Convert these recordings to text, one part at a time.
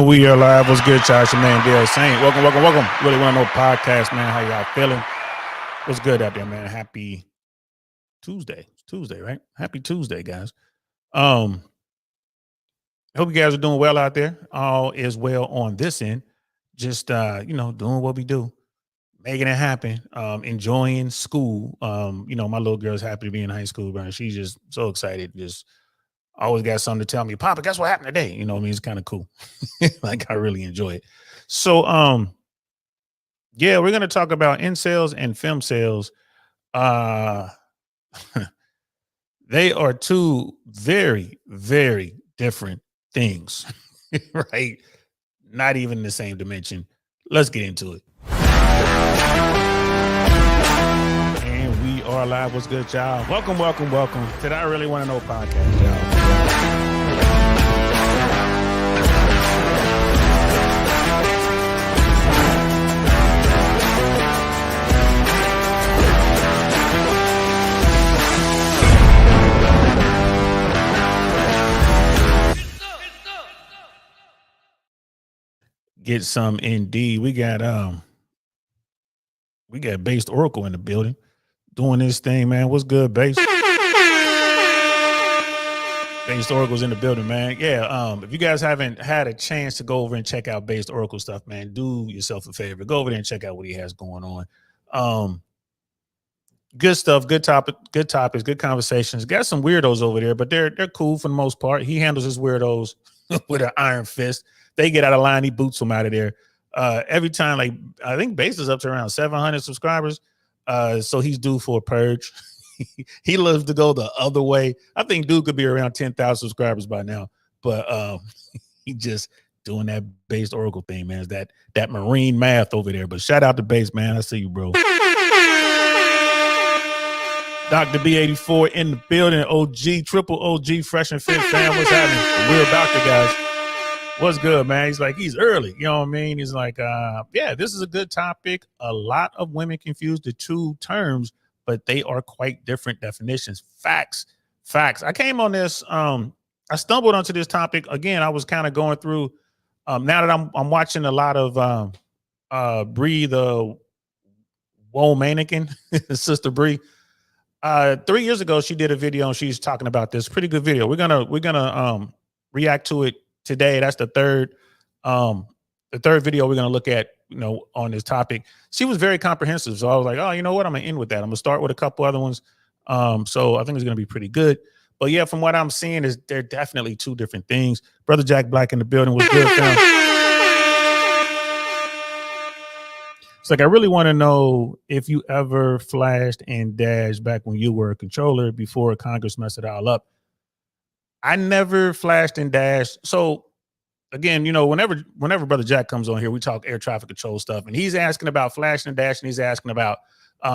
And we are live. What's good, y'all? It's your man, Dale Saint. Welcome. Really want to know podcast, man. How y'all feeling? What's good out there, man? Happy Tuesday. It's Tuesday, right? Happy Tuesday, guys. Hope you guys are doing well out there. All is well on this end. Just doing what we do, making it happen. Enjoying school. My little girl's happy to be in high school, bro. She's just so excited. Just always got something to tell me. Papa, guess what happened today? You know what I mean? It's kind of cool. Like, I really enjoy it. So, we're going to talk about incels and femcels. They are two very, very different things, right? Not even the same dimension. Let's get into it. And we are live. What's good, y'all? Welcome. Did I really want to know podcast, y'all? Get some indeed. We got Based Oracle in the building doing this thing, man. What's good, Based? Based Oracle's in the building, man. Yeah. If you guys haven't had a chance to go over and check out Based Oracle stuff, man, do yourself a favor. Go over there and check out what he has going on. Good stuff, good topics, good conversations. Got some weirdos over there, but they're cool for the most part. He handles his weirdos with an iron fist. They get out of line, he boots them out of there. Every time, like, I think Base is up to around 700 subscribers. So he's due for a purge. He loves to go the other way. I think dude could be around 10,000 subscribers by now. But he just doing that Based Oracle thing, man. That marine math over there. But shout out to Base, man. I see you, bro. Dr. B84 in the building. OG, triple OG, fresh and fit fam. What's happening? The real doctor, guys. What's good, man? He's like, he's early. You know what I mean? He's like, this is a good topic. A lot of women confuse the two terms, but they are quite different definitions. Facts. I came on this. I stumbled onto this topic. Again, I was kind of going through, now that I'm watching a lot of Bree, the Woe Mannequin, Sister Bree. 3 years ago, she did a video and she's talking about this. Pretty good video. We're gonna react to it today. That's the third video we're gonna look at, on this topic. She was very comprehensive, so I was like, oh, you know what? I'm gonna end with that. I'm gonna start with a couple other ones. So I think it's gonna be pretty good. But yeah, from what I'm seeing, is they're definitely two different things. Brother Jack Black in the building was good, fam. It's like, I really want to know if you ever flashed and dashed back when you were a controller before Congress messed it all up. I never flashed and dashed. So again, whenever Brother Jack comes on here, we talk air traffic control stuff, and he's asking about flashing and dashing. He's asking about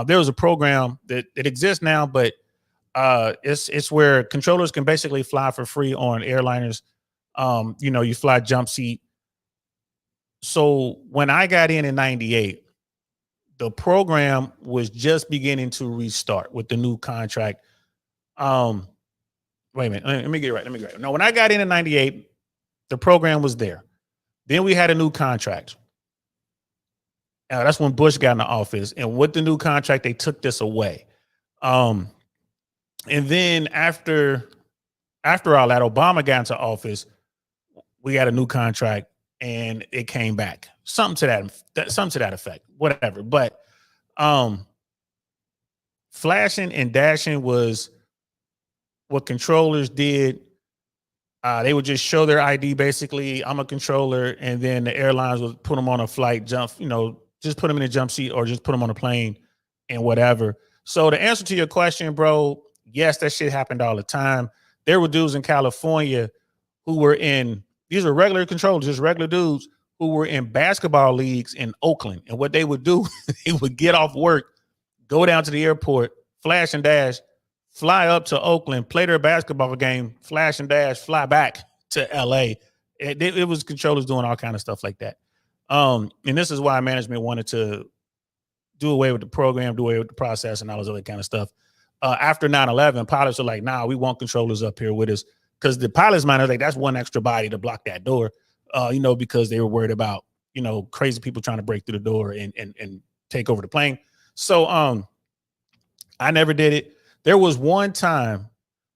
there was a program that exists now, but it's where controllers can basically fly for free on airliners. You fly jump seat. So when I got in '98, the program was just beginning to restart with the new contract. Wait a minute. Let me get it right. No, when I got in '98, the program was there. Then we had a new contract. That's when Bush got in the office. And with the new contract, they took this away. And then after all that, Obama got into office, we got a new contract and it came back. Something to that effect. Whatever. But flashing and dashing was what controllers did. They would just show their ID, basically, I'm a controller, and then the airlines would put them on a flight, just put them in a jump seat or just put them on a plane and whatever. So the answer to your question, bro, yes, that shit happened all the time. There were dudes in California who were these are regular controllers, just regular dudes who were in basketball leagues in Oakland. And what they would do, they would get off work, go down to the airport, flash and dash, fly up to Oakland, play their basketball game, flash and dash, fly back to LA. It was controllers doing all kind of stuff like that. And this is why management wanted to do away with the program, do away with the process and all this other kind of stuff. After 9/11, pilots are like, nah, we want controllers up here with us. Because the pilot's mind is like, that's one extra body to block that door. because they were worried about, crazy people trying to break through the door and take over the plane. So I never did it. There was one time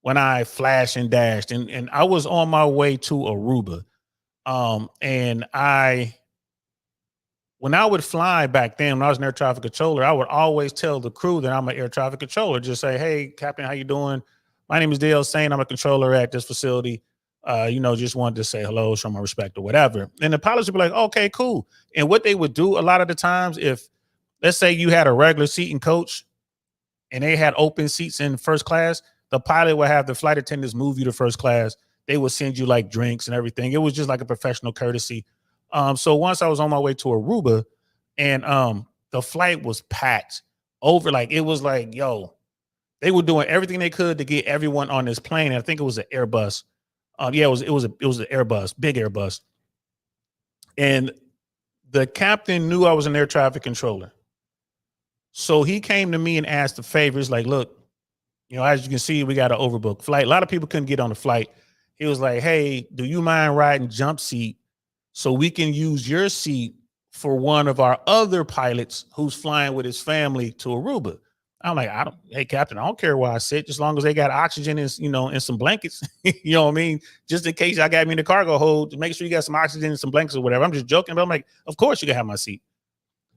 when I flashed and dashed, and I was on my way to Aruba. And when I would fly back then, when I was an air traffic controller, I would always tell the crew that I'm an air traffic controller. Just say, "Hey, Captain, how you doing? My name is Dale Sain. I'm a controller at this facility. Just wanted to say hello, show my respect or whatever." And the pilots would be like, "Okay, cool." And what they would do a lot of the times, if let's say you had a regular seat in coach and they had open seats in first class, the pilot would have the flight attendants move you to first class. They would send you like drinks and everything. It was just like a professional courtesy. So once I was on my way to Aruba, and the flight was packed over, like it was like, yo, they were doing everything they could to get everyone on this plane. And I think it was an Airbus. It was an Airbus, big Airbus. And the captain knew I was an air traffic controller. So he came to me and asked the favors, like, look, as you can see, we got an overbooked flight. A lot of people couldn't get on the flight. He was like, hey, do you mind riding jump seat so we can use your seat for one of our other pilots who's flying with his family to Aruba? I'm like, hey, Captain, I don't care where I sit, just as long as they got oxygen and, and some blankets, you know what I mean? Just in case I got me in the cargo hold, to make sure you got some oxygen and some blankets or whatever. I'm just joking, but I'm like, of course you can have my seat.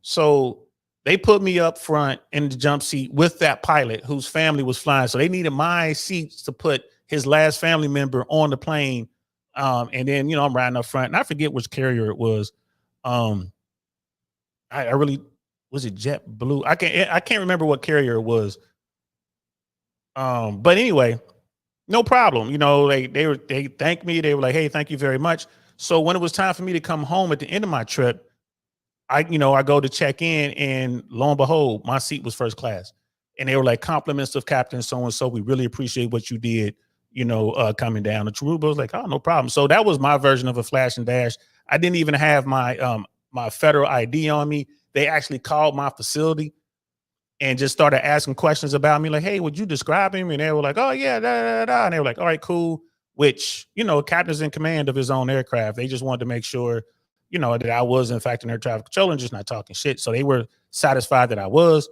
So they put me up front in the jump seat with that pilot whose family was flying. So they needed my seats to put his last family member on the plane. And then, I'm riding up front, and I forget which carrier it was. I really, was it JetBlue? I can't remember what carrier it was. But anyway, no problem. They thanked me. They were like, hey, thank you very much. So when it was time for me to come home at the end of my trip, I go to check in, and lo and behold, my seat was first class. And they were like, compliments of Captain so-and-so. We really appreciate what you did, coming down. The Aruba was like, oh, no problem. So that was my version of a flash and dash. I didn't even have my my federal ID on me. They actually called my facility and just started asking questions about me, like, hey, would you describe him? And they were like, oh, yeah, da, da, da. And they were like, all right, cool. Which, captain's in command of his own aircraft. They just wanted to make sure, that I was, in fact, an air traffic controller and just not talking shit. So they were satisfied that I was.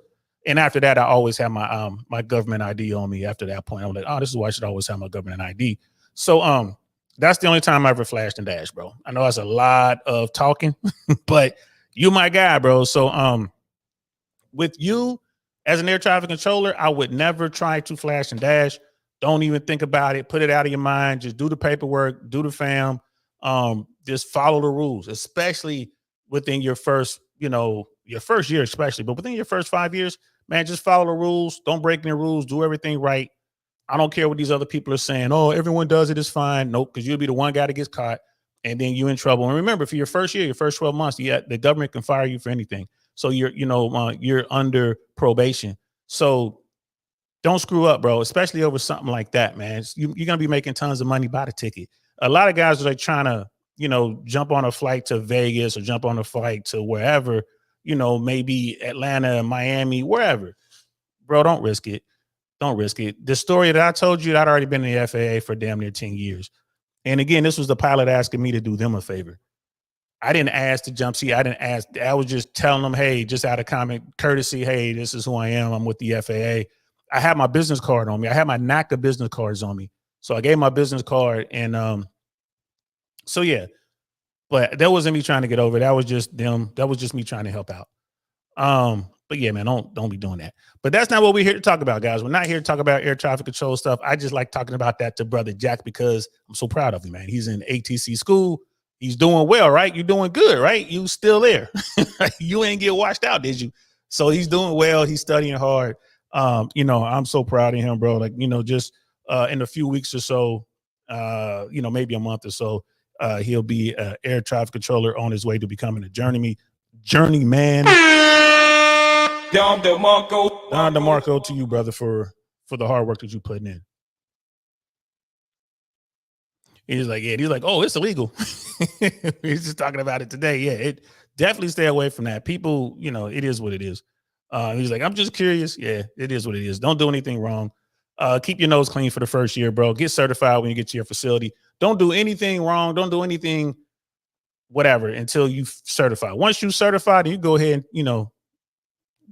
And after that, I always had my my government ID on me. After that point, I was like, oh, this is why I should always have my government ID. So that's the only time I ever flashed and dashed, bro. I know that's a lot of talking, but you my guy, bro. So with you as an air traffic controller, I would never try to flash and dash. Don't even think about it. Put it out of your mind. Just do the paperwork, do the fam. Just follow the rules, especially within your first, your first year, especially, but within your first 5 years, man, just follow the rules. Don't break any rules. Do everything right. I don't care what these other people are saying. Oh, everyone does it. It's fine. Nope. Because you'll be the one guy that gets caught, and then you're in trouble. And remember, for your first year, your first 12 months, the government can fire you for anything. So you're under probation. So don't screw up, bro, especially over something like that, man. You're going to be making tons of money by the ticket. A lot of guys are like trying to, jump on a flight to Vegas or jump on a flight to wherever, maybe Atlanta, Miami, wherever. Bro, don't risk it. Don't risk it. The story that I told you, I'd already been in the FAA for damn near 10 years. And again, this was the pilot asking me to do them a favor. I didn't ask to jump seat. I didn't ask. I was just telling them, hey, just out of common courtesy, hey, this is who I am. I'm with the FAA. I had my business card on me. I had my NACA business cards on me. So I gave my business card, and so yeah, but that wasn't me trying to get over. That was just them. That was just me trying to help out. But yeah, man, don't be doing that. But that's not what we're here to talk about, guys. We're not here to talk about air traffic control stuff. I just like talking about that to brother Jack because I'm so proud of him, man. He's in ATC school. He's doing well, right? You're doing good, right? You still there. You ain't get washed out, did you? So he's doing well. He's studying hard. I'm so proud of him, bro. Like, just in a few weeks or so, maybe a month or so, he'll be an air traffic controller on his way to becoming a journeyman. Don DeMarco to you, brother, for the hard work that you putting in. He's like, oh, it's illegal. He's just talking about it today. Yeah, it definitely stay away from that. People, it is what it is. He's like, I'm just curious. Yeah, it is what it is. Don't do anything wrong. Keep your nose clean for the first year, bro. Get certified when you get to your facility. Don't do anything wrong. Don't do anything whatever until you certify. Once you certified, you go ahead and, you know,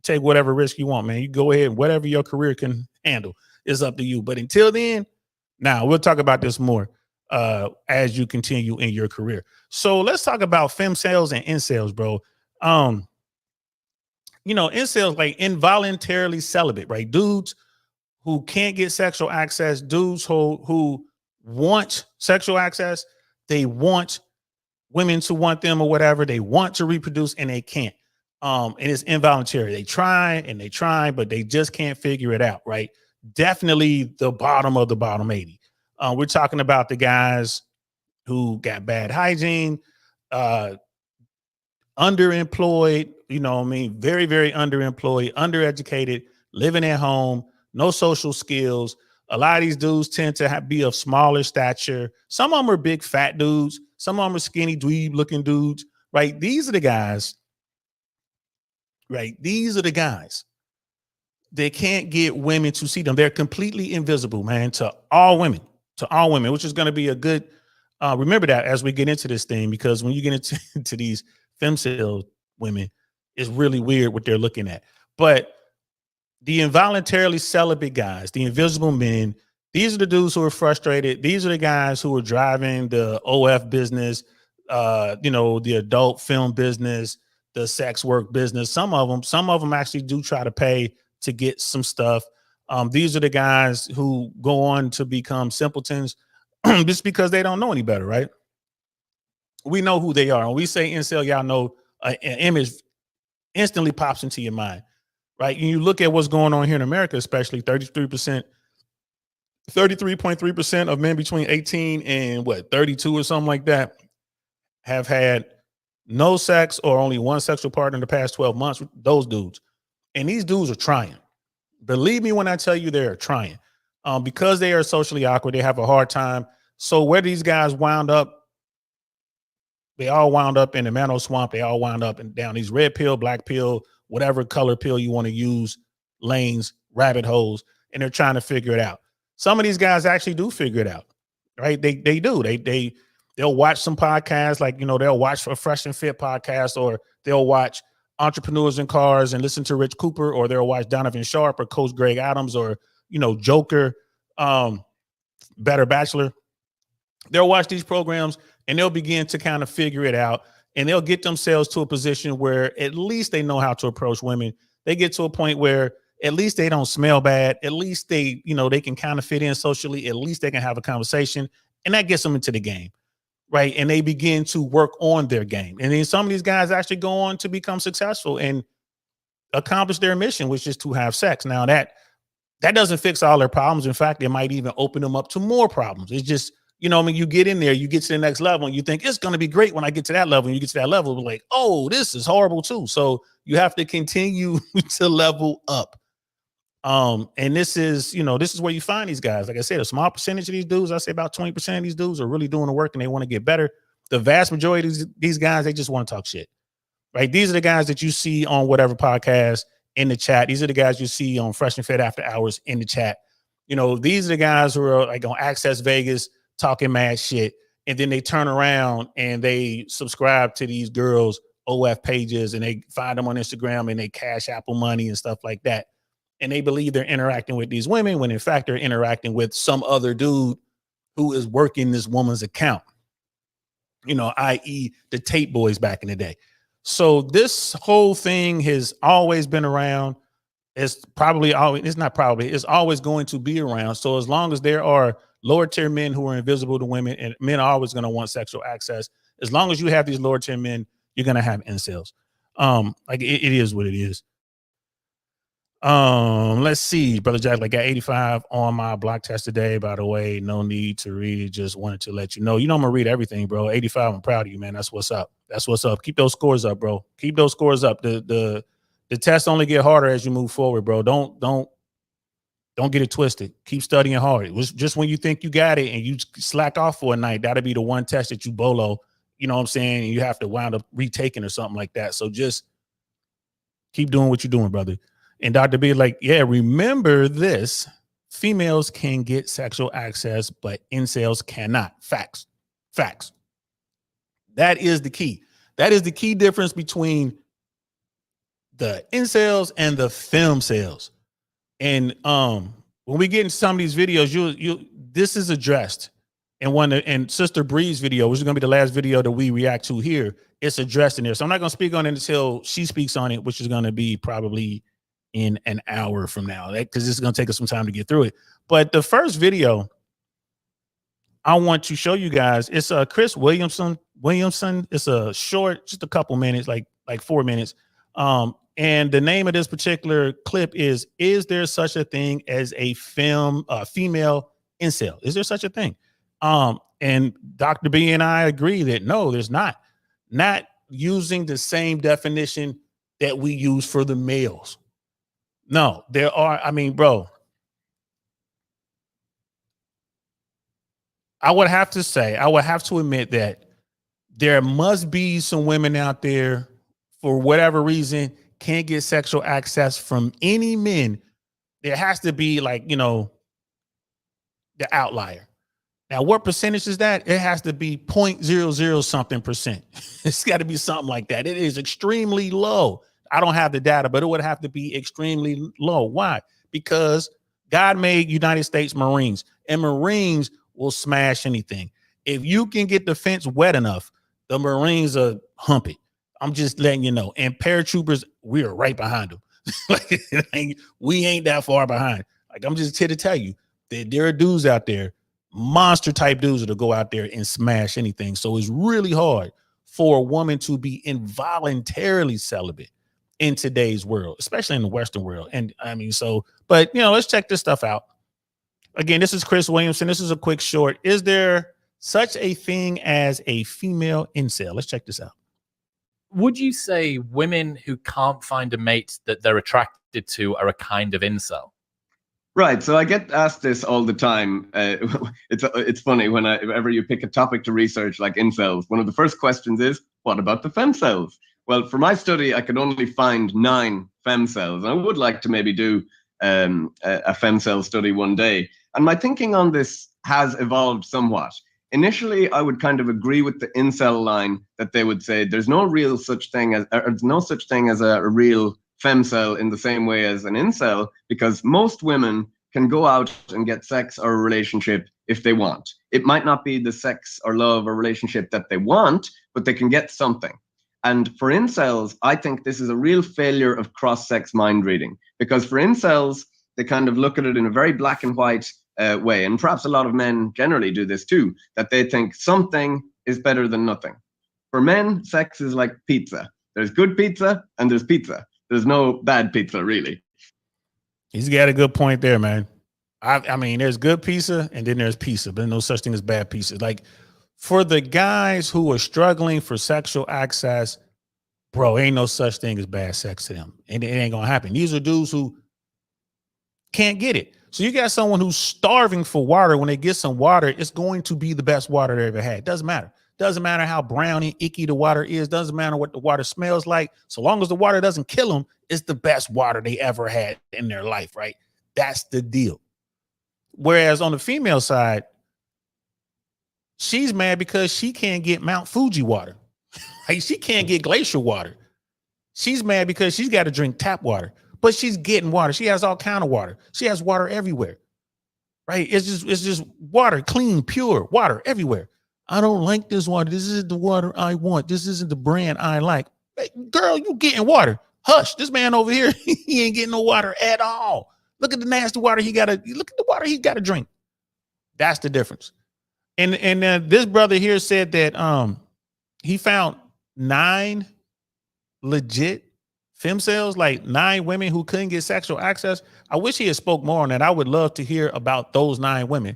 take whatever risk you want, man. You go ahead, whatever your career can handle is up to you. But until then, now we'll talk about this more as you continue in your career. So let's talk about femcels and incels, bro. You know, incels, like involuntarily celibate, right? Dudes who can't get sexual access, dudes who want sexual access, they want women to want them or whatever, they want to reproduce and they can't. And it's involuntary. They try, but they just can't figure it out, right? Definitely the bottom of the bottom 80. We're talking about the guys who got bad hygiene, underemployed, you know what I mean? Very, very underemployed, undereducated, living at home, no social skills. A lot of these dudes tend to be of smaller stature. Some of them are big fat dudes. Some of them are skinny dweeb looking dudes, right? These are the guys, right? These are the guys. They can't get women to see them. They're completely invisible, man, to all women, which is going to be a good, remember that as we get into this thing, because when you get into these femcel women, it's really weird what they're looking at. But the involuntarily celibate guys, the invisible men, these are the dudes who are frustrated. These are the guys who are driving the OF business, you know, the adult film business, the sex work business. Some of them actually do try to pay to get some stuff. These are the guys who go on to become simpletons just because they don't know any better, right? We know who they are. When we say incel, y'all know an image instantly pops into your mind, right? And you look at what's going on here in America, especially 33.3% of men between 18 and 32 or something like that have had no sex or only one sexual partner in the past 12 months. Those dudes. And these dudes are trying. Believe me when I tell you they're trying. Because they are socially awkward, they have a hard time. So where these guys wound up, they all wound up in the Mano Swamp. They all wound up and down these red pill, black pill, whatever color pill you want to use, lanes, rabbit holes, and they're trying to figure it out. Some of these guys actually do figure it out, right? They do. They'll watch some podcasts, like, you know, they'll watch a Fresh and Fit podcast, or they'll watch Entrepreneurs in Cars and listen to Rich Cooper, or they'll watch Donovan Sharp or Coach Greg Adams, or, you know, Joker, Better Bachelor. They'll watch these programs and they'll begin to kind of figure it out, and they'll get themselves to a position where at least they know how to approach women. They get to a point where at least they don't smell bad. At least they, you know, they can kind of fit in socially. At least they can have a conversation, and that gets them into the game, right? And they begin to work on their game. And then some of these guys actually go on to become successful and accomplish their mission, which is to have sex. Now that doesn't fix all their problems. In fact, it might even open them up to more problems. It's just, you know, I mean, you get in there, you get to the next level, and you think it's going to be great when I get to that level. And you get to that level, but like, oh, this is horrible too. So you have to continue to level up. And this is, you know, this is where you find these guys. Like I said, a small percentage of these dudes, I say about 20% of these dudes are really doing the work and they want to get better. The vast majority of these guys, they just want to talk shit, right? These are the guys that you see on whatever podcast in the chat. These are the guys you see on Fresh and Fit After Hours in the chat. You know, these are the guys who are like on Access Vegas talking mad shit. And then they turn around and they subscribe to these girls' OF pages, and they find them on Instagram and they cash Apple money and stuff like that. And they believe they're interacting with these women when in fact they're interacting with some other dude who is working this woman's account, you know, i.e. the Tate boys back in the day. So this whole thing has always been around. It's always going to be around. So as long as there are lower tier men who are invisible to women, and men are always going to want sexual access, as long as you have these lower tier men, you're going to have incels. Like it is what it is. Let's see, Brother Jack, like got 85 on my block test today, by the way. No need to read it, just wanted to let you know. You know I'm gonna read everything, bro. 85, I'm proud of you, man. That's what's up. Keep those scores up, bro. Keep those scores up. The tests only get harder as you move forward, bro. Don't get it twisted. Keep studying hard. It was just when you think you got it and you slack off for a night, that'll be the one test that you bolo, you know what I'm saying, and you have to wind up retaking or something like that. So just keep doing what you're doing, brother. And Dr. B, like, yeah, remember this. Females can get sexual access, but incels cannot. Facts. That is the key. That is the key difference between the incels and the femcels. And when we get into some of these videos, this is addressed in Sister Bree's video, which is going to be the last video that we react to here. It's addressed in there. So I'm not going to speak on it until she speaks on it, which is going to be probably in an hour from now, because this is going to take us some time to get through it. But the first video I want to show you guys, it's Chris Williamson. It's a short, just a couple minutes, like 4 minutes. And the name of this particular clip is there such a thing as a female incel? Is there such a thing? And Dr. B and I agree that no, there's not. Not using the same definition that we use for the males. No, there are. I mean, bro, I would have to admit that there must be some women out there, for whatever reason, can't get sexual access from any men. There has to be, like, the outlier. Now, what percentage is that? It has to be 0.00 something percent. It's got to be something like that. It is extremely low. I don't have the data, but it would have to be extremely low. Why? Because God made United States Marines, and Marines will smash anything. If you can get the fence wet enough, the Marines will hump it. I'm just letting you know. And paratroopers, we are right behind them. Like, we ain't that far behind. Like, I'm just here to tell you that there are dudes out there, monster type dudes, that'll go out there and smash anything. So it's really hard for a woman to be involuntarily celibate in today's world, especially in the Western world. And I mean, but let's check this stuff out. Again, this is Chris Williamson. This is a quick short. Is there such a thing as a female incel? Let's check this out. Would you say women who can't find a mate that they're attracted to are a kind of incel? Right. So I get asked this all the time. It's funny whenever you pick a topic to research, like incels, one of the first questions is, what about the femcels? Well, for my study, I could only find 9 femcels. I would like to maybe do a femcel study one day. And my thinking on this has evolved somewhat. Initially, I would kind of agree with the incel line that they would say there's no such thing as a real femcel in the same way as an incel, because most women can go out and get sex or a relationship if they want. It might not be the sex or love or relationship that they want, but they can get something. And for incels, I think this is a real failure of cross-sex mind reading, because for incels, they kind of look at it in a very black and white way. And perhaps a lot of men generally do this too, that they think something is better than nothing. For men, sex is like pizza. There's good pizza and there's pizza. There's no bad pizza, really. He's got a good point there, man. I mean, there's good pizza and then there's pizza, but there's no such thing as bad pizza. Like, for the guys who are struggling for sexual access, bro, ain't no such thing as bad sex to them. And it ain't going to happen. These are dudes who can't get it. So you got someone who's starving for water. When they get some water, it's going to be the best water they ever had. Doesn't matter. Doesn't matter how brown and icky the water is. Doesn't matter what the water smells like. So long as the water doesn't kill them, it's the best water they ever had in their life, right? That's the deal. Whereas on the female side, she's mad because she can't get Mount Fuji water. Like, she can't get glacier water. She's mad because she's got to drink tap water, but she's getting water. She has all kind of water. She has water everywhere, right? It's just water, clean, pure water everywhere. I don't like this water. This isn't the water I want. This isn't the brand I like. Hey, girl, you getting water. Hush, this man over here, he ain't getting no water at all. Look at the nasty water look at the water he got to drink. That's the difference. And this brother here said that he found 9 legit femcels, like 9 women who couldn't get sexual access. I wish he had spoke more on that. I would love to hear about those 9 women.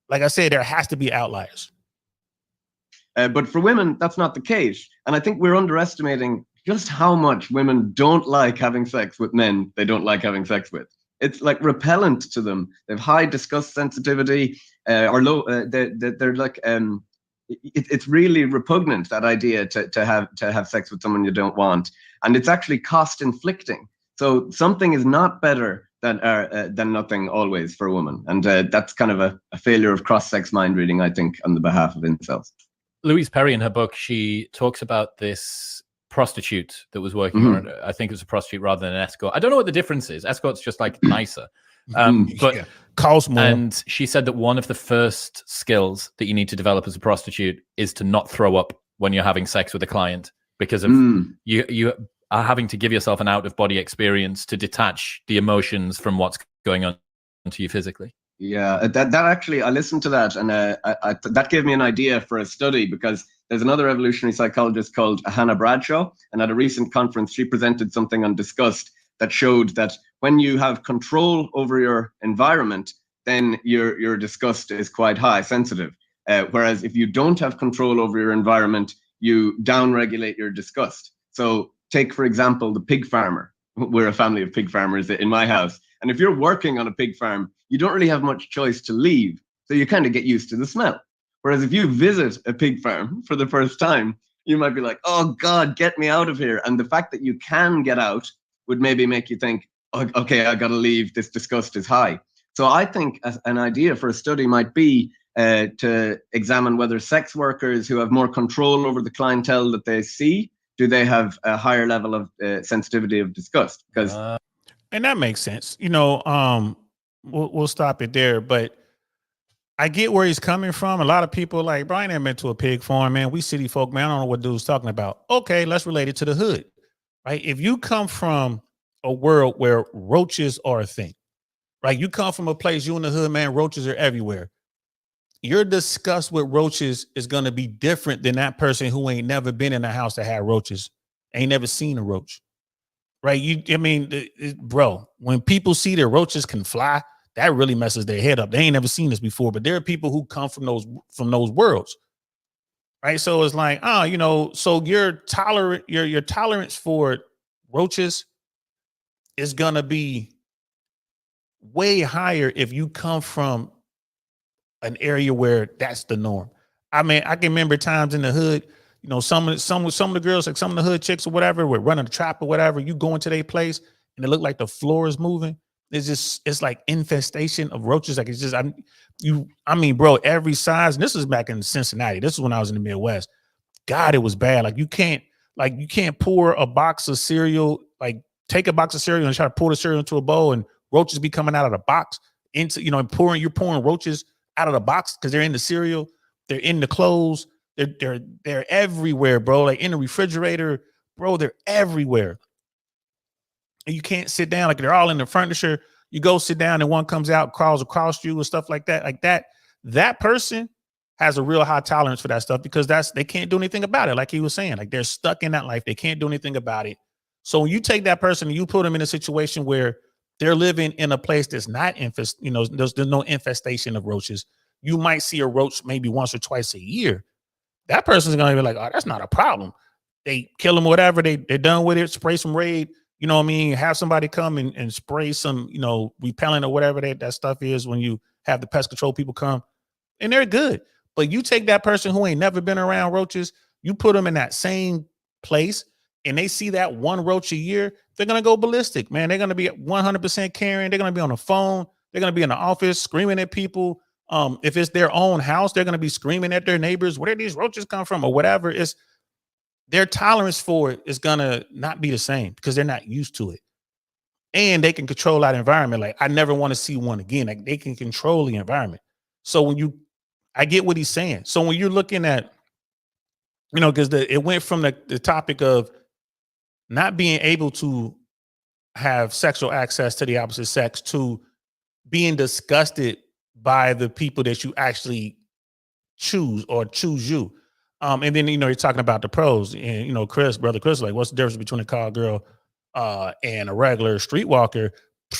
Like I said, there has to be outliers. But for women, that's not the case. And I think we're underestimating just how much women don't like having sex with men they don't like having sex with. It's like repellent to them. They have high disgust sensitivity, or low. They're like it's really repugnant, that idea to have sex with someone you don't want, and it's actually cost inflicting. So something is not better than nothing always for a woman, and that's kind of a failure of cross-sex mind reading, I think, on the behalf of incels. Louise Perry, in her book, she talks about this prostitute that was working on it. I think it was a prostitute rather than an escort. I don't know what the difference is. Escort's just like nicer. But yeah. Cost more. And she said that one of the first skills that you need to develop as a prostitute is to not throw up when you're having sex with a client, because of you are having to give yourself an out-of-body experience to detach the emotions from what's going on to you physically. Yeah, that actually, I listened to that, and that gave me an idea for a study, because there's another evolutionary psychologist called Hannah Bradshaw, and at a recent conference, she presented something on disgust that showed that when you have control over your environment, then your disgust is quite high, sensitive. Whereas if you don't have control over your environment, you downregulate your disgust. So take, for example, the pig farmer. We're a family of pig farmers in my house. And if you're working on a pig farm, you don't really have much choice to leave. So you kind of get used to the smell. Whereas if you visit a pig farm for the first time, you might be like, oh God, get me out of here. And the fact that you can get out would maybe make you think, oh, okay, I got to leave. This disgust is high. So I think an idea for a study might be to examine whether sex workers who have more control over the clientele that they see, do they have a higher level of sensitivity of disgust? Because and that makes sense. You know, we'll stop it there. But I get where he's coming from. A lot of people like, Brian ain't been to a pig farm, man. We city folk, man. I don't know what dude's talking about. Okay, let's relate it to the hood, right? If you come from a world where roaches are a thing, right? You come from a place, you in the hood, man, roaches are everywhere. Your disgust with roaches is going to be different than that person who ain't never been in a house that had roaches, ain't never seen a roach, right? Bro, when people see that roaches can fly, that really messes their head up. They ain't never seen this before, but there are people who come from those worlds, right? So it's like, so your tolerance for roaches is going to be way higher if you come from an area where that's the norm. I mean, I can remember times in the hood, you know, some of the girls, like some of the hood chicks or whatever, were running a trap or whatever. You go into their place and it looked like the floor is moving. It's like infestation of roaches. Like bro, every size. And this is back in Cincinnati. This is when I was in the Midwest. God, it was bad. Like you can't pour a box of cereal, like take a box of cereal and try to pour the cereal into a bowl and roaches be coming out of the box into, and you're pouring roaches out of the box because they're in the cereal, they're in the clothes, they're everywhere, bro. Like in the refrigerator, bro, they're everywhere. And you can't sit down, like they're all in the furniture. You go sit down and one comes out, crawls across you and stuff like that. Like that person has a real high tolerance for that stuff because they can't do anything about it. Like he was saying, like they're stuck in that life. They can't do anything about it. So when you take that person and you put them in a situation where they're living in a place that's not there's no infestation of roaches. You might see a roach maybe once or twice a year. That person's going to be like, oh, that's not a problem. They kill them, whatever. They're done with it. Spray some Raid. You know what I mean? Have somebody come and spray some, repellent or whatever that stuff is when you have the pest control people come. And they're good. But you take that person who ain't never been around roaches, you put them in that same place, and they see that one roach a year, they're going to go ballistic, man. They're going to be 100% caring. They're going to be on the phone. They're going to be in the office screaming at people. If it's their own house, they're going to be screaming at their neighbors. Where did these roaches come from or whatever? It's their tolerance for it is going to not be the same because they're not used to it. And they can control that environment. Like, I never want to see one again. Like, they can control the environment. So I get what he's saying. So when you're looking at, because it went from the topic of not being able to have sexual access to the opposite sex to being disgusted by the people that you actually choose or choose you. And then, you're talking about the pros and, brother Chris, like, what's the difference between a call girl and a regular streetwalker?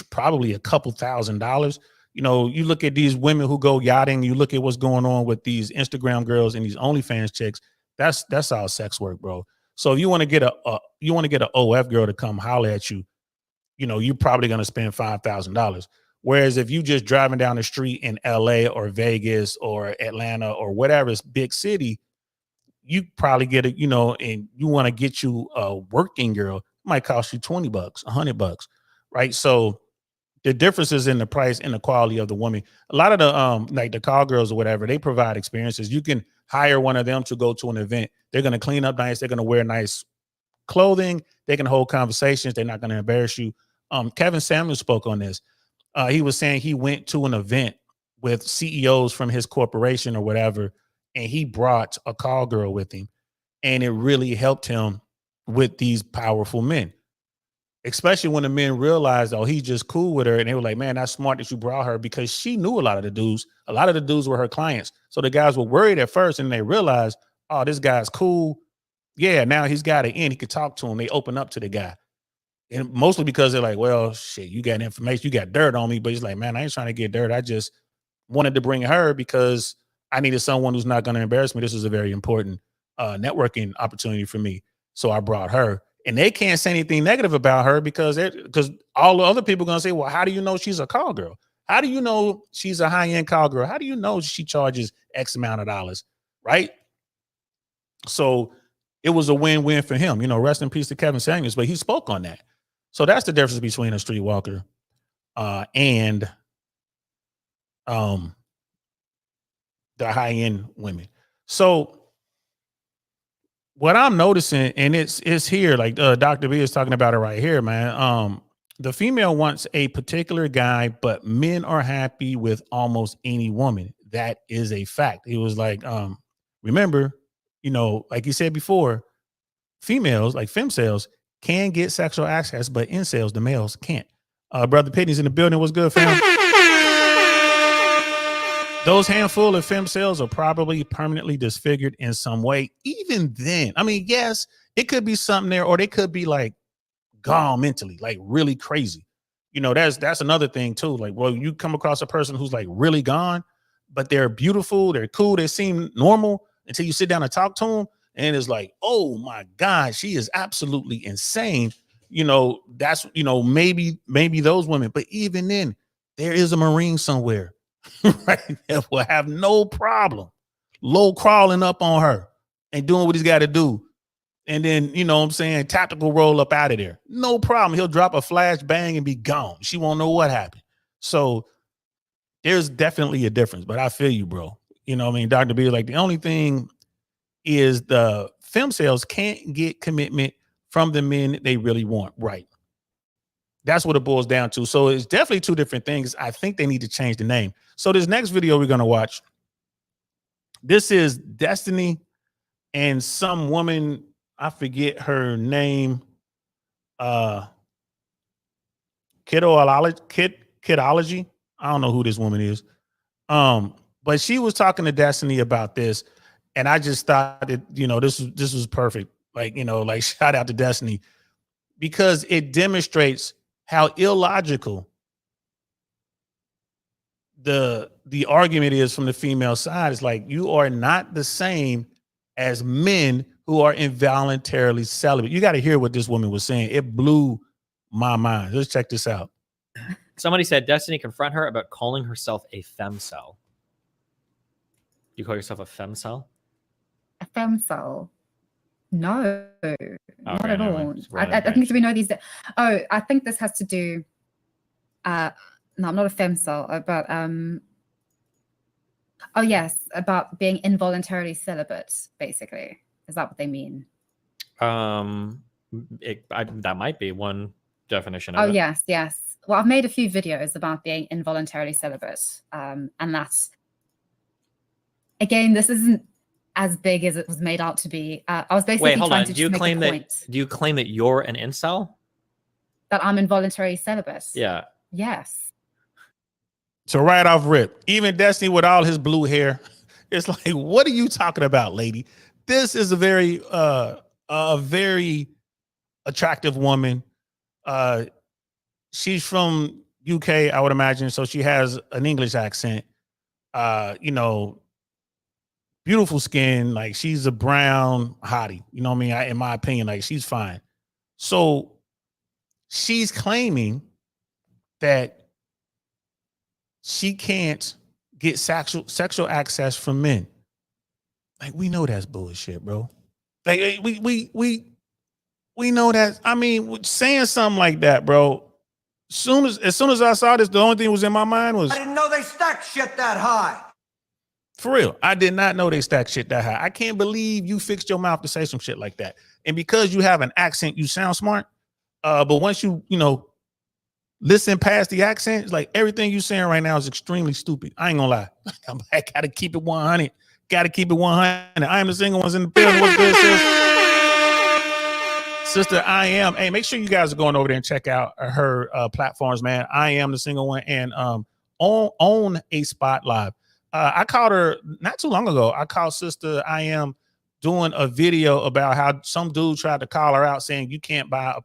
Probably a couple $1,000s. You look at these women who go yachting, you look at what's going on with these Instagram girls and these OnlyFans chicks. That's all sex work, bro. So if you want to get an OF girl to come holler at you, you're probably going to spend $5,000. Whereas if you just driving down the street in LA or Vegas or Atlanta or whatever big city, you probably get it, and you want to get you a working girl, it might cost you $20, $100, right? So the differences in the price and the quality of the woman. A lot of the like the call girls or whatever, they provide experiences. You can hire one of them to go to an event. They're going to clean up nice. They're going to wear nice clothing. They can hold conversations. They're not going to embarrass you. Kevin Samuels spoke on this. He was saying he went to an event with CEOs from his corporation or whatever, and he brought a call girl with him, and it really helped him with these powerful men. Especially when the men realized, oh, he's just cool with her. And they were like, man, that's smart that you brought her, because she knew a lot of the dudes. A lot of the dudes were her clients. So the guys were worried at first, and they realized, oh, this guy's cool. Yeah, now he's got it in. He could talk to him. They open up to the guy. And mostly because they're like, well, shit, you got information. You got dirt on me. But he's like, man, I ain't trying to get dirt. I just wanted to bring her because I needed someone who's not going to embarrass me. This is a very important networking opportunity for me. So I brought her. And they can't say anything negative about her because all the other people are going to say, well, how do you know she's a call girl? How do you know she's a high-end call girl? How do you know she charges X amount of dollars, right? So it was a win-win for him. You know, rest in peace to Kevin Samuels, but he spoke on that. So that's the difference between a streetwalker and the high-end women. So what I'm noticing, and it's here, like Dr. B is talking about it right here, man. The female wants a particular guy, but men are happy with almost any woman. That is a fact. He was like, remember, you know, like you said before, females, like femcels, can get sexual access, but incels, the males, can't. Brother Pitney's in the building. What's good, fam? Those handful of femcels are probably permanently disfigured in some way. Even then, I mean, yes, it could be something there, or they could be like gone mentally, like really crazy. You know, that's another thing too. Like, well, you come across a person who's like really gone, but they're beautiful, they're cool, they seem normal until you sit down and talk to them, and it's like, oh my God, she is absolutely insane. You know, that's, you know, maybe those women, but even then, there is a Marine somewhere. Right, that will have no problem low crawling up on her and doing what he's got to do, and then, you know what I'm saying, tactical roll up out of there, no problem. He'll drop a flash bang and be gone. She won't know what happened. So there's definitely a difference, but I feel you, bro. You know what I mean? Dr. B, like, the only thing is the femcels can't get commitment from the men they really want, right? That's what it boils down to. So it's definitely two different things. I think they need to change the name. So this next video we're going to watch, this is Destiny and some woman, I forget her name, Kidology. I don't know who this woman is. But she was talking to Destiny about this, and I just thought that, you know, this was perfect. Like, you know, like, shout out to Destiny, because it demonstrates how illogical the argument is from the female side. It's like, you are not the same as men who are involuntarily celibate. You got to hear what this woman was saying. It blew my mind. Let's check this out. Somebody said Destiny confront her about calling herself a femcel. You call yourself a femcel? A femcel? No, not at all. I think we know these. Oh, I think this has to do. No, I'm not a femcel, but oh yes, about being involuntarily celibate. Basically, is that what they mean? That might be one definition of it. Oh yes. Well, I've made a few videos about being involuntarily celibate, and that's, again, this isn't as big as it was made out to be. I was basically Wait, hold on. to Do you claim that you're an incel? That I'm involuntarily celibate? Yeah. Yes. So right off rip, even Destiny with all his blue hair, it's like, what are you talking about, lady? This is a very attractive woman. She's from UK, I would imagine, so she has an English accent. You know, beautiful skin, like, she's a brown hottie. You know what I mean? In my opinion, like, she's fine. So she's claiming that she can't get sexual access from men. Like, we know that's bullshit, bro. Like, we know that. I mean, saying something like that, bro, As soon as I saw this, the only thing that was in my mind was, I didn't know they stacked shit that high. for real, I did not know they stacked shit that high. I can't believe you fixed your mouth to say some shit like that. And because you have an accent, you sound smart. But once you listen past the accent, it's like everything you saying right now is extremely stupid. I ain't gonna lie. I gotta keep it 100. Gotta keep it 100. I am the single ones in the building. What's good, sis? Sister, I am. Hey, make sure you guys are going over there and check out her platforms, man. I am the single one, and on a spot live. I called her not too long ago. I called Sister I am doing a video about how some dude tried to call her out saying you can't buy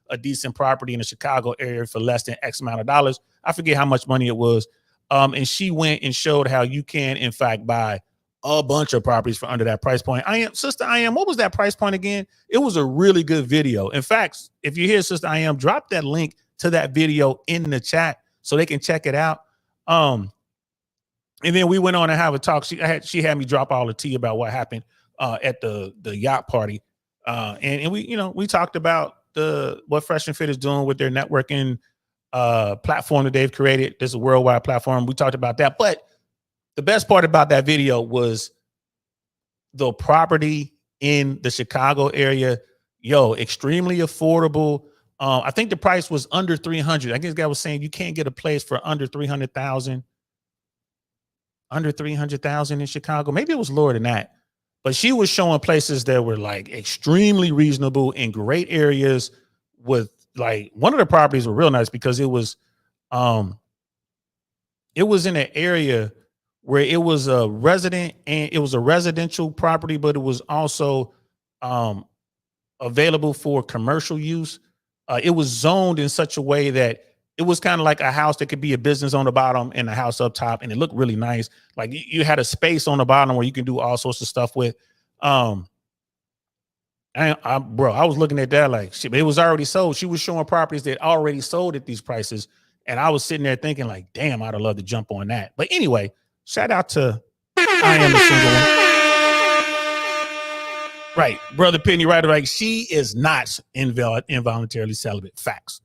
a decent property in the Chicago area for less than X amount of dollars. I forget how much money it was. And she went and showed how you can, in fact, buy a bunch of properties for under that price point. Sister I am, what was that price point again? It was a really good video. In fact, if you hear Sister I am, drop that link to that video in the chat so they can check it out. And then we went on and have a talk. She had me drop all the tea about what happened at the yacht party. And we talked about what Fresh and Fit is doing with their networking platform that they've created. This is a worldwide platform. We talked about that. But the best part about that video was the property in the Chicago area. Extremely affordable. I think the price was under 300. I guess the guy was saying you can't get a place for under 300,000. Under 300,000 in Chicago. Maybe it was lower than that. But she was showing places that were like extremely reasonable in great areas with like one of the properties were real nice because it was in an area where it was a residential property, but it was also available for commercial use. It was zoned in such a way that it was kind of like a house that could be a business on the bottom and a house up top, and it looked really nice. Like you had a space on the bottom where you can do all sorts of stuff with. I was looking at that like shit, but it was already sold. She was showing properties that already sold at these prices, and I was sitting there thinking like, damn, I'd have loved to jump on that. But anyway, shout out to I am the single one. Right, Brother Penny, right? Like she is not involuntarily celibate. Facts.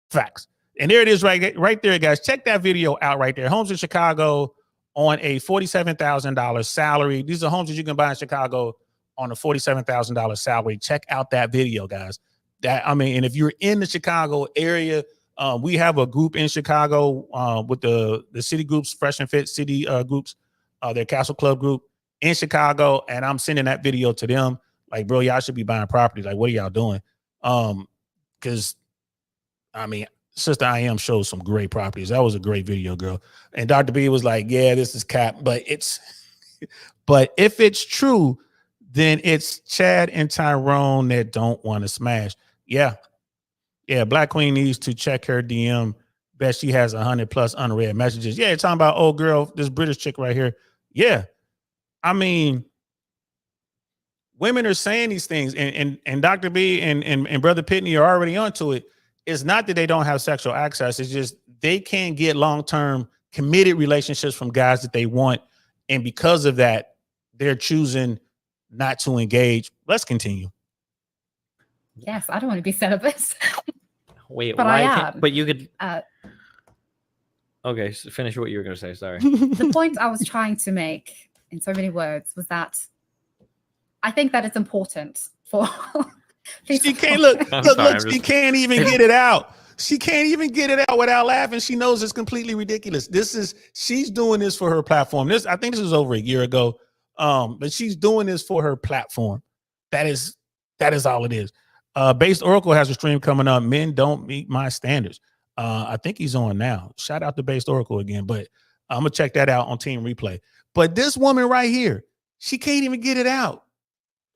Facts. And there it is right there, guys. Check that video out right there. Homes in Chicago on a $47,000 salary. These are homes that you can buy in Chicago on a $47,000 salary. Check out that video, guys. And if you're in the Chicago area, we have a group in Chicago with the city groups, Fresh and Fit city groups, their Castle Club group in Chicago. And I'm sending that video to them. Like, bro, y'all should be buying property. Like, what are y'all doing? Because Sister I Am shows some great properties. That was a great video, girl. And Dr. B was like, yeah, this is cap, but if it's true, then it's Chad and Tyrone that don't want to smash. Yeah. Black Queen needs to check her DM. Bet she has 100+ unread messages. Yeah, you're talking about old girl, this British chick right here. Yeah. Women are saying these things, and Dr. B and Brother Pitney are already onto it. It's not that they don't have sexual access. It's just they can't get long-term committed relationships from guys that they want. And because of that, they're choosing not to engage. Let's continue. Yes, I don't want to be celibate. Wait, but why I can't, am. but you could. Okay, so finish what you were going to say. Sorry. The point I was trying to make in so many words was that I think that it's important for. She can't look. She can't even get it out. She can't even get it out without laughing. She knows it's completely ridiculous. She's doing this for her platform. I think this was over a year ago. But she's doing this for her platform. That is all it is. Based Oracle has a stream coming up. Men don't meet my standards. I think he's on now. Shout out to Based Oracle again. But I'm gonna check that out on Team Replay. But this woman right here, she can't even get it out.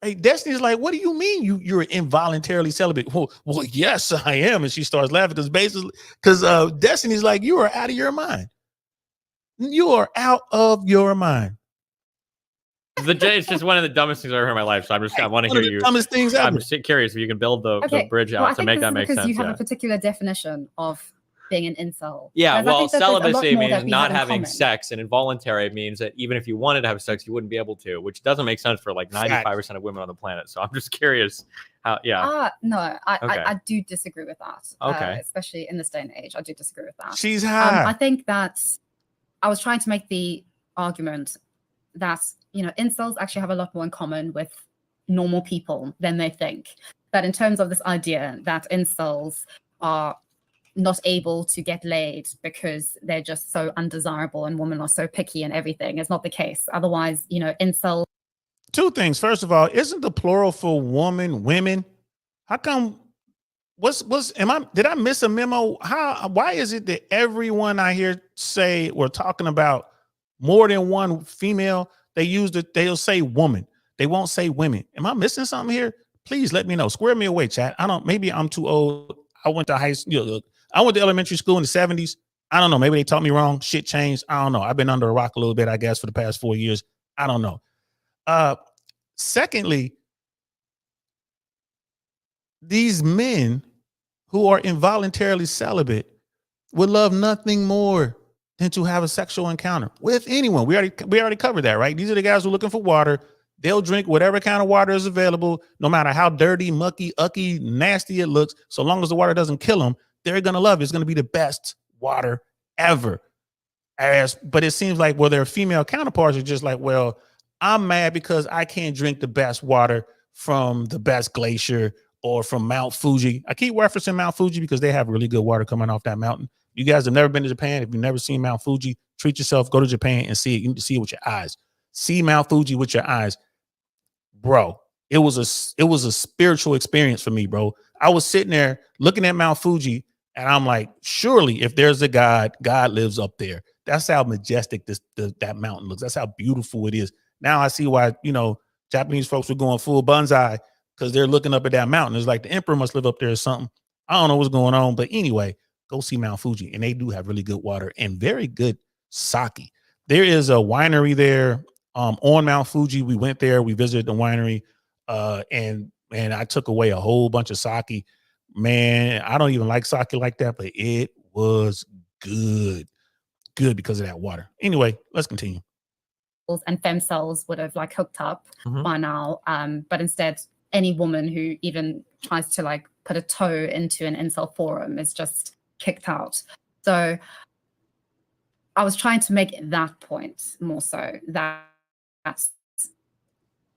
Hey, Destiny's like, what do you mean you're involuntarily celibate? Well, yes, I am. And she starts laughing because Destiny's like, you are out of your mind. You are out of your mind. It's just one of the dumbest things I've ever heard in my life. So I want to hear you. Dumbest things ever. I'm just curious if you can build the bridge out to make that make sense. Because you have a particular definition of being an incel. Yeah, well, celibacy means not having having sex, and involuntary means that even if you wanted to have sex, you wouldn't be able to, which doesn't make sense for like 95% of women on the planet. So I'm just curious Yeah. No, Okay. I do disagree with that. Okay. Especially in this day and age, I do disagree with that. She's high. I think that I was trying to make the argument that, incels actually have a lot more in common with normal people than they think. That in terms of this idea that incels are not able to get laid because they're just so undesirable and women are so picky and everything is not the case. Otherwise, incels. Two things. First of all, isn't the plural for woman women? How come? Did I miss a memo? Why is it that everyone I hear say we're talking about more than one female, they'll say woman. They won't say women. Am I missing something here? Please let me know. Square me away, chat. Maybe I'm too old. I went to I went to elementary school in the 70s. I don't know. Maybe they taught me wrong. Shit changed. I don't know. I've been under a rock a little bit, I guess, for the past 4 years. I don't know. Secondly, these men who are involuntarily celibate would love nothing more than to have a sexual encounter with anyone. We already covered that, right? These are the guys who are looking for water. They'll drink whatever kind of water is available, no matter how dirty, mucky, ucky, nasty it looks. So long as the water doesn't kill them, they're gonna love it. It's gonna be the best water ever. But it seems like, their female counterparts are just like, well, I'm mad because I can't drink the best water from the best glacier or from Mount Fuji. I keep referencing Mount Fuji because they have really good water coming off that mountain. You guys have never been to Japan. If you've never seen Mount Fuji, treat yourself, go to Japan and see it. You need to see it with your eyes. See Mount Fuji with your eyes. Bro, it was a spiritual experience for me, bro. I was sitting there looking at Mount Fuji and I'm like, surely if there's a God, God lives up there. That's how majestic that mountain looks. That's how beautiful it is. Now I see why, Japanese folks were going full bonsai because they're looking up at that mountain. It's like the emperor must live up there or something. I don't know what's going on, but anyway, go see Mount Fuji. And they do have really good water and very good sake. There is a winery there on Mount Fuji. We went there, we visited the winery, and I took away a whole bunch of sake. Man, I don't even like sake like that, but it was good because of that water. Anyway, let's continue. And femcells would have hooked up by now, but instead any woman who even tries to put a toe into an incel forum is just kicked out. So I was trying to make that point more so that's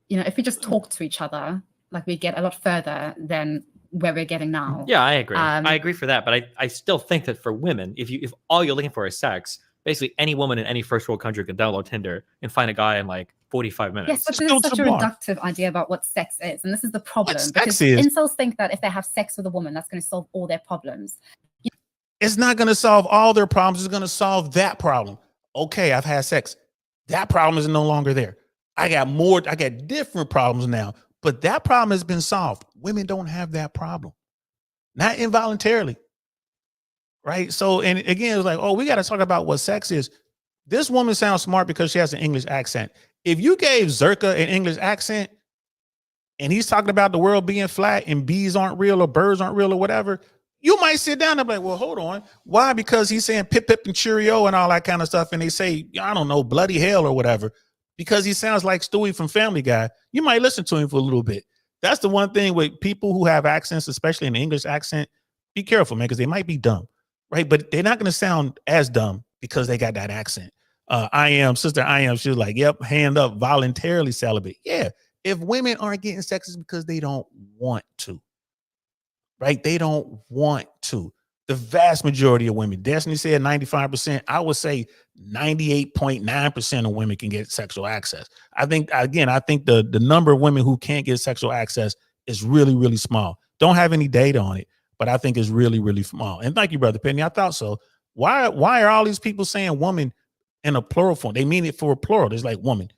if we just talk to each other, we get a lot further than where we're getting now. Yeah, I agree. I agree for that, but I still think that for women, if all you're looking for is sex, basically any woman in any first world country can download Tinder and find a guy in 45 minutes. Yes, but it's such a reductive idea about what sex is. And this is the problem. Because incels think that if they have sex with a woman, that's going to solve all their problems. It's not going to solve all their problems. It's going to solve that problem. Okay, I've had sex. That problem is no longer there. I got different problems now, but that problem has been solved. Women don't have that problem. Not involuntarily. Right. So, and again, it's we got to talk about what sex is. This woman sounds smart because she has an English accent. If you gave Zerka an English accent and he's talking about the world being flat and bees aren't real or birds aren't real or whatever, you might sit down and be like, well, hold on. Why? Because he's saying pip, pip, and cheerio and all that kind of stuff. And they say, I don't know, bloody hell or whatever, because he sounds like Stewie from Family Guy. You might listen to him for a little bit. That's the one thing with people who have accents, especially an English accent. Be careful, man, because they might be dumb. Right. But they're not going to sound as dumb because they got that accent. Sister I am. She was like, yep, hand up, voluntarily celibate. Yeah. If women aren't getting sex, it's because they don't want to. Right. They don't want to. The vast majority of women, Destiny said 95%. I would say 98.9% of women can get sexual access. I think the number of women who can't get sexual access is really, really small. Don't have any data on it, but I think it's really, really small. And thank you, Brother Penny. I thought so. Why are all these people saying woman in a plural form? They mean it for a plural. There's woman.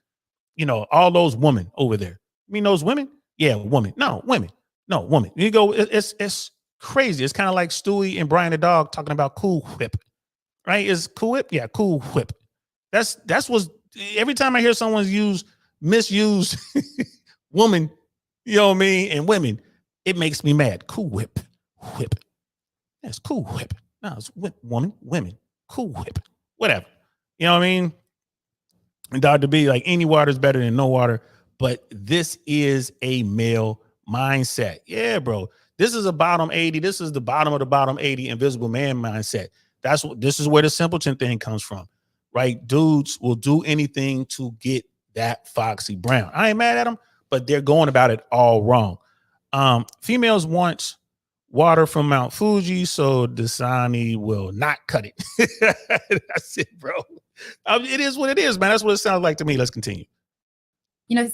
All those women over there. You mean those women? Yeah, woman. No, women. No, woman. You go, it's crazy. It's kind of like Stewie and Brian the dog talking about Cool Whip. Right? Is Cool Whip? Yeah, Cool Whip. That's what's every time I hear someone's misuse woman, you know what I mean, and women, it makes me mad. Cool Whip. Whip. That's Cool Whip. No, it's whip, woman, women. Cool Whip. Whatever. You know what I mean? And Dr. B, any water is better than no water, but this is a male mindset. Yeah, bro. This is a bottom 80. This is the bottom of the bottom 80 invisible man mindset. This is where the simpleton thing comes from, right? Dudes will do anything to get that Foxy Brown. I ain't mad at them, but they're going about it all wrong. Females want water from Mount Fuji, so Dasani will not cut it. That's it, bro. It is what it is, man. That's what it sounds like to me. Let's continue. You know,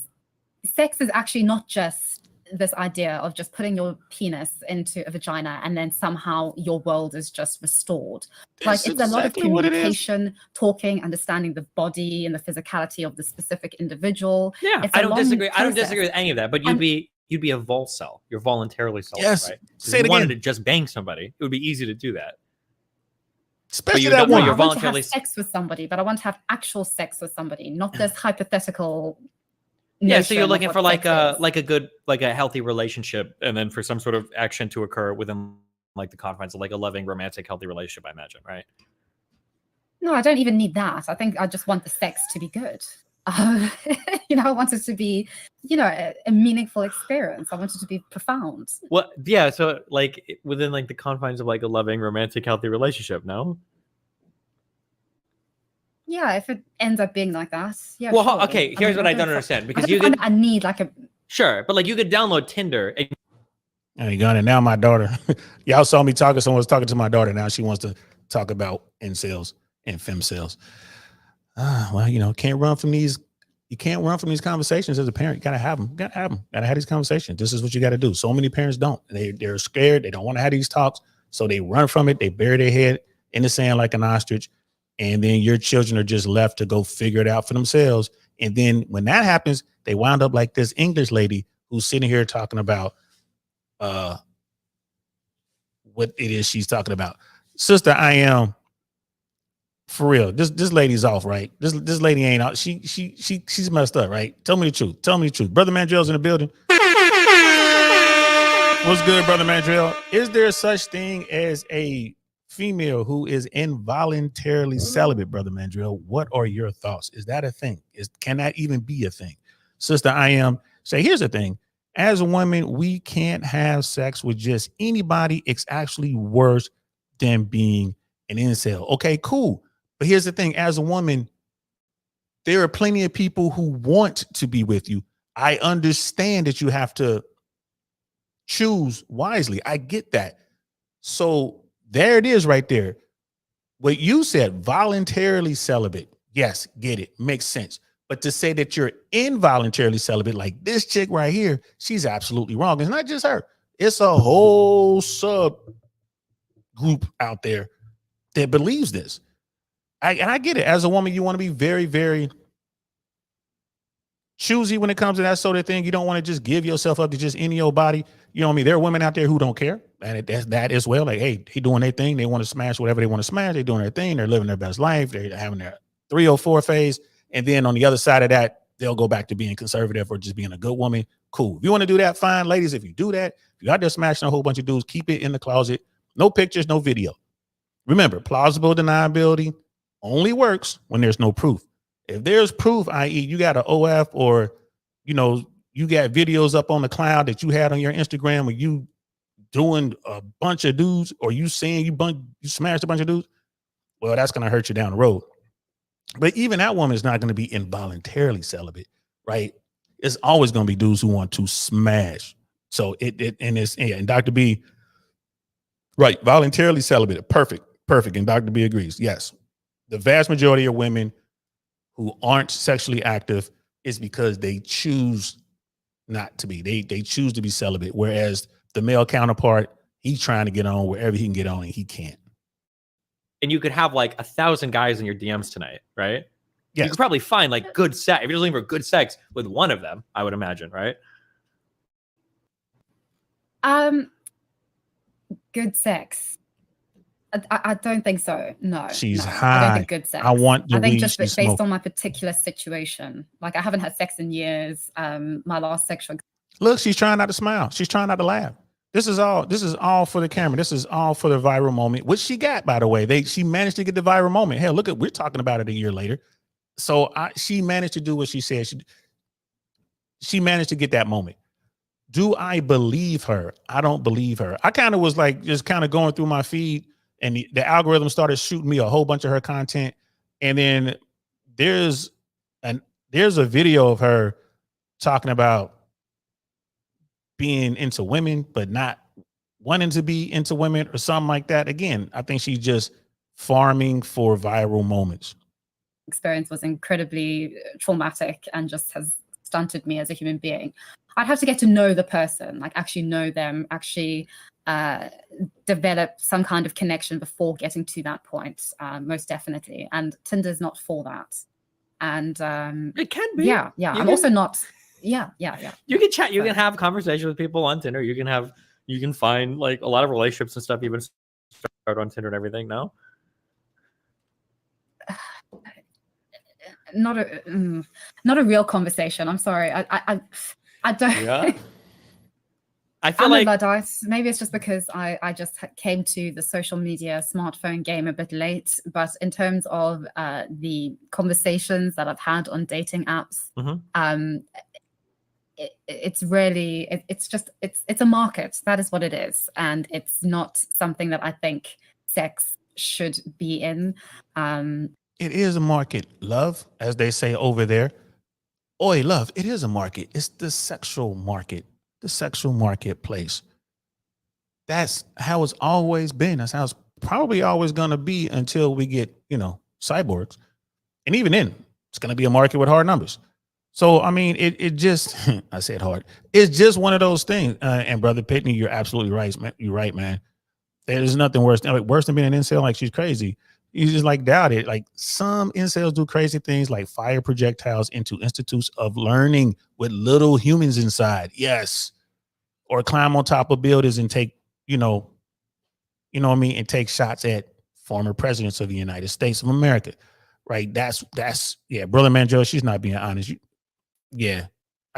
sex is actually not just this idea of just putting your penis into a vagina and then somehow your world is just restored. Like, it's a lot of communication, talking, understanding the body and the physicality of the specific individual. Yeah, it's I don't disagree. process. I don't disagree with any of that. But you'd be a volcel. You're voluntarily celibate, Yes. right? Say if it you wanted again. to just bang somebody, it would be easy to do that. Especially you that don't know woman. you're I want to voluntarily have sex with somebody, but I want to have actual sex with somebody, not this hypothetical. Yeah, so you're notion looking of for what sex is. like a healthy relationship, and then for some sort of action to occur within like the confines of like a loving, romantic, healthy relationship. I imagine, right? No, I don't even need that. I think I just want the sex to be good. You know, I want it to be, you know, a meaningful experience. I want it to be profound. Well, yeah. So like within like the confines of like a loving, romantic, healthy relationship. No. Yeah, if it ends up being like that. Yeah. Well, sure. okay. Here's what I don't understand, because you could. could I need like a. sure, but like you could download Tinder and There you go. And now my daughter, y'all saw me talking. Someone was talking to my daughter. Now she wants to talk about incels and femcels. Well, you know, can't run from these. You can't run from these conversations as a parent. You gotta have them. Gotta have these conversations. This is what you got to do. So many parents don't. They're scared. They don't want to have these talks. So they run from it. They bury their head in the sand like an ostrich. And then your children are just left to go figure it out for themselves. And then when that happens, they wound up like this English lady who's sitting here talking about what it is she's talking about. Sister, I am for real. This lady's off, right? This lady ain't out. She's messed up, right? Tell me the truth. Tell me the truth. Brother Mandrell's in the building. What's good, Brother Mandrell? Is there such thing as a female who is involuntarily celibate, Brother Mandrell? What are your thoughts? Is that a thing? Can that even be a thing? Sister, I am. Say, here's the thing. As a woman, we can't have sex with just anybody. It's actually worse than being an incel. Okay, cool. But here's the thing. As a woman, there are plenty of people who want to be with you. I understand that you have to choose wisely. I get that. So there it is right there. What you said, voluntarily celibate. Yes, get it. Makes sense. But to say that you're involuntarily celibate, like this chick right here, she's absolutely wrong. It's not just her. It's a whole sub group out there that believes this. I get it. As a woman, you want to be very, very choosy when it comes to that sort of thing. You don't want to just give yourself up to just any old body. You know what I mean? There are women out there who don't care. And that's that as well. Like, hey, they doing their thing. They want to smash whatever they want to smash. They're doing their thing. They're living their best life. They're having their 304 phase. And then on the other side of that, they'll go back to being conservative or just being a good woman. Cool. If you want to do that, fine. Ladies, if you do that, if you're out there smashing a whole bunch of dudes, keep it in the closet. No pictures, no video. Remember, plausible deniability only works when there's no proof. If there's proof, i.e. you got an OF or, you know, you got videos up on the cloud that you had on your Instagram where you doing a bunch of dudes or you saying you smashed a bunch of dudes, well, that's going to hurt you down the road. But even that woman is not going to be involuntarily celibate, right? It's always going to be dudes who want to smash. So and Dr. B, right, voluntarily celibate, perfect. And Dr. B agrees. Yes, the vast majority of women who aren't sexually active is because they choose not to be. They choose to be celibate, whereas the male counterpart, he's trying to get on wherever he can get on and he can't. you could have like 1,000 guys in your DMs tonight, right? Yes. You could probably find like good sex. If you're looking for good sex with one of them, I would imagine, right? Good sex. I don't think so. No. She's no, high. I don't think good sex. I want the I think weed just she based smoked. on my particular situation. Like I haven't had sex in years. My last sexual. Look, she's trying not to smile. She's trying not to laugh. This is all for the camera. This is all for the viral moment, which she got, by the way. She managed to get the viral moment. Hell, look at, we're talking about it a year later. So she managed to do what she said. She managed to get that moment. Do I believe her? I don't believe her. I kind of was like just kind of going through my feed, and the algorithm started shooting me a whole bunch of her content. And then there's a video of her talking about being into women, but not wanting to be into women or something like that. Again, I think she's just farming for viral moments. Experience was incredibly traumatic and just has stunted me as a human being. I'd have to get to know the person, like actually know them, actually develop some kind of connection before getting to that point, most definitely. And Tinder's not for that. And it can be. Yeah. I'm also not. Yeah. You can chat. You can have conversations with people on Tinder. You can find like a lot of relationships and stuff. Even start on Tinder and everything. No. Not a real conversation. I'm sorry. I don't. Yeah. I feel I'm like a Luddite. Maybe it's just because I just came to the social media smartphone game a bit late. But in terms of the conversations that I've had on dating apps, it's really it's a market. That is what it is, and it's not something that I think sex should be in. It is a market, love, as they say over there. Oi, love, it is a market. It's the sexual market, the sexual marketplace. That's how it's always been. That's how it's probably always going to be until we get, cyborgs. And even then, it's going to be a market with hard numbers. So, I mean, it just, I said hard. It's just one of those things. And Brother Pitney, you're absolutely right. You're right, man. There's nothing worse than being an incel. Like, she's crazy. You just like doubt it. Like, some incels do crazy things like fire projectiles into institutes of learning with little humans inside. Yes. Or climb on top of buildings and take, what I mean? And take shots at former presidents of the United States of America. Right. That's Brother Mandela, she's not being honest. I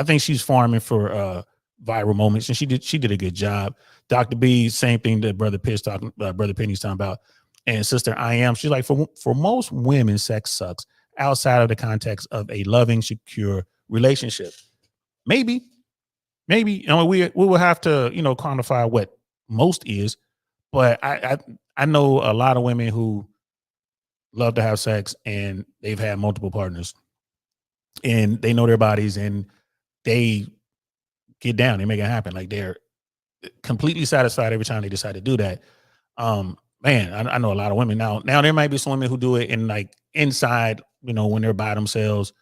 think she's farming for viral moments, and she did a good job. Dr. B, same thing that Brother Penny's talking about. And Sister I Am, she's like, for most women, sex sucks outside of the context of a loving, secure relationship. Maybe, we will have to, quantify what most is. But I know a lot of women who love to have sex and they've had multiple partners and they know their bodies and they get down, they make it happen. Like, they're completely satisfied every time they decide to do that. Man, I know a lot of women now. Now there might be some women who do it in like inside, when they're by themselves.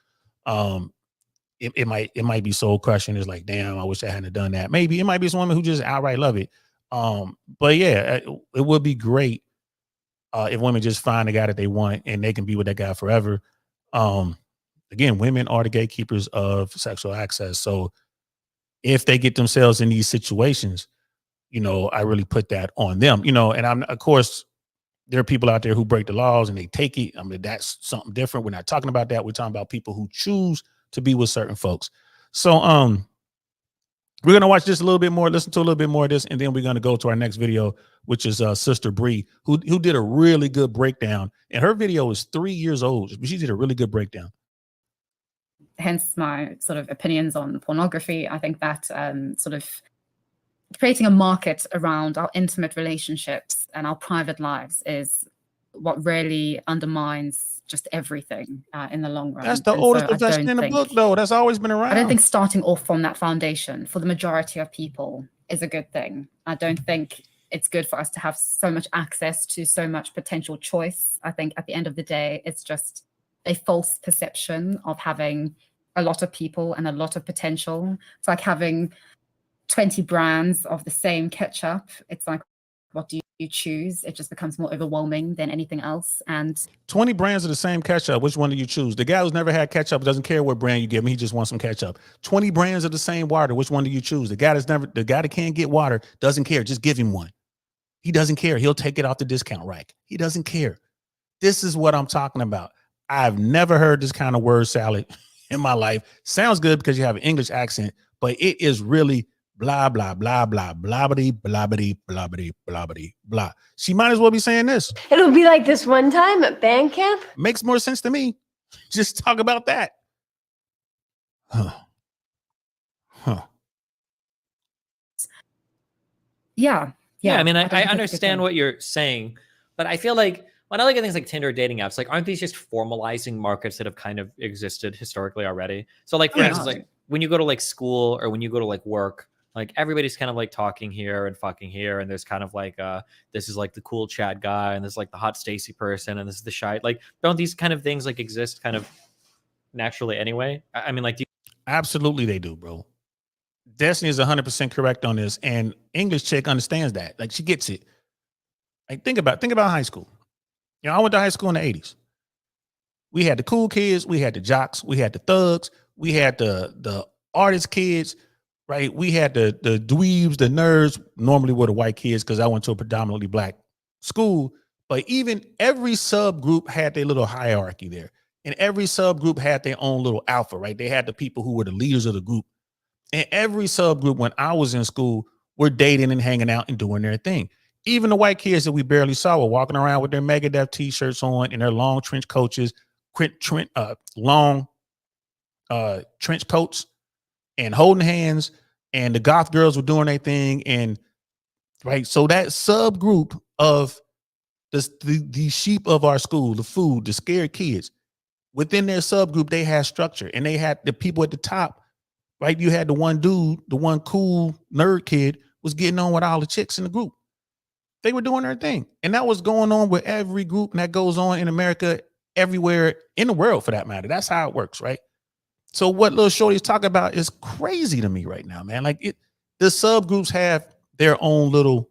It might be soul crushing. It's like, damn, I wish I hadn't done that. Maybe it might be some women who just outright love it. But yeah, it would be great if women just find the guy that they want and they can be with that guy forever. Again, women are the gatekeepers of sexual access. So if they get themselves in these situations, I really put that on them, and of course, there are people out there who break the laws and they take it. I mean, that's something different. We're not talking about that. We're talking about people who choose to be with certain folks. So, we're going to watch this a little bit more, listen to a little bit more of this, and then we're going to go to our next video, which is Sister Bree, who did a really good breakdown. And her video is 3 years old, but she did a really good breakdown. Hence my sort of opinions on pornography. I think that sort of creating a market around our intimate relationships and our private lives is what really undermines just everything in the long run. That's the oldest profession in the book, though. That's always been around. I don't think starting off from that foundation for the majority of people is a good thing. I don't think it's good for us to have so much access to so much potential choice. I think at the end of the day, it's just a false perception of having a lot of people and a lot of potential. It's like having 20 brands of the same ketchup. It's like, what do you choose? It just becomes more overwhelming than anything else. And 20 brands of the same ketchup. Which one do you choose? The guy who's never had ketchup doesn't care what brand you give him. He just wants some ketchup. 20 brands of the same water. Which one do you choose? The guy that can't get water doesn't care. Just give him one. He doesn't care. He'll take it off the discount rack. He doesn't care. This is what I'm talking about. I've never heard this kind of word salad in my life. Sounds good because you have an English accent, but it is really blah, blah, blah, blah, blabbity, blabbity, blabbity, blabbity, blah. She might as well be saying this. It'll be like this one time at band camp. Makes more sense to me. Just talk about that. Yeah. Yeah, I mean, don't I think it's a good understand thing. what you're saying, but I feel like when I look at things like Tinder dating apps, like aren't these just formalizing markets that have kind of existed historically already? So like for Yeah. instance, like when you go to like school or when you go to like work, like everybody's kind of like talking here and fucking here, and there's kind of like this is like the cool Chad guy, and this is like the hot Stacy person, and this is the shy. Like, don't these kind of things like exist kind of naturally anyway? I mean, like, do you Absolutely, they do, bro. Destiny is 100% correct on this, and English chick understands that. Like, she gets it. Like, think about high school. You know, I went to high school in the 80s. We had the cool kids, we had the jocks, we had the thugs, we had the artist kids, right? We had the dweebs, the nerds. Normally were the white kids because I went to a predominantly black school. But even every subgroup had their little hierarchy there, and every subgroup had their own little alpha, right? They had the people who were the leaders of the group. And every subgroup, when I was in school, were dating and hanging out and doing their thing. Even the white kids that we barely saw were walking around with their Megadeth t-shirts on and their long trench coaches, long trench coats, and holding hands. And the goth girls were doing their thing. And right, so that subgroup of the sheep of our school, the food, the scared kids, within their subgroup, they had structure, and they had the people at the top. Right, you had the one dude, the one cool nerd kid was getting on with all the chicks in the group. They were doing their thing. And that was going on with every group, and that goes on in America, everywhere in the world for that matter. That's how it works, right? So what little shorty's talking about is crazy to me right now, man. Like the subgroups have their own little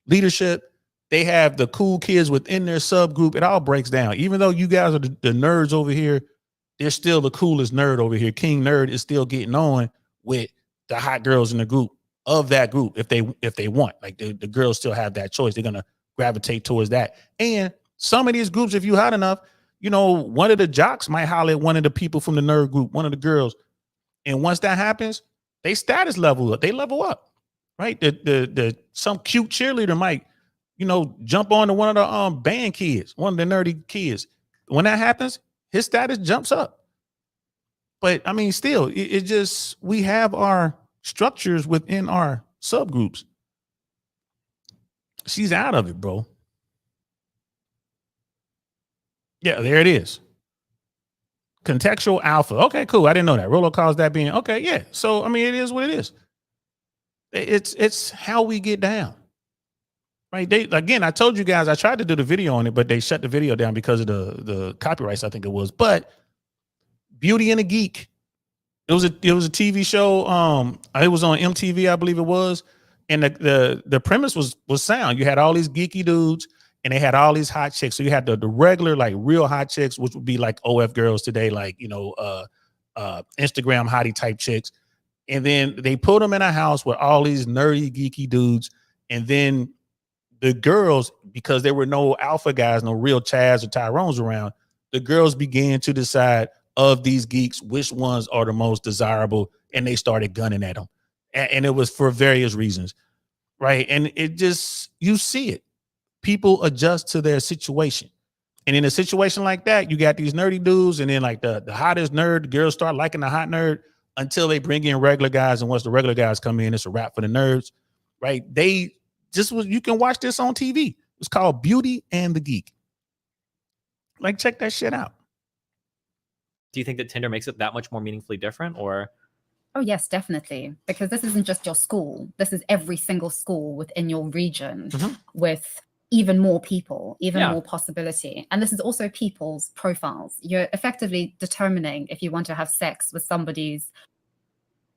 leadership. They have the cool kids within their subgroup. It all breaks down. Even though you guys are the nerds over here, they're still the coolest nerd over here. King Nerd is still getting on with the hot girls in the group of that group if they want. Like the girls still have that choice. They're gonna gravitate towards that. And some of these groups, if you hot enough, you know, one of the jocks might holler at one of the people from the nerd group, one of the girls. And once that happens, they status level up. They level up, right? The some cute cheerleader might, you know, jump on to one of the band kids, one of the nerdy kids. When that happens, his status jumps up. But I mean, still, it just, we have our structures within our subgroups. She's out of it, bro. Yeah, there it is. Contextual alpha. Okay, cool. I didn't know that. Rolo calls that being okay. Yeah. So I mean, it is what it is. It's how we get down. Right. Again, I told you guys I tried to do the video on it, but they shut the video down because of the copyrights, I think it was. But Beauty and the Geek. It was a TV show. It was on MTV, I believe it was. And the premise was sound. You had all these geeky dudes and they had all these hot chicks. So you had the regular, like real hot chicks, which would be like OF girls today, like, you know, Instagram hottie type chicks. And then they put them in a house with all these nerdy, geeky dudes. And then the girls, because there were no alpha guys, no real Chads or Tyrones around, the girls began to decide of these geeks which ones are the most desirable, and they started gunning at them. And it was for various reasons, right? And it just, you see it. People adjust to their situation. And in a situation like that, you got these nerdy dudes, and then like the hottest nerd, the girls start liking the hot nerd until they bring in regular guys. And once the regular guys come in, it's a wrap for the nerds, right? You can watch this on TV. It's called Beauty and the Geek. Like, check that shit out. do you think that Tinder makes it that much more meaningfully different, or? Oh, yes, definitely. Because this isn't just your school. This is every single school within your region with even more people, even more possibility. And this is also people's profiles. You're effectively determining if you want to have sex with somebody's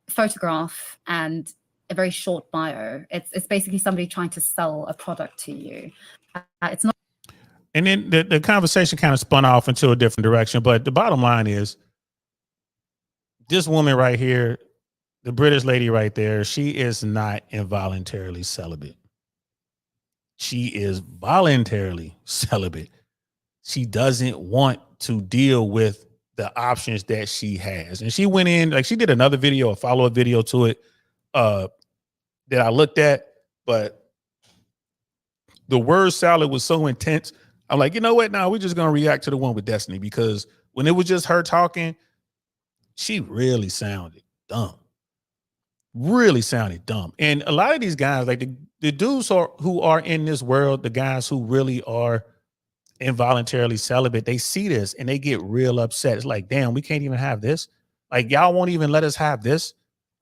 photograph and a very short bio. It's basically somebody trying to sell a product to you. It's not. And then the conversation kind of spun off into a different direction. But the bottom line is, this woman right here, the British lady right there, she is not involuntarily celibate. She is voluntarily celibate. She doesn't want to deal with the options that she has. And she went in, like she did another video, a follow-up video to it that I looked at, but the word salad was so intense. I'm like, you know what? Now we're just going to react to the one with Destiny, because when it was just her talking, she really sounded dumb. Really sounded dumb. And a lot of these guys, like the dudes who are in this world, the guys who really are involuntarily celibate, they see this and they get real upset. It's like, damn, we can't even have this. Like, y'all won't even let us have this.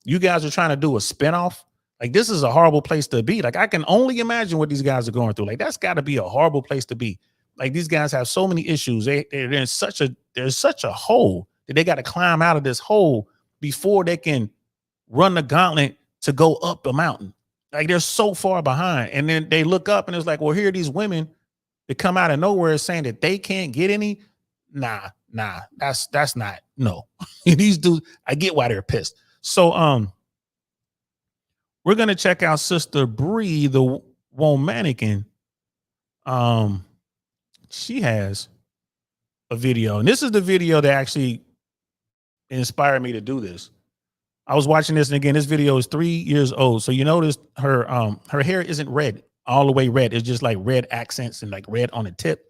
You guys are trying to do a spinoff. Like, this is a horrible place to be. Like, I can only imagine what these guys are going through. Like, that's got to be a horrible place to be. Like, these guys have so many issues. They're in such a hole that they got to climb out of this hole before they can run the gauntlet to go up the mountain. Like, they're so far behind. And then they look up and it's like, well, here are these women that come out of nowhere saying that they can't get any. Nah, that's not, no. These dudes, I get why they're pissed. So we're gonna check out Sister Bree, the Womanican. She has a video, and this is the video that actually inspired me to do this. I was watching this, and again, this video is 3 years old. So you notice her hair isn't red, all the way red. It's just like red accents and like red on the tip.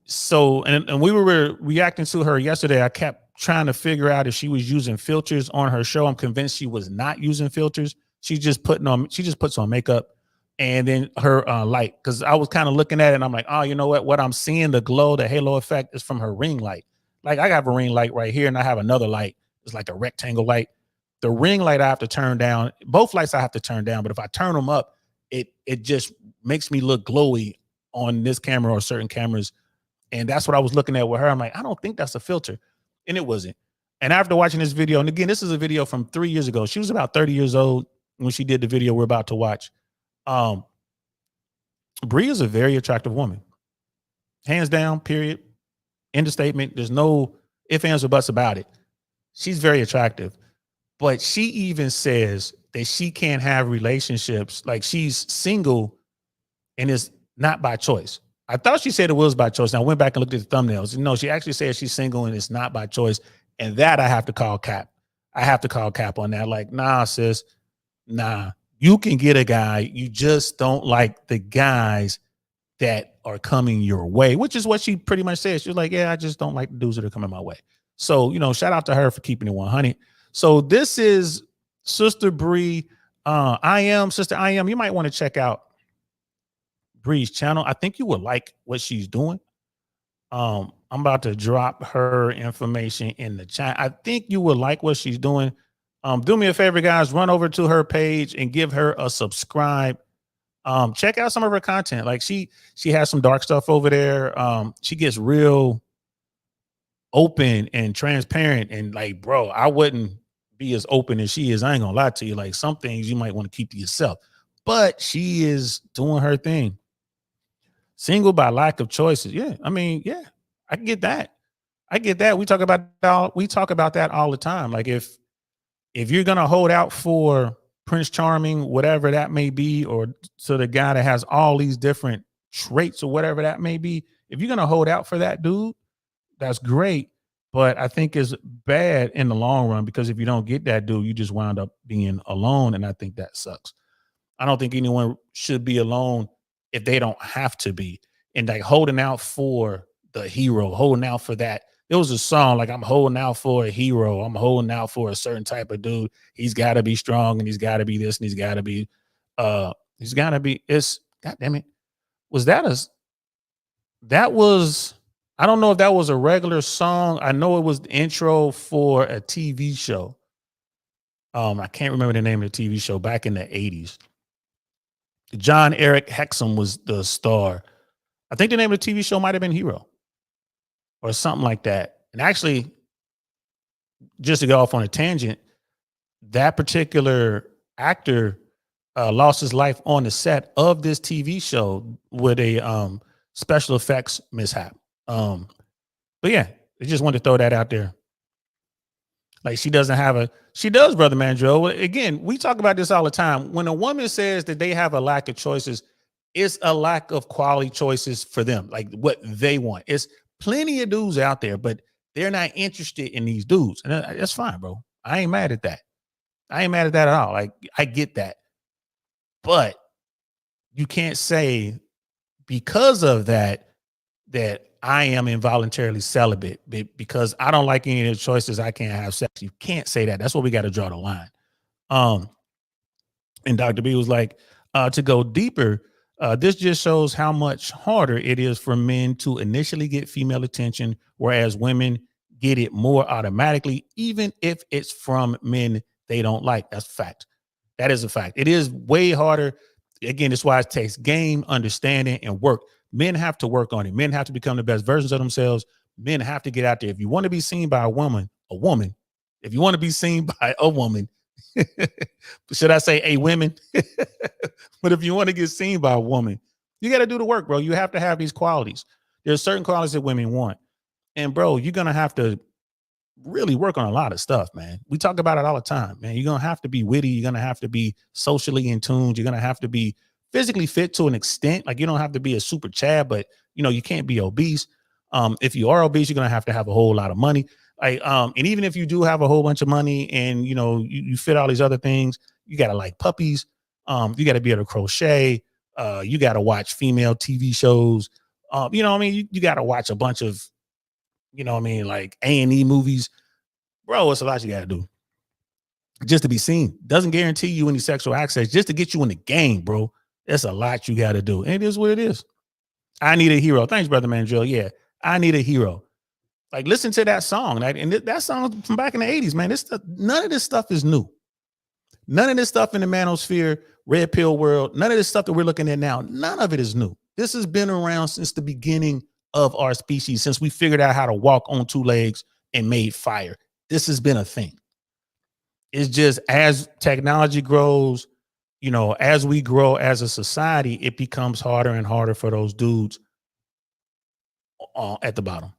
So and we were reacting to her yesterday. I kept trying to figure out if she was using filters on her show. I'm convinced she was not using filters. She just puts on makeup and then her light. Because I was kind of looking at it and I'm like, oh, you know what? What I'm seeing, the glow, the halo effect is from her ring light. Like, I have a ring light right here and I have another light. It's like a rectangle light. The ring light I have to turn down. Both lights I have to turn down. But if I turn them up, it just makes me look glowy on this camera or certain cameras. And that's what I was looking at with her. I'm like, I don't think that's a filter. And it wasn't. And after watching this video, and again, this is a video from 3 years ago. She was about 30 years old when she did the video we're about to watch. Bree is a very attractive woman. Hands down, period. End of statement. There's no ifs, ands, or buts about it. She's very attractive. But she even says that she can't have relationships. Like, she's single and it's not by choice. I thought she said it was by choice. And I went back and looked at the thumbnails. No, she actually said she's single and it's not by choice. And that I have to call cap. I have to call cap on that. Like, nah, sis, nah. You can get a guy. You just don't like the guys that are coming your way, which is what she pretty much said. She was like, yeah, I just don't like the dudes that are coming my way. So, shout out to her for keeping it 100. So this is Sister Bree. Sister I Am. You might want to check out Bree's channel. I think you would like what she's doing. I'm about to drop her information in the chat. I think you would like what she's doing. Do me a favor, guys, run over to her page and give her a subscribe. Check out some of her content. Like, she has some dark stuff over there. She gets real open and transparent, and like, bro, I wouldn't be as open as she is. I ain't gonna lie to you. Like, some things you might want to keep to yourself, but she is doing her thing. Single by lack of choices. Yeah, I mean, yeah, I get that. I get that. We talk about that all the time. Like, if you're gonna hold out for Prince Charming, whatever that may be, or to the guy that has all these different traits or whatever that may be, if you're gonna hold out for that dude, that's great. But I think it's bad in the long run, because if you don't get that dude, you just wind up being alone, and I think that sucks. I don't think anyone should be alone if they don't have to be. And like, holding out for the hero, holding out for that. There was a song like, I'm holding out for a hero. I'm holding out for a certain type of dude. He's got to be strong, and he's got to be this, and he's got to be, it's, God damn it. I don't know if that was a regular song. I know it was the intro for a TV show. I can't remember the name of the TV show back in the 80s. John Eric Hexum was the star. I think the name of the TV show might have been Hero or something like that. And actually, just to go off on a tangent, that particular actor lost his life on the set of this TV show with a special effects mishap. But yeah, I just wanted to throw that out there. Like, she does, Brother Mandro. Again, we talk about this all the time. When a woman says that they have a lack of choices, it's a lack of quality choices for them, like what they want. It's plenty of dudes out there, but they're not interested in these dudes. And that's fine, bro. I ain't mad at that. I ain't mad at that at all. Like, I get that. But you can't say because of that I am involuntarily celibate because I don't like any of the choices. I can't have sex. You can't say that. That's where we got to draw the line. And Dr. B was like, to go deeper, this just shows how much harder it is for men to initially get female attention, whereas women get it more automatically, even if it's from men they don't like. That's a fact. That is a fact. It is way harder. Again, that's why it takes game, understanding, and work. Men have to work on it. Men have to become the best versions of themselves. Men have to get out there. If you want to be seen by a woman, if you want to be seen by a woman, should I say a women? But if you want to get seen by a woman, you got to do the work, bro. You have to have these qualities. There's certain qualities that women want. And bro, you're going to have to really work on a lot of stuff, man. We talk about it all the time, man. You're going to have to be witty. You're going to have to be socially in tune. You're going to have to be physically fit to an extent. Like, you don't have to be a super Chad, but you know, you can't be obese. If you are obese, you're going to have a whole lot of money. Like, and even if you do have a whole bunch of money and, you know, you fit all these other things, you got to like puppies. You got to be able to crochet. You got to watch female TV shows. You know what I mean? You got to watch a bunch of, you know what I mean, like A&E movies. Bro, it's a lot you got to do just to be seen. Doesn't guarantee you any sexual access. Just to get you in the game, bro. That's a lot you got to do. And it is what it is. I need a hero. Thanks, Brother Mandrill. Yeah, I need a hero. Like, listen to that song. Like, and that song from back in the 80s, man. None of this stuff is new. None of this stuff in the manosphere, red pill world, none of this stuff that we're looking at now, none of it is new. This has been around since the beginning of our species, since we figured out how to walk on two legs and made fire. This has been a thing. It's just as technology grows, you know, as we grow as a society, it becomes harder and harder for those dudes at the bottom.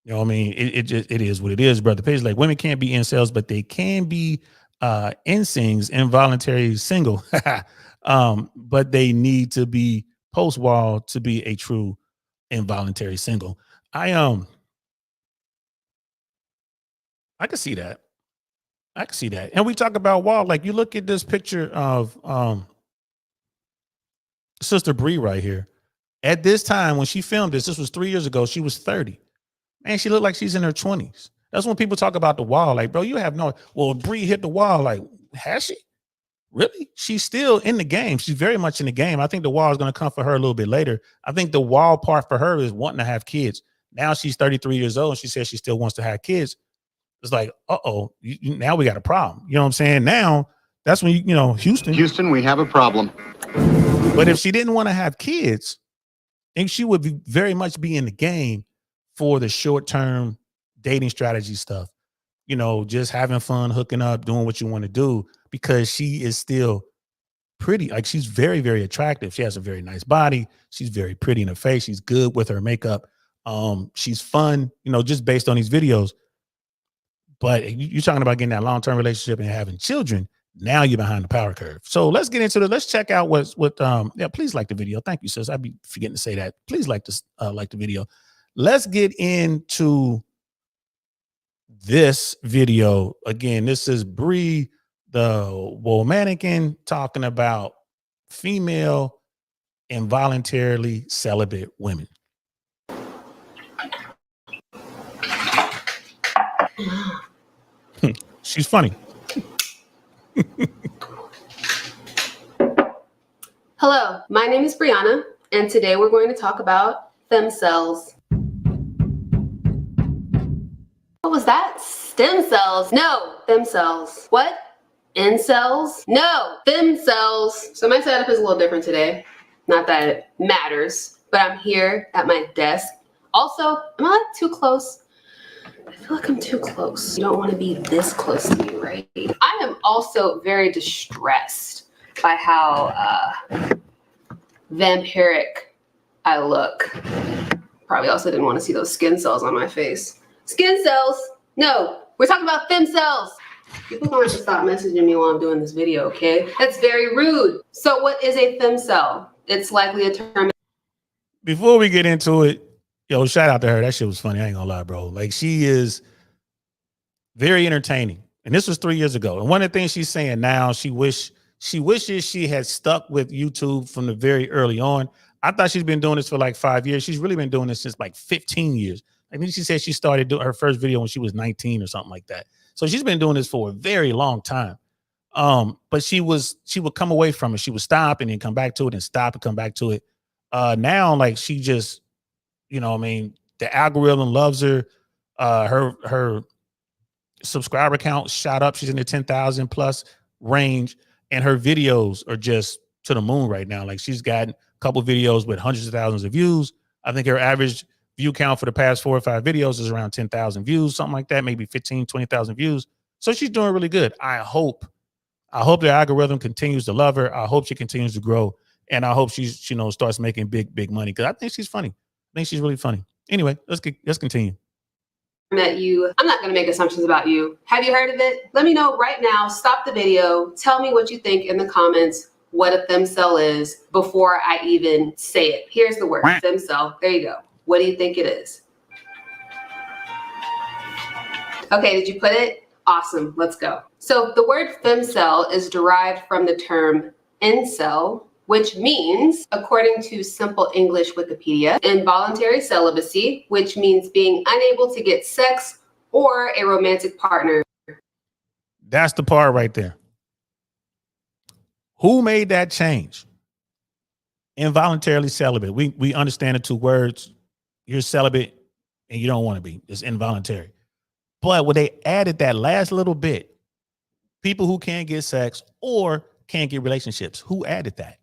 You know what I mean? It is what it is, brother. Page, like, women can't be incels, but they can be insings, involuntary single. But they need to be post-wall to be a true involuntary single. I can see that. I can see that. And we talk about wall. Like, you look at this picture of Sister Bree right here. At this time, when she filmed this was 3 years ago, she was 30. Man, she looked like she's in her 20s. That's when people talk about the wall. Like, bro, you have no, well, Bree hit the wall. Like, has she? Really? She's still in the game. She's very much in the game. I think the wall is going to come for her a little bit later. I think the wall part for her is wanting to have kids. Now she's 33 years old and she says she still wants to have kids. It's like, now we got a problem. You know what I'm saying? Now that's when, you know, Houston, we have a problem. But if she didn't want to have kids, I think she would be very much be in the game for the short-term dating strategy stuff. You know, just having fun, hooking up, doing what you want to do, because she is still pretty. Like, she's very, very attractive. She has a very nice body. She's very pretty in her face. She's good with her makeup. She's fun, you know, just based on these videos. But you're talking about getting that long-term relationship and having children. Now you're behind the power curve. So let's get into it. Let's check out yeah, please like the video. Thank you, sis. I'd be forgetting to say that. Please like the video. Let's get into this video. Again, this is Bree, the wool mannequin, talking about female involuntarily celibate women. She's funny. Hello, my name is Brianna, and today we're going to talk about Femcels. What was that? Stem cells? No, Femcels. What? Incels? No, Femcels. So my setup is a little different today. Not that it matters, but I'm here at my desk. Also, am I too close? I feel like I'm too close. You don't want to be this close to me, right? I am also very distressed by how vampiric I look. Probably also didn't want to see those skin cells on my face. Skin cells? No, we're talking about Femcels. People don't have to stop messaging me while I'm doing this video, okay? That's very rude. So what is a Femcel? It's likely a term. Before we get into it, yo, shout out to her. That shit was funny. I ain't gonna lie, bro. Like, she is very entertaining. And this was 3 years ago. And one of the things she's saying now, she wishes she had stuck with YouTube from the very early on. I thought she's been doing this for like 5 years. She's really been doing this since like 15 years. I think she said she started doing her first video when she was 19 or something like that. So she's been doing this for a very long time. But she would come away from it. She would stop and then come back to it and stop and come back to it. Now, like, she just, you know what I mean, the algorithm loves her. Her subscriber count shot up. She's in the 10,000 plus range, and her videos are just to the moon right now. Like, she's got a couple videos with hundreds of thousands of views. I think her average view count for the past 4 or 5 videos is around 10,000 views, something like that, maybe 15, 20,000 views. So she's doing really good. I hope the algorithm continues to love her. I hope she continues to grow, and I hope she's, you know, starts making big money, because I think she's funny. I think she's really funny. Anyway, let's continue. Met you. I'm not going to make assumptions about you. Have you heard of it? Let me know right now. Stop the video. Tell me what you think in the comments, what a femcel is, before I even say it. Here's the word, femcel. There you go. What do you think it is? Okay, did you put it? Awesome. Let's go. So the word femcel is derived from the term incel, which means, according to Simple English Wikipedia, involuntary celibacy, which means being unable to get sex or a romantic partner. That's the part right there. Who made that change? Involuntarily celibate. We understand the 2 words. You're celibate and you don't want to be. It's involuntary. But when they added that last little bit, people who can't get sex or can't get relationships, who added that?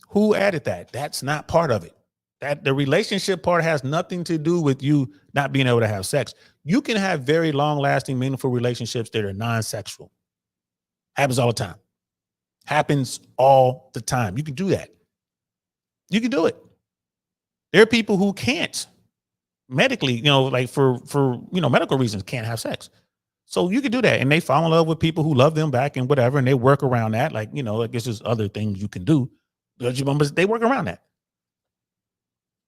Who added that? That's not part of it. That the relationship part has nothing to do with you not being able to have sex. You can have very long-lasting, meaningful relationships that are non-sexual. Happens all the time. Happens all the time. You can do that. You can do it. There are people who can't medically, you know, like for you know, medical reasons, can't have sex. So you can do that, and they fall in love with people who love them back and whatever, and they work around that. Like, you know, I guess there's other things you can do. But they work around that.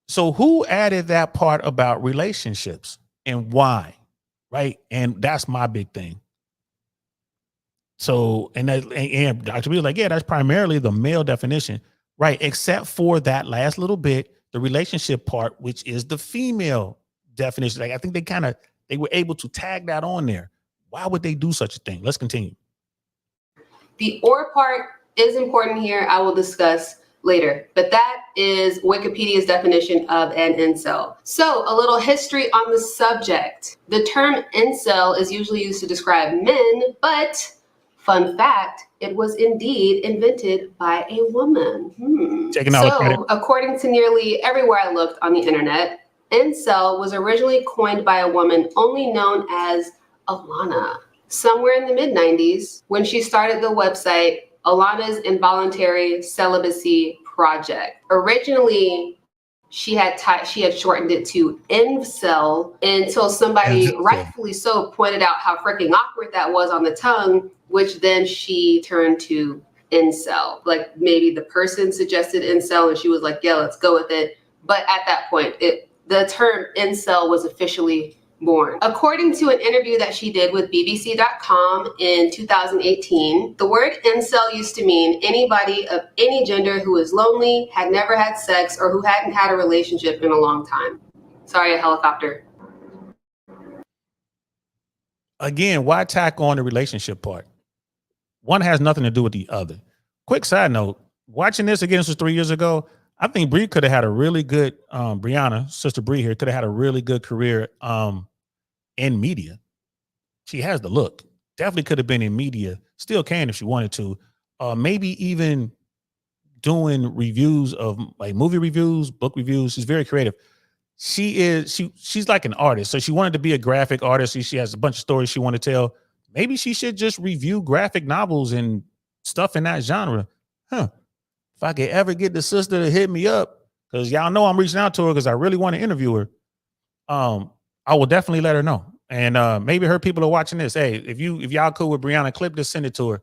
So who added that part about relationships and why? Right. And that's my big thing. So, and Dr. B was like, yeah, that's primarily the male definition. Right. Except for that last little bit, the relationship part, which is the female definition. Like, I think they were able to tag that on there. Why would they do such a thing? Let's continue. The or part is important here. I will discuss later, but that is Wikipedia's definition of an incel. So a little history on the subject. The term incel is usually used to describe men, but fun fact, it was indeed invented by a woman. So according to nearly everywhere I looked on the internet, incel was originally coined by a woman only known as Alana, somewhere in the mid-90s, when she started the website Alana's Involuntary Celibacy Project. Originally, she had shortened it to Femcel until somebody, rightfully so, pointed out how freaking awkward that was on the tongue, which then she turned to incel. Like, maybe the person suggested incel and she was like, yeah, let's go with it. But at that point, the term incel was officially born. According to an interview that she did with BBC.com in 2018, the word incel used to mean anybody of any gender who is lonely, had never had sex, or who hadn't had a relationship in a long time. Sorry, a helicopter. Again, why tack on the relationship part? One has nothing to do with the other. Quick side note, watching this again, this was 3 years ago. I think Bree could have had a really good, Brianna, sister Bree here, could have had a really good career in media. She has the look. Definitely could have been in media. Still can if she wanted to. Maybe even doing reviews of like movie reviews, book reviews. She's very creative. She's like an artist. So she wanted to be a graphic artist. She has a bunch of stories she wanted to tell. Maybe she should just review graphic novels and stuff in that genre. If I could ever get the sister to hit me up, because y'all know I'm reaching out to her because I really want to interview her, I will definitely let her know. And maybe her people are watching this. Hey, if y'all cool with Brianna, clip this, send it to her.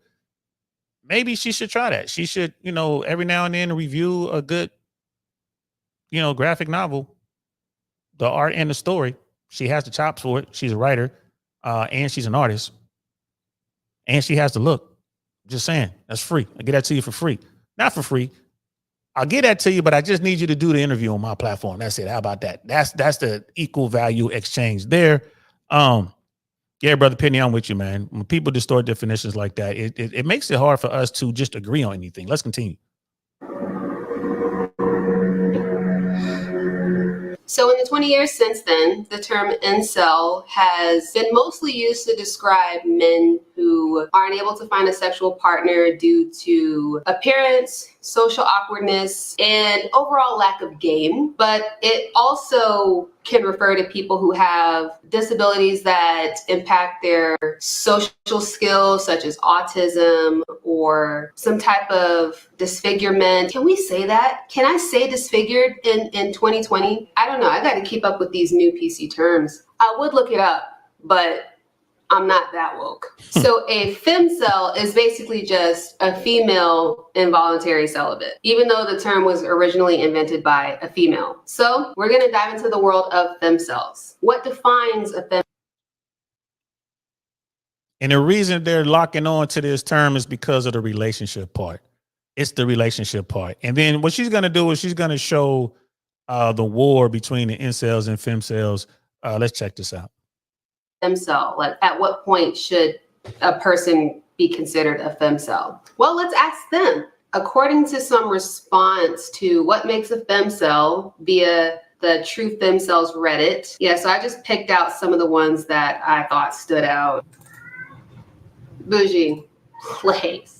Maybe she should try that. She should, you know, every now and then review a good, you know, graphic novel, the art and the story. She has the chops for it. She's a writer, and she's an artist, and she has the look. Just saying, that's free. I get that to you for free. Not for free. I'll get that to you, but I just need you to do the interview on my platform. That's it. How about that? That's the equal value exchange there. Yeah, brother Penny, I'm with you, man. When people distort definitions like that, it makes it hard for us to just agree on anything. Let's continue. So in the 20 years since then, the term incel has been mostly used to describe men who aren't able to find a sexual partner due to appearance, social awkwardness, and overall lack of game. But it also can refer to people who have disabilities that impact their social skills, such as autism or some type of disfigurement. Can we say that? Can I say disfigured in 2020? I don't know. I got to keep up with these new PC terms. I would look it up, but I'm not that woke. So a femcel is basically just a female involuntary celibate, even though the term was originally invented by a female. So we're going to dive into the world of femcels. What defines a femcel? And the reason they're locking on to this term is because of the relationship part. It's the relationship part. And then what she's going to do is she's going to show the war between the incels and femcels. Let's check this out. Femcel, like at what point should a person be considered a femcel? Well, let's ask them. According to some response to what makes a femcel via the True Femcels Reddit. Yeah, so I just picked out some of the ones that I thought stood out. Bougie, place.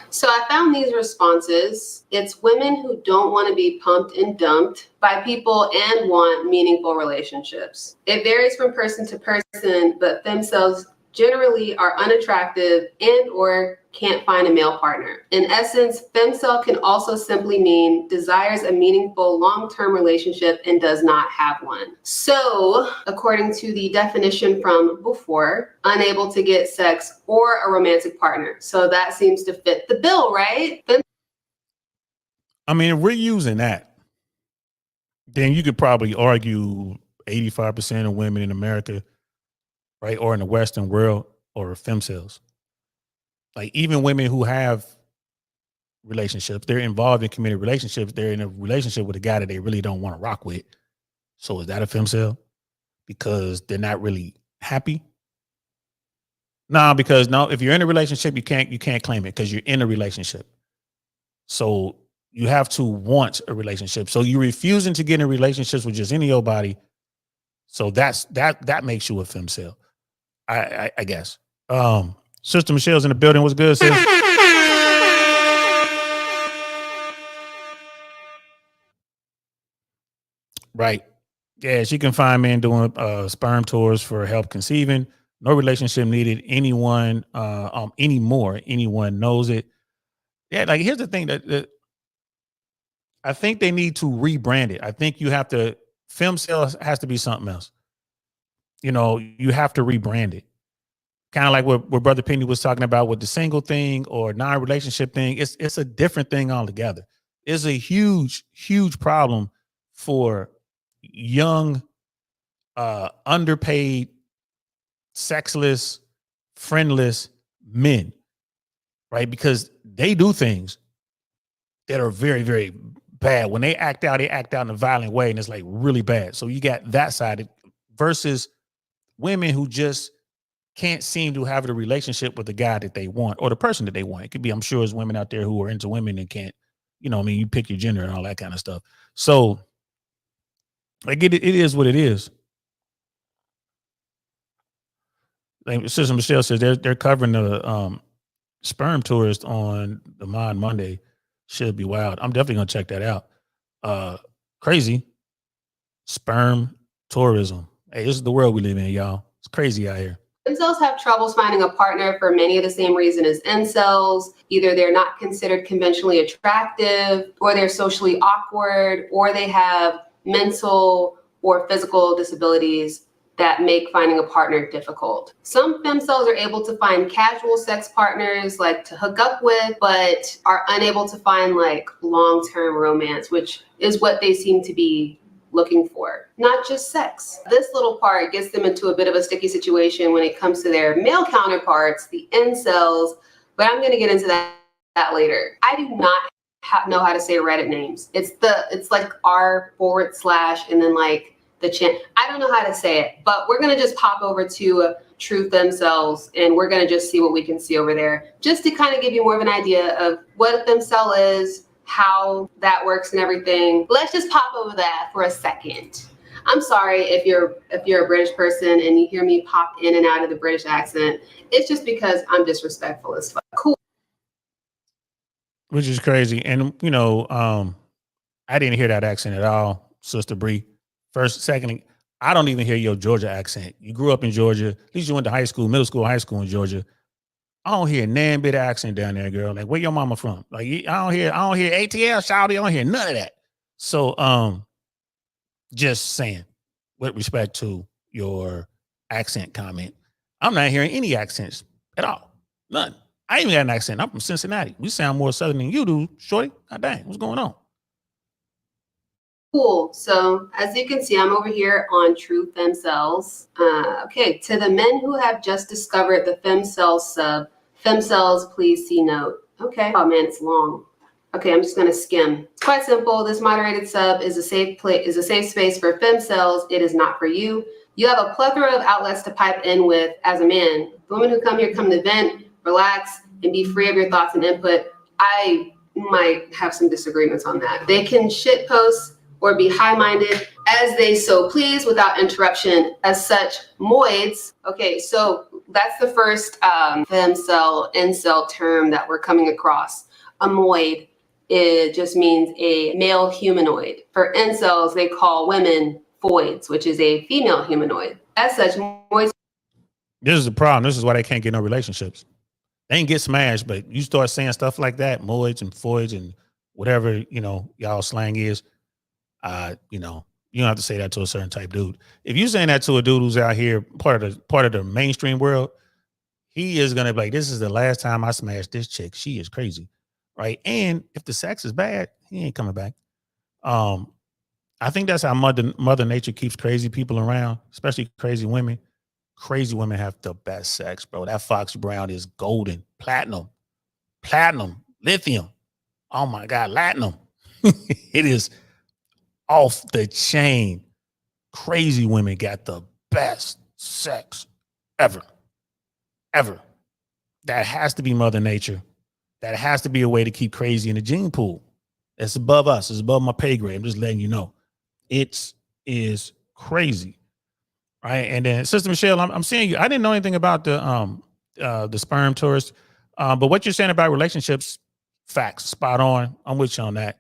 So I found these responses. It's women who don't want to be pumped and dumped by people and want meaningful relationships. It varies from person to person, but femcels generally are unattractive and or can't find a male partner. In essence, femcel can also simply mean desires a meaningful long-term relationship and does not have one. So, according to the definition from before, unable to get sex or a romantic partner. So that seems to fit the bill, right? I mean, if we're using that, then you could probably argue 85% of women in America, right, or in the Western world, are femcels. Like even women who have relationships, they're involved in committed relationships. They're in a relationship with a guy that they really don't want to rock with. So is that a femcel? Because they're not really happy? No, because no, if you're in a relationship, you can't claim it because you're in a relationship. So you have to want a relationship. So you're refusing to get in relationships with just any old body. So that makes you a femcel, I guess. Sister Michelle's in the building. What's good, sis? Right. Yeah, she can find men doing sperm tours for help conceiving. No relationship needed. Anyone anymore. Anyone knows it. Yeah, like here's the thing that I think they need to rebrand it. I think you have to, femcel has to be something else. You know, you have to rebrand it. Kind of like what Brother Penny was talking about with the single thing or non-relationship thing. It's a different thing altogether. It's a huge, huge problem for young, underpaid, sexless, friendless men, right? Because they do things that are very, very bad. When they act out in a violent way, and it's like really bad. So you got that side versus women who just can't seem to have a relationship with the guy that they want or the person that they want. It could be, I'm sure there's women out there who are into women and can't, you know, I mean, you pick your gender and all that kind of stuff. So like it is what it is. Like Sister Michelle says, they're covering the sperm tourist on the Mod Monday. Should be wild. I'm definitely gonna check that out. Crazy sperm tourism. Hey, this is the world we live in, y'all. It's crazy out here. Femcels have troubles finding a partner for many of the same reason as incels. Either they're not considered conventionally attractive, or they're socially awkward, or they have mental or physical disabilities that make finding a partner difficult. Some femcels are able to find casual sex partners, like to hook up with, but are unable to find like long-term romance, which is what they seem to be looking for, not just sex. This little part gets them into a bit of a sticky situation when it comes to their male counterparts, the incels, but I'm going to get into that later. I do not know how to say Reddit names. It's like r// and then like the channel. I don't know how to say it, but we're going to just pop over to Truth Themselves, and we're going to just see what we can see over there, just to kind of give you more of an idea of what a femcel is, how that works and everything. Let's just pop over that for a second. I'm sorry if you're a British person and you hear me pop in and out of the British accent. It's just because I'm disrespectful as fuck. Cool. Which is crazy. And, you know, I didn't hear that accent at all, Sister Bree. First, secondly, I don't even hear your Georgia accent. You grew up in Georgia. At least you went to high school, middle school, high school in Georgia. I don't hear nan bit of accent down there, girl. Like, where your mama from? Like, I don't hear ATL, shouty. I don't hear none of that. So, just saying, with respect to your accent comment, I'm not hearing any accents at all. None. I ain't even got an accent. I'm from Cincinnati. We sound more Southern than you do, shorty. God dang, what's going on? Cool. So as you can see, I'm over here on True Femcels. Okay, to the men who have just discovered the Femcel sub, Femcels, please see note. Okay. Oh man, it's long. Okay, I'm just gonna skim. It's quite simple. This moderated sub is a safe space for femcels. It is not for you. You have a plethora of outlets to pipe in with as a man. The women who come here come to vent, relax, and be free of your thoughts and input. I might have some disagreements on that. They can shitpost or be high-minded as they so please without interruption. As such, moids. Okay, so that's the first femcel, incel term that we're coming across. A moid. It just means a male humanoid. For incels, they call women foids, which is a female humanoid. As such, moids. This is the problem. This is why they can't get no relationships. They ain't get smashed, but you start saying stuff like that, moids and foids and whatever, you know, y'all slang is, you know, you don't have to say that to a certain type dude. If you're saying that to a dude who's out here, part of the mainstream world, he is going to be like, this is the last time I smashed this chick. She is crazy. Right. And if the sex is bad, he ain't coming back. I think that's how Mother Nature keeps crazy people around, especially crazy women. Crazy women have the best sex, bro. That Fox Brown is golden, platinum, lithium. Oh my God, latinum. It is off the chain. Crazy women got the best sex ever. That has to be Mother Nature. That has to be a way to keep crazy in the gene pool. It's above us. It's above my pay grade. I'm just letting you know. It is crazy. Right. And then Sister Michelle, I'm seeing you. I didn't know anything about the sperm tourist. But what you're saying about relationships, facts, spot on. I'm with you on that.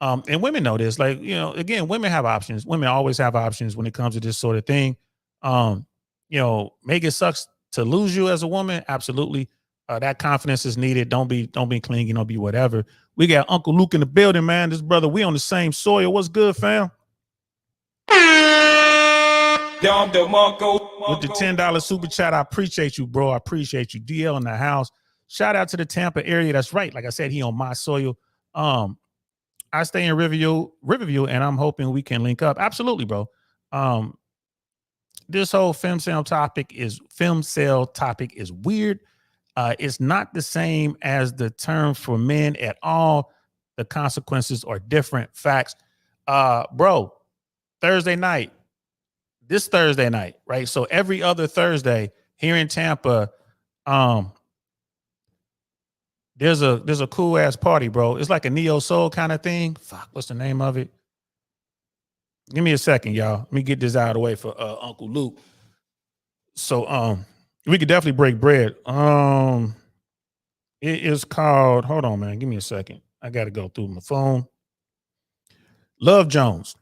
And women know this. Like, you know, again, women have options. Women always have options when it comes to this sort of thing. You know, make it sucks to lose you as a woman. Absolutely. That confidence is needed. Don't be clingy, don't be whatever. We got Uncle Luke in the building, man. This brother, we on the same soil. What's good, fam? With the $10 super chat, I appreciate you, bro. I appreciate you. DL in the house. Shout out to the Tampa area. That's right. Like I said, he on my soil. I stay in Riverview, and I'm hoping we can link up. Absolutely, bro. This whole femcel topic is weird. It's not the same as the term for men at all. The consequences are different. Facts. Bro, this Thursday night, right? So every other Thursday here in Tampa, there's a cool ass party, bro. It's like a neo soul kind of thing. Fuck, what's the name of it? Give me a second, y'all. Let me get this out of the way for Uncle Luke. So we could definitely break bread. It is called, hold on, man. Give me a second. I got to go through my phone. Love Jones,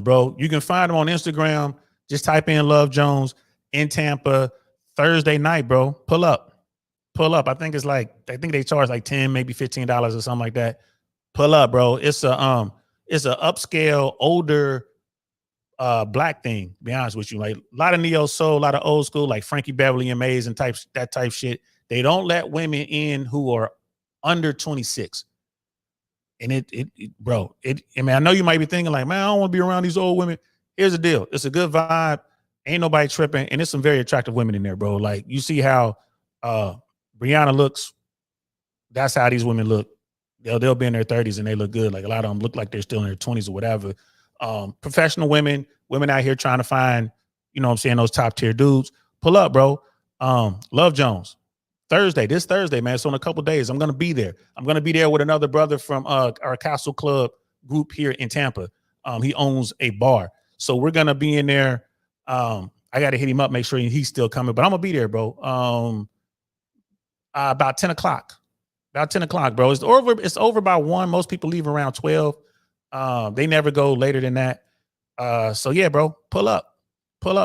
bro. You can find him on Instagram. Just type in Love Jones in Tampa Thursday night, bro. Pull up. I think they charge like $10, maybe $15 or something like that. Pull up, bro. It's a upscale, older black thing, to be honest with you. Like a lot of neo soul, a lot of old school, like Frankie Beverly and Mays and that type shit. They don't let women in who are under 26. And bro, I mean, I know you might be thinking like, man, I don't want to be around these old women. Here's the deal. It's a good vibe. Ain't nobody tripping. And there's some very attractive women in there, bro. Like you see how Brianna looks. That's how these women look. They'll be in their 30s and they look good. Like a lot of them look like they're still in their 20s or whatever. Professional women out here trying to find, you know what I'm saying, those top tier dudes. Pull up, bro. Love Jones. This Thursday, man. So in a couple days, I'm gonna be there. I'm gonna be there with another brother from our Castle Club group here in Tampa. He owns a bar, so we're gonna be in there. I gotta hit him up, make sure he's still coming, but I'm gonna be there, bro. About 10 o'clock. About 10 o'clock, bro. It's over by 1. Most people leave around 12. They never go later than that. So yeah, bro, pull up,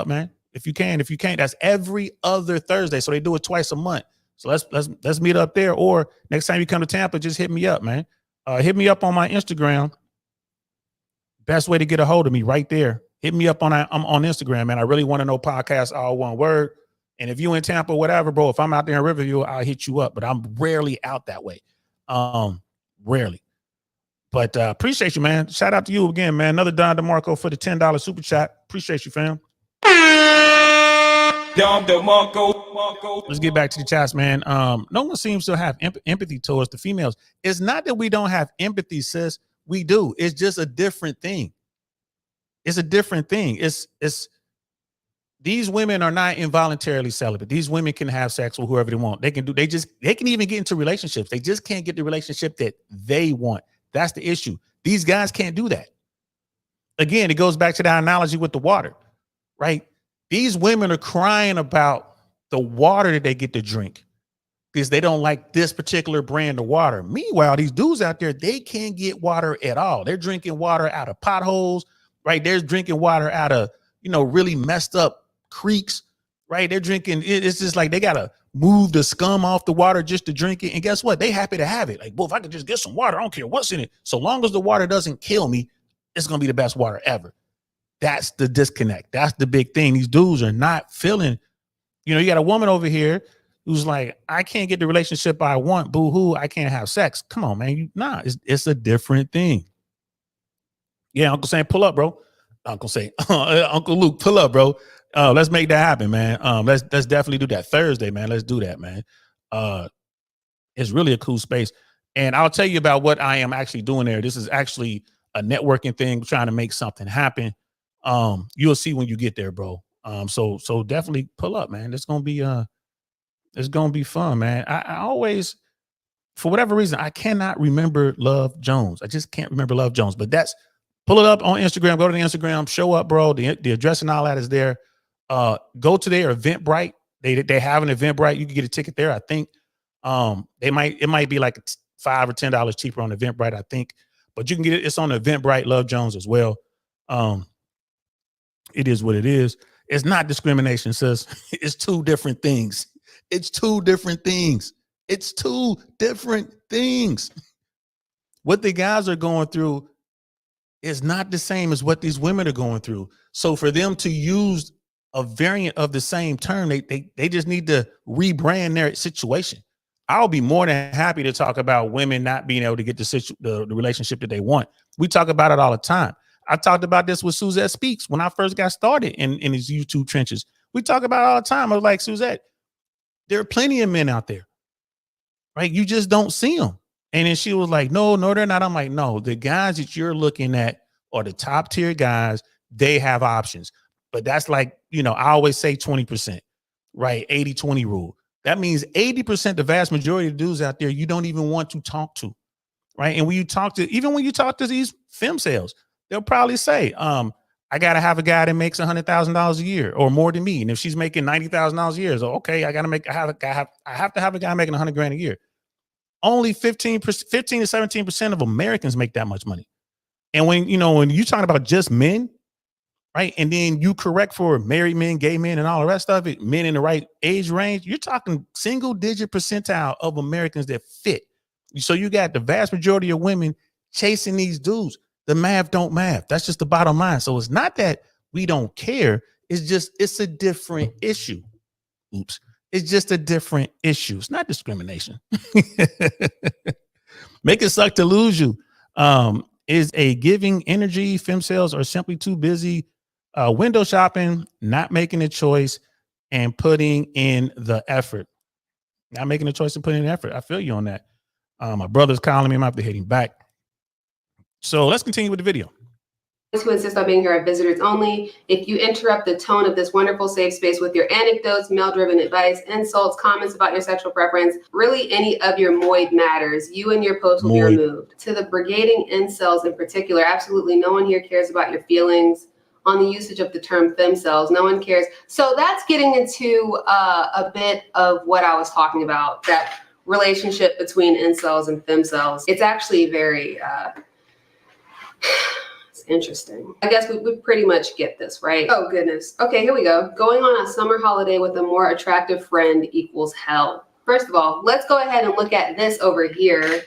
man. If you can, if you can't, that's every other Thursday. So they do it twice a month. So let's meet up there. Or next time you come to Tampa, just hit me up, man. Hit me up on my Instagram. Best way to get a hold of me right there. Hit me up I'm on Instagram, man. I really want to know podcast, all one word. And if you in Tampa, whatever, bro, if I'm out there in Riverview, I'll hit you up. But I'm rarely out that way. Rarely. But appreciate you, man. Shout out to you again, man. Another Don DeMarco for the $10 super chat. Appreciate you, fam. Let's get back to the chats, man. No one seems to have empathy towards the females. It's not that we don't have empathy, sis. We do. It's just a different thing. It's a different thing. It's these women are not involuntarily celibate. These women can have sex with whoever they want. They can even get into relationships. They just can't get the relationship that they want. That's the issue. These guys can't do that. Again, it goes back to that analogy with the water, right? These women are crying about the water that they get to drink because they don't like this particular brand of water. Meanwhile, these dudes out there, they can't get water at all. They're drinking water out of potholes, right? They're drinking water out of, really messed up creeks, right? They're drinking, it's just like they got to move the scum off the water just to drink it. And guess what? They happy to have it. Like, well, if I could just get some water, I don't care what's in it. So long as the water doesn't kill me, it's going to be the best water ever. That's the disconnect. That's the big thing. These dudes are not feeling, you got a woman over here who's like, I can't get the relationship I want. Boo hoo. I can't have sex. Come on, man. It's a different thing. Yeah. Uncle saying, pull up, bro. Uncle say, Uncle Luke, pull up, bro. Let's make that happen, man. Let's definitely do that Thursday, man. Let's do that, man. It's really a cool space. And I'll tell you about what I am actually doing there. This is actually a networking thing, trying to make something happen. You'll see when you get there, bro. So definitely pull up, man. It's gonna be fun, man. I always, for whatever reason, I cannot remember Love Jones. I just can't remember Love Jones. But pull it up on Instagram. Go to the Instagram. Show up, bro. The address and all that is there. Go to their Eventbrite. They have an Eventbrite. You can get a ticket there. I think it might be like $5 or $10 cheaper on Eventbrite, I think. But you can get it. It's on the Eventbrite, Love Jones as well. It is what it is. It's not discrimination, sis. It's two different things. It's two different things. What the guys are going through is not the same as what these women are going through. So for them to use a variant of the same term, they just need to rebrand their situation. I'll be more than happy to talk about women not being able to get the relationship that they want. We talk about it all the time. I talked about this with Suzette Speaks when I first got started in these YouTube trenches. We talk about it all the time. I was like, Suzette, there are plenty of men out there, right? You just don't see them. And then she was like, no, they're not. I'm like, no, the guys that you're looking at are the top tier guys. They have options. But that's like, I always say 20%, right? 80-20 rule. That means 80%, the vast majority of dudes out there, you don't even want to talk to, right? And when you talk to these femcels, they'll probably say, I got to have a guy that makes $100,000 a year or more than me. And if she's making $90,000 a year, so okay, I have to have a guy making $100,000 a year. Only 15 to 17% of Americans make that much money. And when you're talking about just men, right? And then you correct for married men, gay men, and all the rest of it, men in the right age range, you're talking single digit percentile of Americans that fit. So you got the vast majority of women chasing these dudes. The math don't math. That's just the bottom line. So it's not that we don't care. It's a different issue. Oops. It's just a different issue. It's not discrimination. Make it suck to lose you. Is a giving energy. Femcels are simply too busy window shopping, not making a choice, and putting in the effort. Not making a choice and putting in the effort. I feel you on that. My brother's calling me. I'm going to have to hit him back. So let's continue with the video. who insist on being here are visitors only. If you interrupt the tone of this wonderful safe space with your anecdotes, male-driven advice, insults, comments about your sexual preference, really any of your moid matters, you and your post will be removed. To the brigading incels in particular, absolutely no one here cares about your feelings on the usage of the term femcels. No one cares. So that's getting into a bit of what I was talking about, that relationship between incels and femcels. It's actually very... interesting. I guess we pretty much get this, right? Oh goodness. Okay, here we go. Going on a summer holiday with a more attractive friend equals hell. First of all, let's go ahead and look at this over here,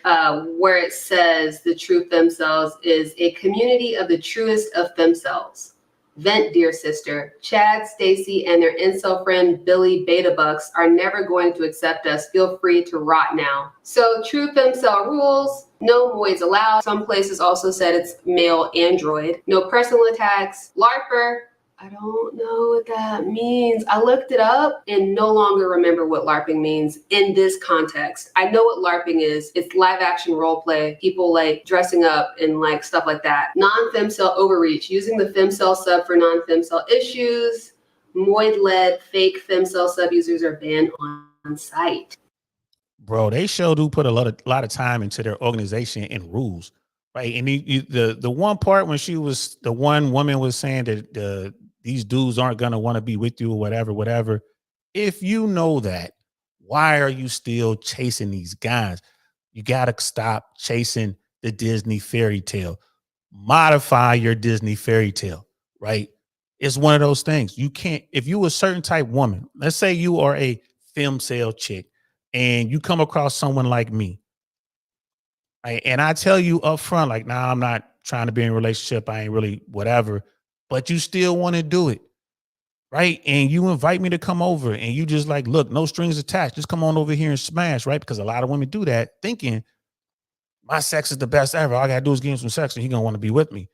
where it says the true femcels is a community of the truest of femcels. Vent, dear sister. Chad, Stacy, and their incel friend Billy Beta Bucks are never going to accept us. Feel free to rot now. So true femcel rules. No moids allowed. Some places also said it's male android. No personal attacks. LARPer. I don't know what that means. I looked it up and no longer remember what LARPing means in this context. I know what LARPing is. It's live action role play. People like dressing up and like stuff like that. Non-femcel overreach. Using the femcel sub for non-femcel issues. Moid-led fake femcel sub users are banned on site. Bro, they sure do put a lot of time into their organization and rules, right? And the one part when the one woman was saying that these dudes aren't gonna want to be with you or whatever. If you know that, why are you still chasing these guys? You gotta stop chasing the Disney fairy tale. Modify your Disney fairy tale, right? It's one of those things. You can't, if you a certain type woman, let's say you are a femcel chick, and you come across someone like me, right? And I tell you up front, like, nah, I'm not trying to be in a relationship. I ain't really whatever, but you still want to do it, right? And you invite me to come over and you just like, look, no strings attached. Just come on over here and smash, right? Because a lot of women do that thinking my sex is the best ever. All I got to do is give him some sex and he's going to want to be with me.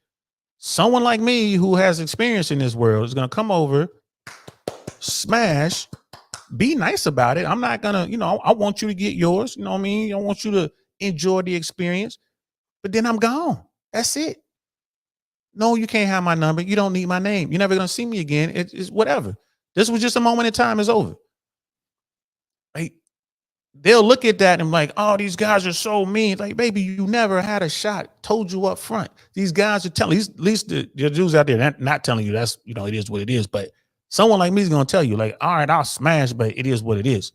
Someone like me who has experience in this world is going to come over, smash, be nice about it. I'm not gonna, I want you to get yours. You know what I mean? I want you to enjoy the experience, but then I'm gone. That's it. No, you can't have my number. You don't need my name. You're never gonna see me again. It's whatever. This was just a moment in time. It's over. Right? They'll look at that and like, oh, these guys are so mean. Like, baby, you never had a shot. Told you up front. These guys are telling, at least the dudes out there not telling you that's, it is what it is, but someone like me is going to tell you, like, all right, I'll smash, but it is what it is.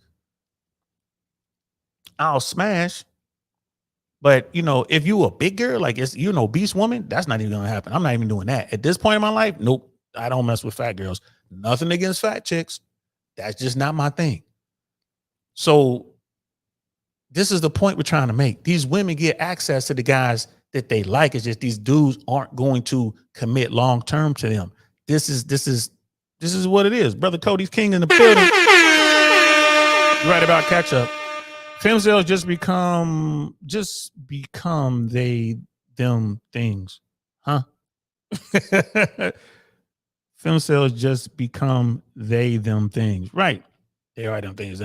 I'll smash. But, if you a big girl, like, it's, beast woman, that's not even going to happen. I'm not even doing that. At this point in my life, nope, I don't mess with fat girls. Nothing against fat chicks. That's just not my thing. So this is the point we're trying to make. These women get access to the guys that they like. It's just these dudes aren't going to commit long-term to them. This is what it is. Brother Cody's King in the building. Right about catch up. Femcels just become they, them things. Huh? Femcels just become they, them things. Right. They are them things.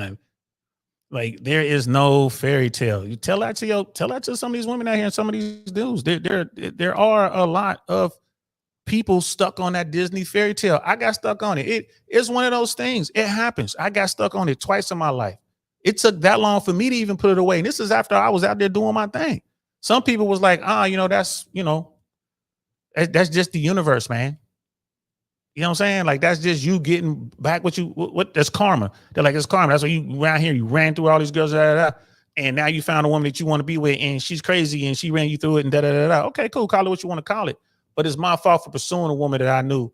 Like, there is no fairy tale. You tell that to some of these women out here and some of these dudes. There are a lot of people stuck on that Disney fairy tale. I got stuck on it. It's one of those things. It happens. I got stuck on it twice in my life. It took that long for me to even put it away. And this is after I was out there doing my thing. Some people was like, that's just the universe, man. You know what I'm saying? Like, that's just you getting back what that's karma. They're like, it's karma. That's why you around here, you ran through all these girls, and now you found a woman that you want to be with, and she's crazy, and she ran you through it, and Okay, cool. Call it what you want to call it. But it's my fault for pursuing a woman that I knew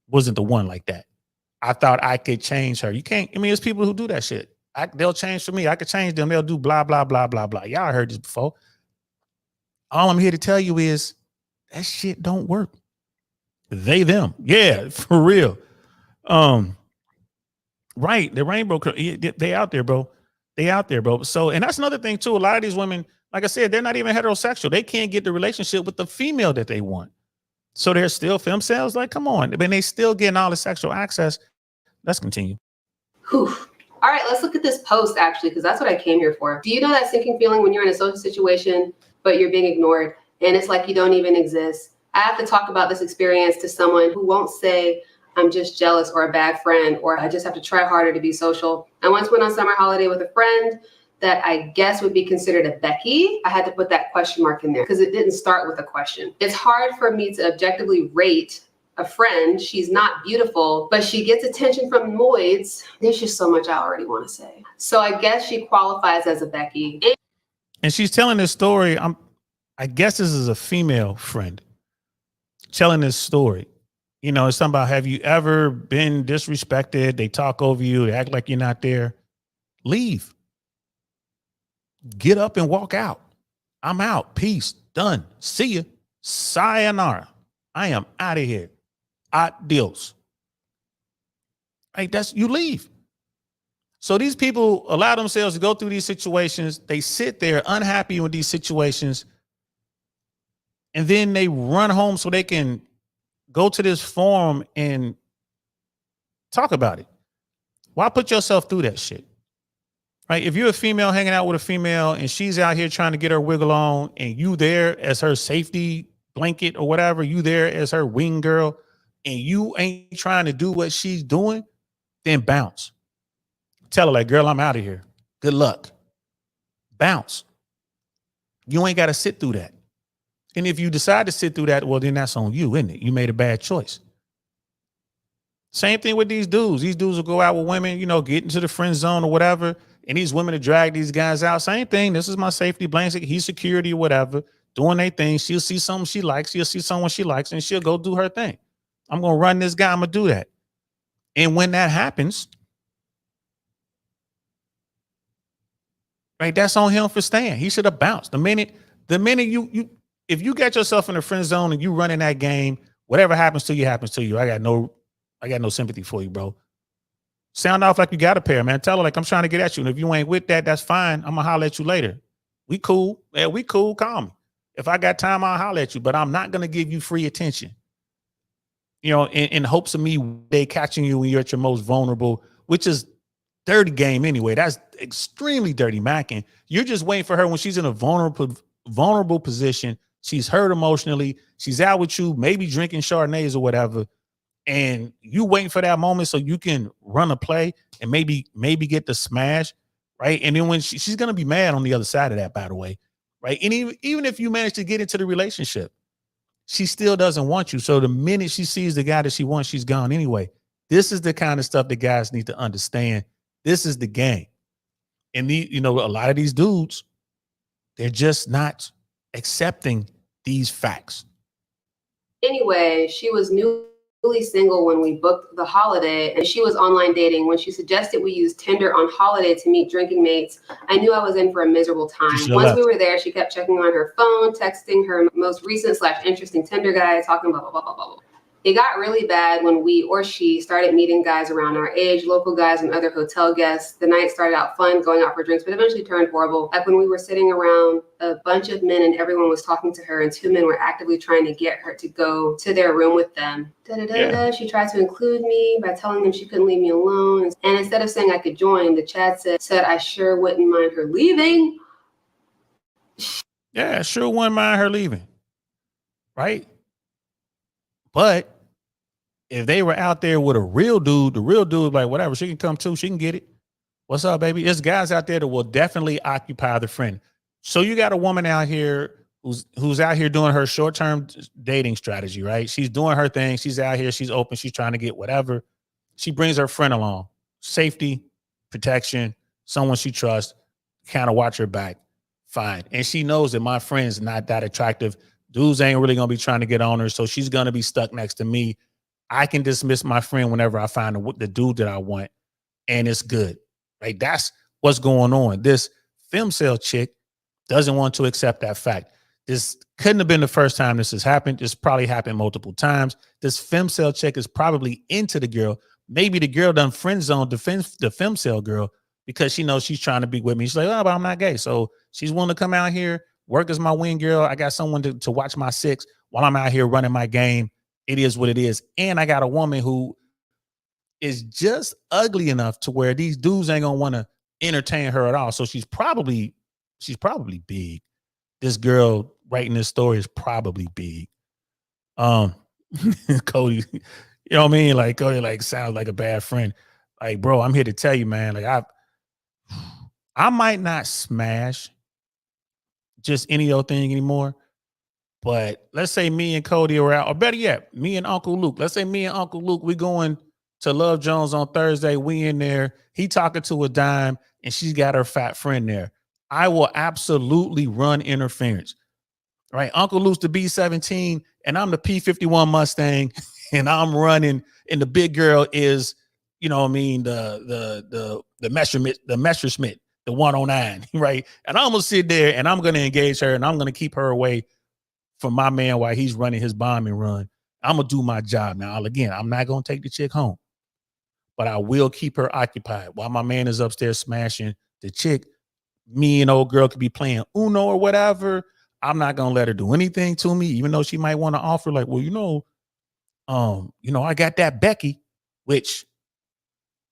wasn't the one like that. I thought I could change her. You can't. I mean, it's people who do that shit. They'll change for me. I could change them. They'll do blah, blah, blah, blah, blah. Y'all heard this before. All I'm here to tell you is that shit don't work. They, them. Yeah, for real. Right. The rainbow, they out there, bro. They out there, bro. So, and that's another thing too. A lot of these women, like I said, they're not even heterosexual. They can't get the relationship with the female that they want. So they're still femcels. Like, come on. I mean, they still getting all the sexual access. Let's continue. Whew. All right, let's look at this post actually, because that's what I came here for. Do you know that sinking feeling when you're in a social situation, but you're being ignored and it's like you don't even exist? I have to talk about this experience to someone who won't say, I'm just jealous or a bad friend, or I just have to try harder to be social. I once went on summer holiday with a friend that I guess would be considered a Becky. I had to put that question mark in there because it didn't start with a question. It's hard for me to objectively rate a friend. She's not beautiful, but she gets attention from moids. There's just so much I already want to say. So I guess she qualifies as a Becky. And she's telling this story. I guess this is a female friend telling this story. You know, it's something about, have you ever been disrespected? They talk over you, they act like you're not there. Leave. Get up and walk out. I'm out. Peace. Done. See ya. Sayonara. I am out of here. Adios. Right? You leave. So these people allow themselves to go through these situations. They sit there unhappy with these situations. And then they run home so they can go to this forum and talk about it. Why put yourself through that shit? Right? If you're a female hanging out with a female and she's out here trying to get her wiggle on and you there as her safety blanket or whatever, you there as her wing girl, and you ain't trying to do what she's doing, then bounce. Tell her like, girl, I'm out of here. Good luck. Bounce. You ain't got to sit through that. And if you decide to sit through that, well, then that's on you, isn't it? You made a bad choice. Same thing with these dudes. These dudes will go out with women, you know, get into the friend zone or whatever. And these women to drag these guys out. Same thing. This is my safety blanket. He's security or whatever. Doing their thing. She'll see something she likes. She'll see someone she likes and she'll go do her thing. I'm going to run this guy. I'm going to do that. And when that happens, right, that's on him for staying. He should have bounced. The minute you if you get yourself in the friend zone and you run in that game, whatever happens to you happens to you. I got no sympathy for you, bro. Sound off like you got a pair, man. Tell her like, I'm trying to get at you. And if you ain't with that, that's fine. I'm gonna holler at you later. We cool. Yeah, we cool. Call me. If I got time, I'll holler at you, but I'm not gonna give you free attention. You know, in hopes of me they catching you when you're at your most vulnerable, which is dirty game anyway. That's extremely dirty macking. You're just waiting for her when she's in a vulnerable position. She's hurt emotionally. She's out with you, maybe drinking Chardonnays or whatever. And you waiting for that moment so you can run a play and maybe get the smash, right? And then when she's going to be mad on the other side of that, by the way, right? And even if you manage to get into the relationship, she still doesn't want you. So the minute she sees the guy that she wants, she's gone anyway. This is the kind of stuff that guys need to understand. This is the game. And a lot of these dudes, they're just not accepting these facts. Anyway, she was newly single when we booked the holiday, and she was online dating. When she suggested we use Tinder on holiday to meet drinking mates, I knew I was in for a miserable time. Once we were there, she kept checking on her phone, texting her most recent / interesting Tinder guy, talking blah, blah, blah, blah, blah. It got really bad when we or she started meeting guys around our age, local guys and other hotel guests. The night started out fun, going out for drinks, but eventually turned horrible. Like when we were sitting around a bunch of men and everyone was talking to her and 2 men were actively trying to get her to go to their room with them. She tried to include me by telling them she couldn't leave me alone. And instead of saying I could join, the chat said I sure wouldn't mind her leaving. Yeah, sure wouldn't mind her leaving. Right? But if they were out there with a real dude, the real dude, like, whatever, she can come too. She can get it. What's up, baby? There's guys out there that will definitely occupy the friend. So you got a woman out here who's out here doing her short-term dating strategy, right? She's doing her thing. She's out here. She's open. She's trying to get whatever. She brings her friend along. Safety, protection, someone she trusts, kind of watch her back. Fine. And she knows that my friend's not that attractive. Dudes ain't really going to be trying to get on her, so she's going to be stuck next to me. I can dismiss my friend whenever I find the dude that I want, and it's good. Right? That's what's going on. This Femcel chick doesn't want to accept that fact. This couldn't have been the first time this has happened. This probably happened multiple times. This Femcel chick is probably into the girl. Maybe the girl done friend zone the Femcel girl because she knows she's trying to be with me. She's like, oh, but I'm not gay. So she's willing to come out here, work as my wing girl. I got someone to watch my six while I'm out here running my game. It is what it is. And I got a woman who is just ugly enough to where these dudes ain't gonna want to entertain her at all. So she's probably big. This girl writing this story is probably big. Cody, you know what I mean? Like Cody, like sounds like a bad friend. Like, bro, I'm here to tell you, man. Like, I might not smash just any old thing anymore. But let's say me and Cody are out, or better yet, me and Uncle Luke. Let's say me and Uncle Luke, we going to Love Jones on Thursday. We in there. He talking to a dime, and she's got her fat friend there. I will absolutely run interference. Right? Uncle Luke's the B-17, and I'm the P-51 Mustang, and I'm running, and the big girl is, you know what I mean, the Messerschmitt, the 109, right? And I'm gonna sit there and I'm gonna engage her, and I'm gonna keep her away from my man while he's running his bombing run. I'm gonna do my job. Now, again, I'm not gonna take the chick home, but I will keep her occupied while my man is upstairs smashing the chick. Me and old girl could be playing Uno or whatever. I'm not gonna let her do anything to me, even though she might want to offer, like, well, I got that Becky, which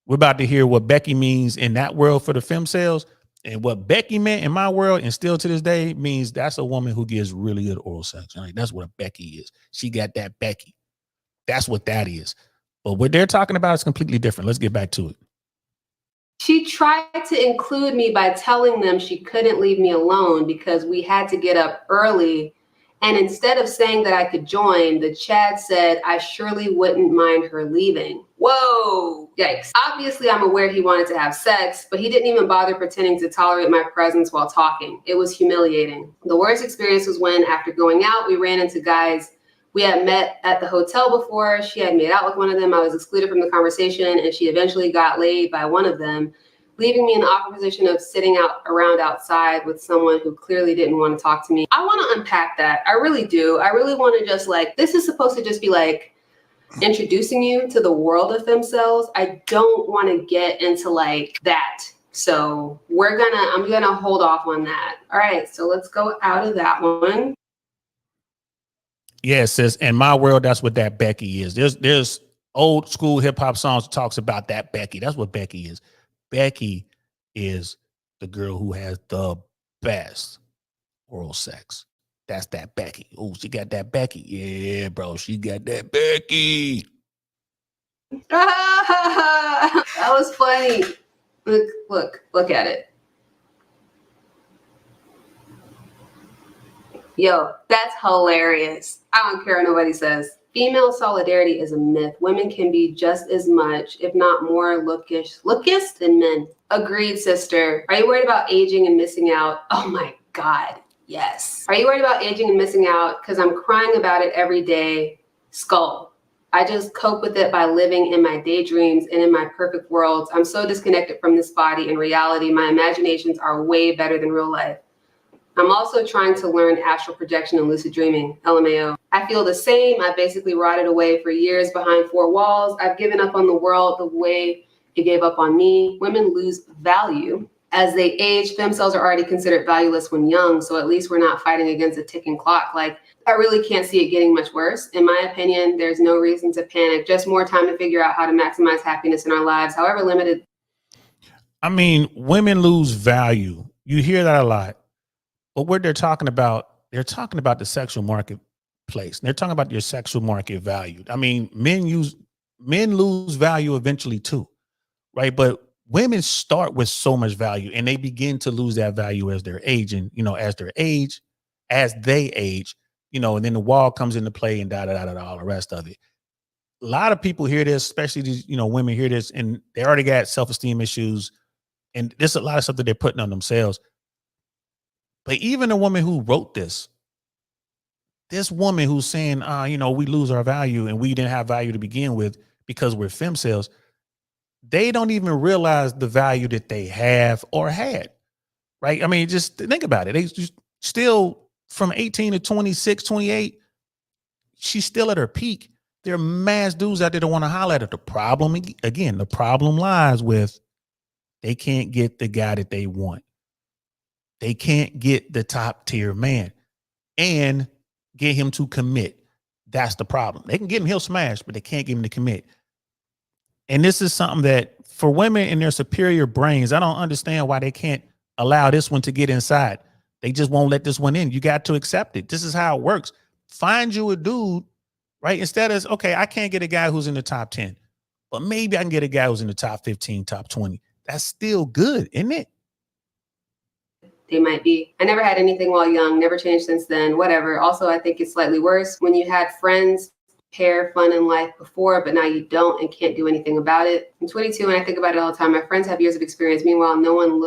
we're about to hear what Becky means in that world for the femcels. And what Becky meant in my world, and still to this day, means that's a woman who gives really good oral sex. Right? That's what a Becky is. She got that Becky. That's what that is. But what they're talking about is completely different. Let's get back to it. She tried to include me by telling them she couldn't leave me alone because we had to get up early. And instead of saying that I could join, the Chad said I surely wouldn't mind her leaving. Whoa, yikes. Obviously, I'm aware he wanted to have sex, but he didn't even bother pretending to tolerate my presence while talking. It was humiliating. The worst experience was when, after going out, we ran into guys we had met at the hotel before. She had made out with one of them. I was excluded from the conversation, and she eventually got laid by one of them, leaving me in the awkward position of sitting around outside with someone who clearly didn't want to talk to me. I want to unpack that. I really do. I really want to just this is supposed to just be introducing you to the world of femcels. I don't want to get into that. So I'm going to hold off on that. All right. So let's go out of that one. Yeah, sis. In my world, that's what that Becky is. There's old school hip hop songs that talks about that Becky. That's what Becky is. Becky is the girl who has the best oral sex. That's that Becky. Oh, she got that Becky. Yeah, bro, she got that Becky. That was funny. Look at it. Yo, that's hilarious. I don't care what nobody says. Female solidarity is a myth. Women can be just as much, if not more, lookiest than men. Agreed, sister. Are you worried about aging and missing out? Oh my God, yes. Are you worried about aging and missing out? Because I'm crying about it every day. Skull. I just cope with it by living in my daydreams and in my perfect worlds. I'm so disconnected from this body and reality. My imaginations are way better than real life. I'm also trying to learn astral projection and lucid dreaming, LMAO. I feel the same. I basically rotted away for years behind four walls. I've given up on the world the way it gave up on me. Women lose value as they age. Femcels are already considered valueless when young, so at least we're not fighting against a ticking clock. I really can't see it getting much worse. In my opinion, there's no reason to panic, just more time to figure out how to maximize happiness in our lives, however limited. I mean, women lose value. You hear that a lot. But what they're talking about the sexual marketplace. They're talking about your sexual market value. I mean, men lose value eventually too, right? But women start with so much value, and they begin to lose that value as they're aging. As they age, and then the wall comes into play and all the rest of it. A lot of people hear this, especially these, women hear this, and they already got self-esteem issues, and there's a lot of stuff that they're putting on themselves. But even a woman who wrote this woman who's saying, we lose our value and we didn't have value to begin with because we're femcels, they don't even realize the value that they have or had, right? I mean, just think about it. They just still from 18 to 26, 28, she's still at her peak. There are mass dudes out there that want to holler at her. The problem lies with they can't get the guy that they want. They can't get the top tier man and get him to commit. That's the problem. They can get him, he'll smash, but they can't get him to commit. And this is something that for women in their superior brains, I don't understand why they can't allow this one to get inside. They just won't let this one in. You got to accept it. This is how it works. Find you a dude right? Instead of, okay, I can't get a guy who's in the top 10, but maybe I can get a guy who's in the top 15, top 20. That's still good, isn't it? They might be. I never had anything while young, never changed since then, whatever. Also, I think it's slightly worse when you had friends pair fun in life before, but now you don't and can't do anything about it. I'm 22 and I think about it all the time. My friends have years of experience. Meanwhile, no one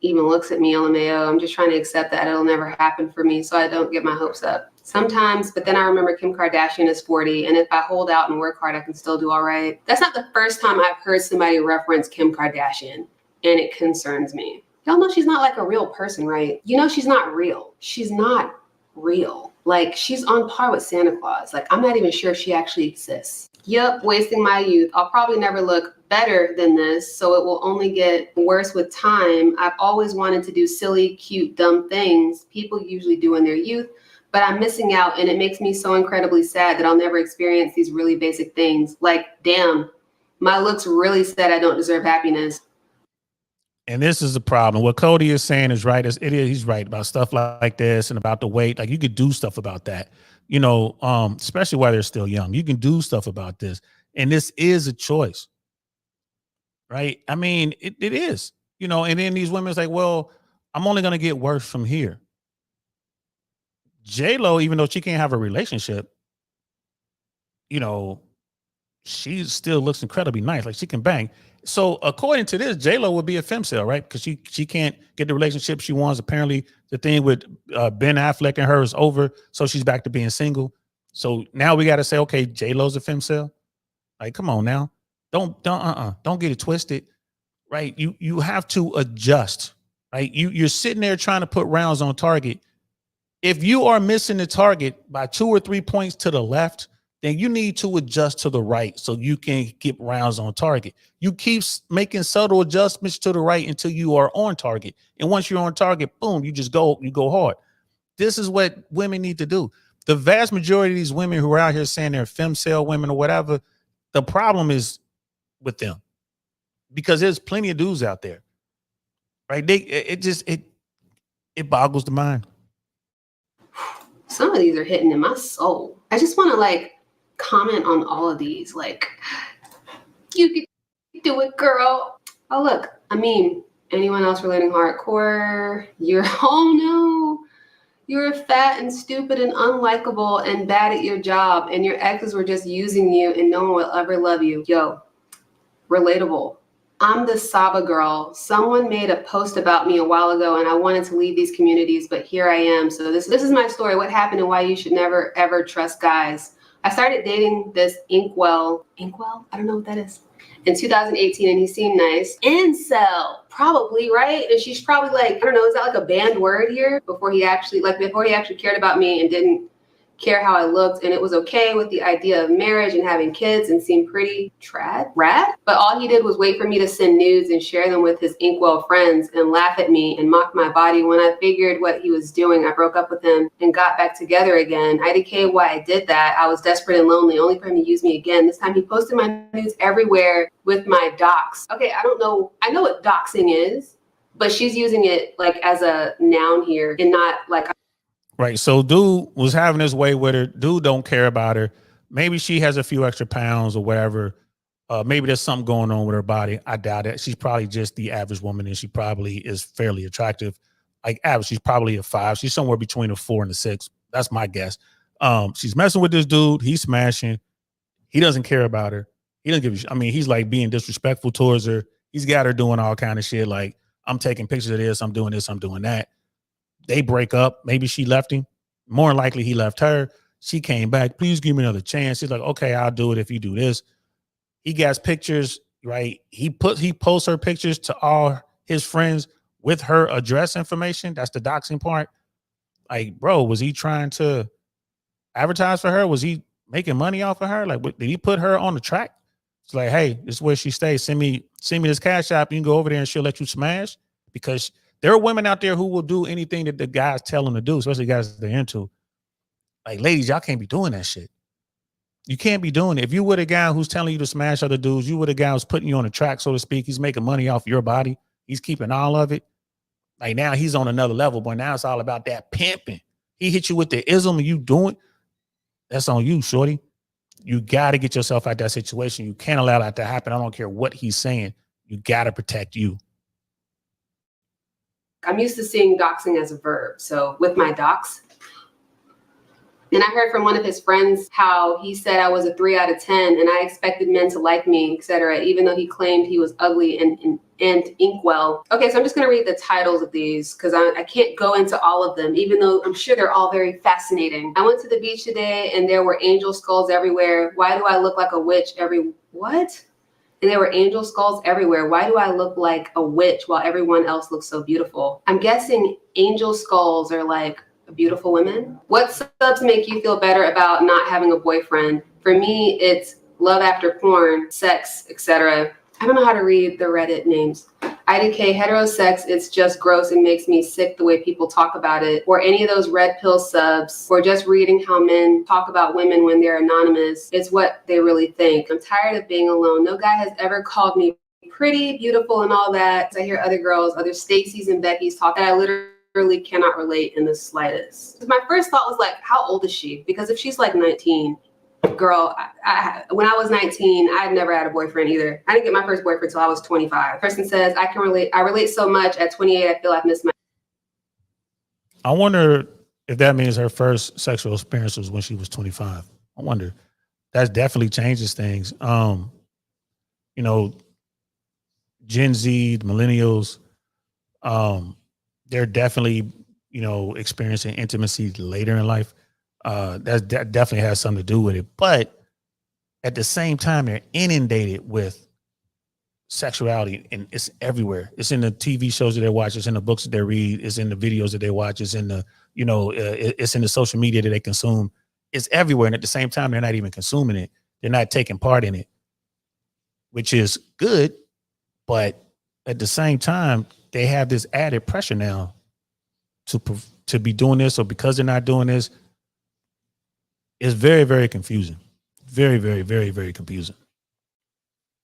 even looks at me, LMAO. I'm just trying to accept that it'll never happen for me, so I don't get my hopes up. Sometimes, but then I remember Kim Kardashian is 40, and if I hold out and work hard, I can still do all right. That's not the first time I've heard somebody reference Kim Kardashian, and it concerns me. Y'all know she's not like a real person, right? You know she's not real. She's not real. Like, she's on par with Santa Claus. Like, I'm not even sure if she actually exists. Yep, wasting my youth. I'll probably never look better than this, so it will only get worse with time. I've always wanted to do silly, cute, dumb things people usually do in their youth, but I'm missing out, and it makes me so incredibly sad that I'll never experience these really basic things. Like, damn, my looks really said I don't deserve happiness. And this is the problem. What Cody is saying is right. He's right about stuff like this and about the weight. Like, you could do stuff about that, you know, especially while they're still young. You can do stuff about this. And this is a choice, right? I mean, it is, you know, and then these women's like, well, I'm only going to get worse from here. J-Lo, even though she can't have a relationship, you know, she still looks incredibly nice. Like, she can bang. So according to this, J-Lo would be a femcel, right? Because she can't get the relationship she wants. Apparently, the thing with Ben Affleck and her is over, so she's back to being single. So now we got to say, okay, J-Lo's a femcel. Like, come on now, don't get it twisted, right? You have to adjust, right? You're sitting there trying to put rounds on target. If you are missing the target by 2 or 3 points to the left, then you need to adjust to the right so you can get rounds on target. You keep making subtle adjustments to the right until you are on target. And once you're on target, boom, you go hard. This is what women need to do. The vast majority of these women who are out here saying they're femcel women or whatever, the problem is with them, because there's plenty of dudes out there, right? It boggles the mind. Some of these are hitting in my soul. I just want to comment on all of these. Like, you can do it, girl. Oh, look, I mean, anyone else relating hardcore? You're fat and stupid and unlikable and bad at your job, and your exes were just using you and no one will ever love you. Yo, relatable. I'm the Saba girl. Someone made a post about me a while ago and I wanted to leave these communities, but here I am. So this is my story, what happened and why you should never, ever trust guys. I started dating this Inkwell, I don't know what that is, in 2018, and he seemed nice. Incel, probably, right? And she's probably like, I don't know, is that like a banned word here? Before he actually cared about me and didn't care how I looked, and it was okay with the idea of marriage and having kids and seemed pretty rad. But all he did was wait for me to send nudes and share them with his Inkwell friends and laugh at me and mock my body. When I figured what he was doing, I broke up with him and got back together again. IDK why I did that. I was desperate and lonely, only for him to use me again. This time he posted my nudes everywhere with my docs. Okay, I know what doxing is, but she's using it like as a noun here and not like. Right. So dude was having his way with her. Dude don't care about her. Maybe she has a few extra pounds or whatever. Maybe there's something going on with her body. I doubt it. She's probably just the average woman, and she probably is fairly attractive. Like average, she's probably a 5. She's somewhere between a 4 and a 6. That's my guess. She's messing with this dude. He's smashing. He doesn't care about her. He doesn't give a shit. I mean, he's like being disrespectful towards her. He's got her doing all kind of shit. Like, I'm taking pictures of this. I'm doing this. I'm doing that. They break up. Maybe she left him. More than likely, he left her. She came back. Please give me another chance. He's like, okay, I'll do it if you do this. He gets pictures, right? He posts her pictures to all his friends with her address information. That's the doxing part. Like, bro, was he trying to advertise for her? Was he making money off of her? Like, did he put her on the track? It's like, hey, this is where she stays. Send me this cash app. You can go over there and she'll let you smash. Because there are women out there who will do anything that the guys tell them to do, especially guys they're into. Like, ladies, y'all can't be doing that shit. You can't be doing it. If you were the guy who's telling you to smash other dudes, you were the guy who's putting you on the track, so to speak. He's making money off your body. He's keeping all of it. Like, now he's on another level, but now it's all about that pimping. He hit you with the ism and you doing, that's on you, shorty. You got to get yourself out that situation. You can't allow that to happen. I don't care what he's saying. You got to protect you. I'm used to seeing doxing as a verb. So with my dox, and I heard from one of his friends how he said I was a 3 out of 10 and I expected men to like me, etc., even though he claimed he was ugly and inkwell. Okay, so I'm just going to read the titles of these because I can't go into all of them, even though I'm sure they're all very fascinating. I went to the beach today and there were angel skulls everywhere. Why do I look like a witch what? And there were angel skulls everywhere. Why do I look like a witch while everyone else looks so beautiful? I'm guessing angel skulls are like beautiful women. What subs make you feel better about not having a boyfriend? For me, it's love after porn, sex, etc. I don't know how to read the Reddit names. IDK, heterosex, it's just gross and makes me sick the way people talk about it. Or any of those red pill subs, or just reading how men talk about women when they're anonymous. It's what they really think. I'm tired of being alone. No guy has ever called me pretty, beautiful, and all that. I hear other girls, other Stacey's and Becky's talk that I literally cannot relate in the slightest. My first thought was like, how old is she? Because if she's like 19, girl, when I was 19, I'd never had a boyfriend either. I didn't get my first boyfriend until I was 25. Person says, I relate so much. At 28, I feel I've missed my. I wonder if that means her first sexual experience was when she was 25. I wonder. That definitely changes things. You know, Gen Z, millennials, they're definitely, you know, experiencing intimacy later in life. That definitely has something to do with it. But at the same time, they're inundated with sexuality, and it's everywhere. It's in the TV shows that they watch. It's in the books that they read. It's in the videos that they watch. It's in the, you know, it's in the social media that they consume. It's everywhere. And at the same time, they're not even consuming it. They're not taking part in it, which is good. But at the same time, they have this added pressure now to be doing this, or because they're not doing this. It's very, very confusing. Very, very, very, very confusing.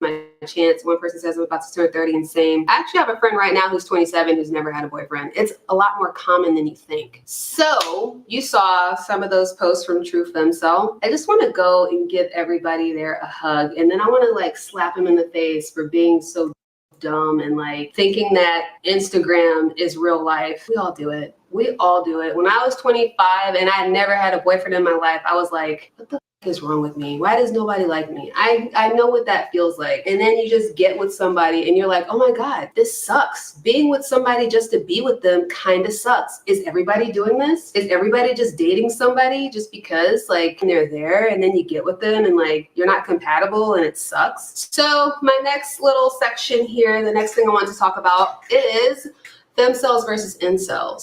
My chance. One person says I'm about to turn 30 and same. I actually have a friend right now who's 27 who's never had a boyfriend. It's a lot more common than you think. So you saw some of those posts from True Femcel. I just want to go and give everybody there a hug. And then I want to like slap him in the face for being so dumb and like thinking that Instagram is real life. We all do it. We all do it. When I was 25 and I had never had a boyfriend in my life, I was like, what the f is wrong with me? Why does nobody like me? I know what that feels like. And then you just get with somebody and you're like, oh my God, this sucks. Being with somebody just to be with them kind of sucks. Is everybody doing this? Is everybody just dating somebody just because like they're there and then you get with them and like you're not compatible and it sucks? So my next little section here, the next thing I want to talk about is Femcels versus Incels.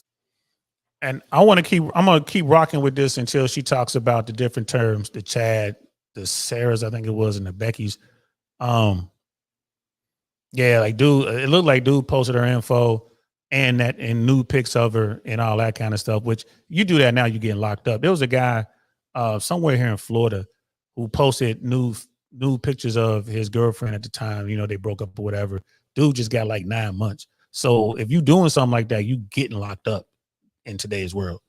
And I'm going to keep rocking with this until she talks about the different terms, the Chad, the Sarahs, I think it was, and the Beckys. Yeah, like dude, it looked like dude posted her info and nude pics of her and all that kind of stuff, which you do that now, you getting locked up. There was a guy somewhere here in Florida who posted nude pictures of his girlfriend at the time, you know, they broke up or whatever. Dude just got like 9 months. So if you doing something like that, you getting locked up in today's world.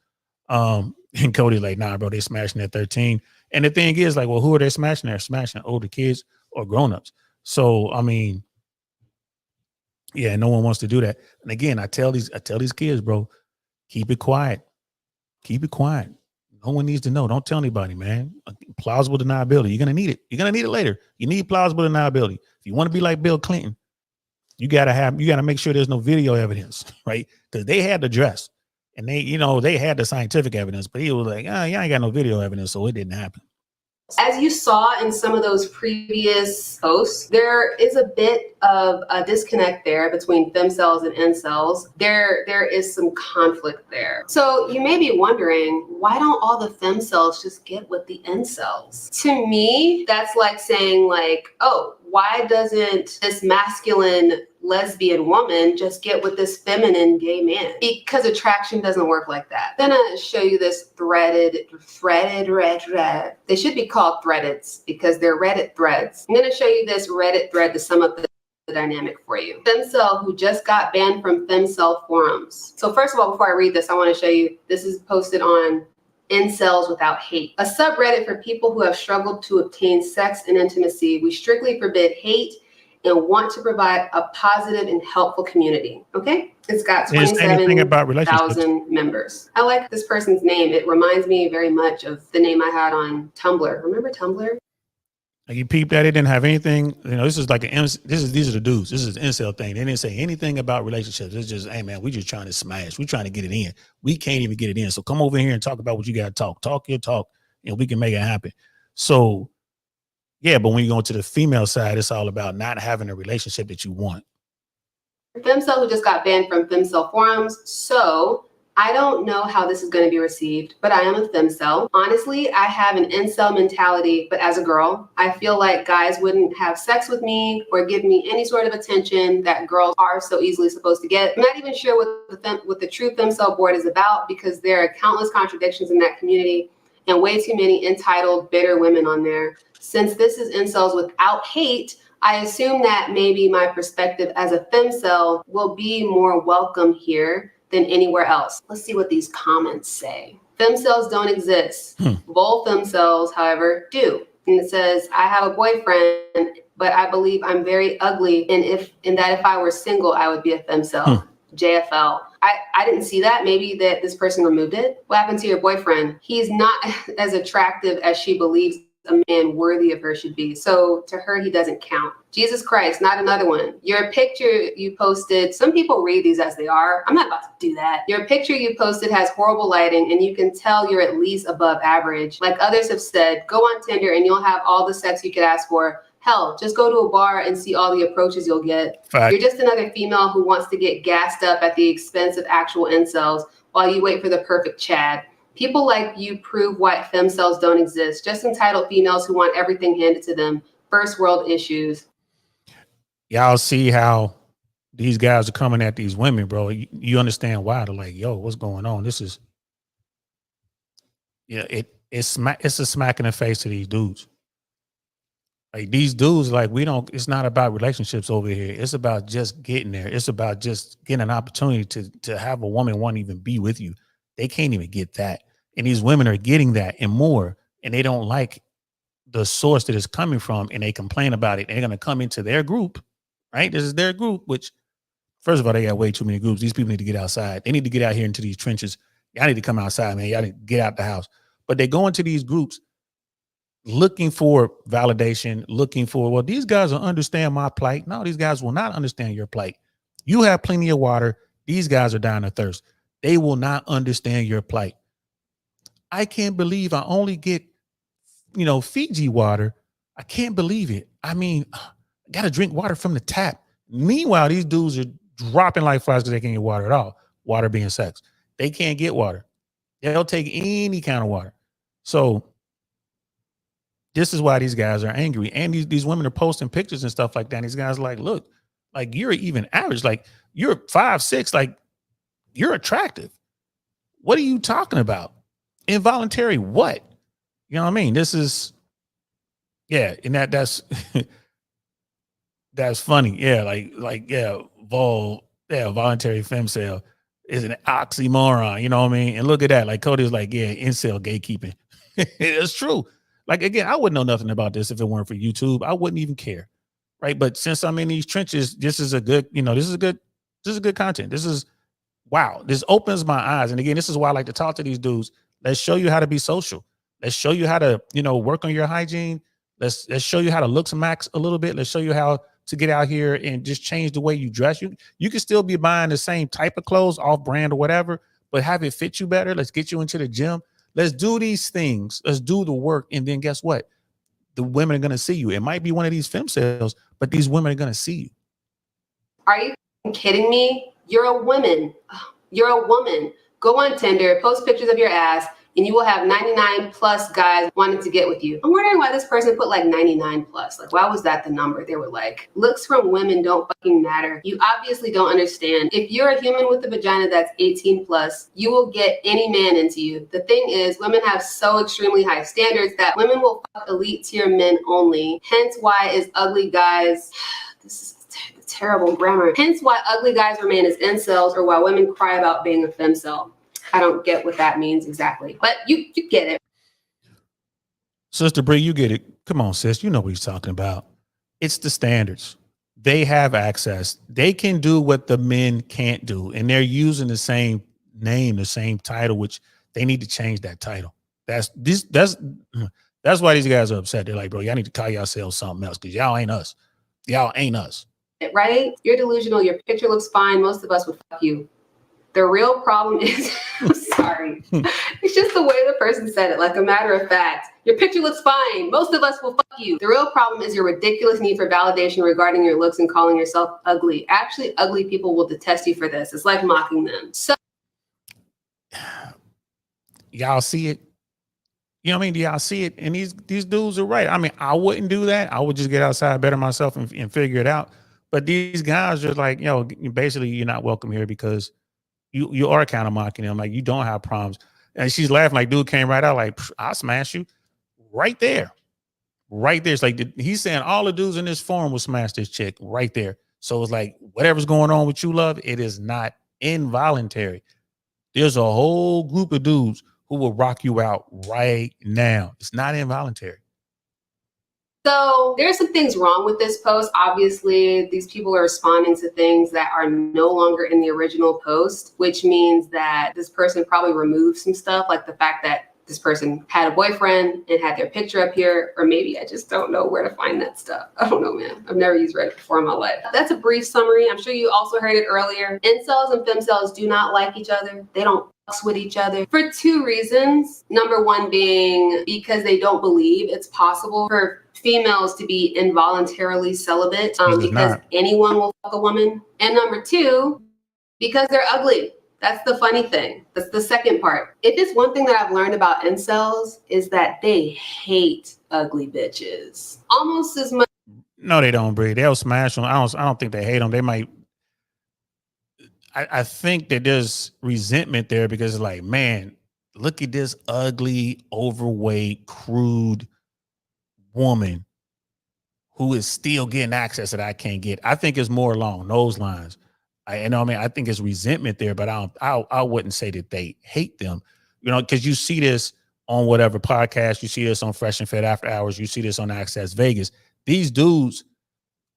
And Cody's like, nah, bro, they smashing at 13. And the thing is, like, well, who are they smashing? They're smashing older kids or grown-ups. So, I mean, yeah, no one wants to do that. And again, I tell these kids, bro, keep it quiet. Keep it quiet. No one needs to know. Don't tell anybody, man. Plausible deniability. You're going to need it. You're going to need it later. You need plausible deniability. If you want to be like Bill Clinton, you got to make sure there's no video evidence, right? Because they had the dress. And they had the scientific evidence, but he was like, y'all ain't got no video evidence, so it didn't happen. As you saw in some of those previous posts, there is a bit of a disconnect there between femcels and incels. There is some conflict there. So you may be wondering, why don't all the femcels just get with the incels? To me, that's like saying like, oh, why doesn't this masculine lesbian woman just get with this feminine gay man? Because attraction doesn't work like that. I'm gonna show you this threaded. They should be called threadeds because they're Reddit threads. I'm gonna show you this Reddit thread to sum up the dynamic for you. Femcel who just got banned from Femcel forums. So first of all, before I read this, I want to show you, this is posted on Incels Without Hate, a subreddit for people who have struggled to obtain sex and intimacy. We strictly forbid hate and want to provide a positive and helpful community. Okay? It's got 27,000 members. I like this person's name. It reminds me very much of the name I had on Tumblr. Remember Tumblr? Like you peeped at it, didn't have anything. You know, this is like these are the dudes. This is an incel thing. They didn't say anything about relationships. It's just, hey man, we just trying to smash. We trying to get it in. We can't even get it in. So come over here and talk about what you got to talk. Talk your talk, and we can make it happen. So yeah, but when you go to the female side, it's all about not having a relationship that you want. Femcel who just got banned from Femcel forums. So I don't know how this is going to be received, but I am a Femcel. Honestly, I have an incel mentality, but as a girl, I feel like guys wouldn't have sex with me or give me any sort of attention that girls are so easily supposed to get. I'm not even sure what the true Femcel board is about, because there are countless contradictions in that community and way too many entitled, bitter women on there. Since this is Incels Without Hate, I assume that maybe my perspective as a Femcel will be more welcome here than anywhere else. Let's see what these comments say. Femcels don't exist. Vol Femcels, however, do. And it says, I have a boyfriend, but I believe I'm very ugly, and that if I were single, I would be a Femcel. JFL. I didn't see that. Maybe that this person removed it. What happened to your boyfriend? He's not as attractive as she believes a man worthy of her should be. So to her, he doesn't count. Jesus Christ, not another one. Your picture you posted, some people read these as they are. I'm not about to do that. Your picture you posted has horrible lighting, and you can tell you're at least above average. Like others have said, go on Tinder and you'll have all the sex you could ask for. Hell, just go to a bar and see all the approaches you'll get. Fact. You're just another female who wants to get gassed up at the expense of actual incels while you wait for the perfect Chad. People like you prove why Femcels don't exist. Just entitled females who want everything handed to them. First world issues. Y'all see how these guys are coming at these women, bro. You understand why. They're like, yo, what's going on? This is, yeah, it's a smack in the face to these dudes. Like these dudes, like it's not about relationships over here. It's about just getting there. It's about just getting an opportunity to have a woman want to even be with you. They can't even get that. And these women are getting that and more, and they don't like the source that it's coming from, and they complain about it. They're going to come into their group, right? This is their group, which, first of all, they got way too many groups. These people need to get outside. They need to get out here into these trenches. Y'all need to come outside, man. Y'all need to get out the house. But they go into these groups looking for validation, looking for, well, these guys will understand my plight. No, these guys will not understand your plight. You have plenty of water. These guys are dying of thirst. They will not understand your plight. I can't believe I only get, Fiji water. I can't believe it. I mean, I got to drink water from the tap. Meanwhile, these dudes are dropping like flies because they can't get water at all. Water being sex. They can't get water. They'll take any kind of water. So this is why these guys are angry. And these women are posting pictures and stuff like that. And these guys are like, look, like you're even average. Like you're 5'6", like you're attractive. What are you talking about? Involuntary what? You know what I mean? This is, yeah, and that's that's funny. Yeah, voluntary femcel is an oxymoron. You know what I mean? And look at that. Like Cody's like, yeah, incel gatekeeping. It's true. Like again, I wouldn't know nothing about this if it weren't for YouTube. I wouldn't even care, right? But since I'm in these trenches, this is good content. This is wow. This opens my eyes. And again, this is why I like to talk to these dudes. Let's show you how to be social. Let's show you how to, work on your hygiene. Let's show you how to look max a little bit. Let's show you how to get out here and just change the way you dress. You can still be buying the same type of clothes, off brand or whatever, but have it fit you better. Let's get you into the gym. Let's do these things. Let's do the work. And then guess what? The women are going to see you. It might be one of these femcels, but these women are going to see you. Are you kidding me? You're a woman. You're a woman. Go on Tinder, post pictures of your ass, and you will have 99 plus guys wanting to get with you. I'm wondering why this person put like 99 plus. Like, why was that the number? They were like, looks from women don't fucking matter. You obviously don't understand. If you're a human with a vagina that's 18 plus, you will get any man into you. The thing is, women have so extremely high standards that women will fuck elite tier men only. Hence why is ugly guys, this is terrible grammar. Hence why ugly guys remain as incels, or why women cry about being a femcel. I don't get what that means exactly, but you get it. Sister Bree, you get it. Come on, sis. You know what he's talking about. It's the standards. They have access. They can do what the men can't do. And they're using the same name, the same title, which they need to change that title. That's why these guys are upset. They're like, bro, y'all need to call yourselves something else because y'all ain't us. Y'all ain't us. Right? You're delusional. Your picture looks fine. Most of us would fuck you. The real problem is, I'm sorry. It's just the way the person said it. Like a matter of fact, your picture looks fine. Most of us will fuck you. The real problem is your ridiculous need for validation regarding your looks and calling yourself ugly. Actually, ugly people will detest you for this. It's like mocking them. So y'all see it? You know what I mean? Do y'all see it? And these dudes are right. I mean, I wouldn't do that. I would just get outside, better myself, and figure it out. But these guys are like, basically you're not welcome here because you are kind of mocking them. Like, you don't have problems. And she's laughing like, dude came right out like, I'll smash you right there. Right there. It's like he's saying all the dudes in this forum will smash this chick right there. So it's like, whatever's going on with you, love, it is not involuntary. There's a whole group of dudes who will rock you out right now. It's not involuntary. So there's some things wrong with this post. Obviously, these people are responding to things that are no longer in the original post, which means that this person probably removed some stuff, like the fact that this person had a boyfriend and had their picture up here, or maybe I just don't know where to find that stuff. I don't know, man. I've never used Reddit before in my life. That's a brief summary. I'm sure you also heard it earlier. Incels and femcels do not like each other. They don't fucks with each other for two reasons. Number one being because they don't believe it's possible for females to be involuntarily celibate because anyone will fuck a woman. And number two, because they're ugly. That's the funny thing. That's the second part. If it's one thing that I've learned about incels is that they hate ugly bitches almost as much. No, they don't, Bree. They'll smash them. I don't think they hate them. They might. I think that there's resentment there because it's like, man, look at this ugly, overweight, crude woman who is still getting access that I can't get. I think it's more along those lines. I think it's resentment there, but I wouldn't say that they hate them, because you see this on whatever podcast, you see this on Fresh and Fit After Hours, you see this on Access Vegas. These dudes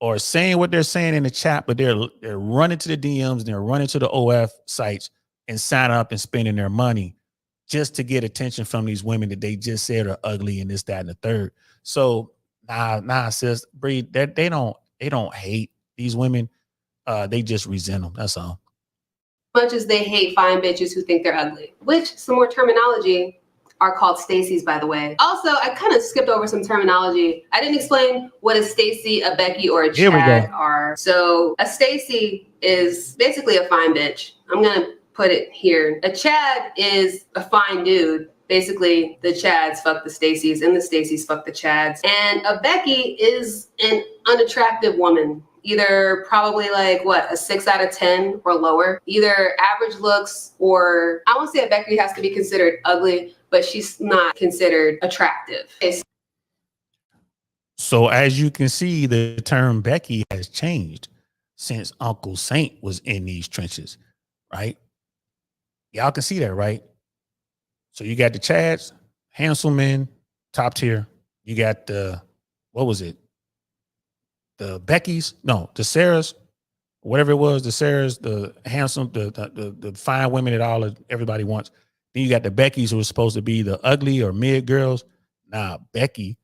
are saying what they're saying in the chat, but they're running to the DMs and they're running to the OF sites and sign up and spending their money just to get attention from these women that they just said are ugly and this, that, and the third. So nah, sis, Bree, they don't hate these women. They just resent them. That's all. Much as they hate fine bitches who think they're ugly, which some more terminology are called Stacy's, by the way. Also, I kind of skipped over some terminology. I didn't explain what a Stacy, a Becky, or a Chad are. So a Stacy is basically a fine bitch. I'm gonna put it here. A Chad is a fine dude. Basically, the Chads fuck the Stacys and the Stacys fuck the Chads. And a Becky is an unattractive woman. Either probably like a 6 out of 10 or lower. Either average looks, or I won't say a Becky has to be considered ugly, but she's not considered attractive. So as you can see, the term Becky has changed since Uncle Saint was in these trenches, right? Y'all can see that, right? So you got the Chads, handsome men, top tier. You got the, what was it? The Beckys, no, the Sarahs, whatever it was, the Sarahs, the handsome, the fine women that everybody wants. Then you got the Beckys who are supposed to be the ugly or mid girls. Nah, Becky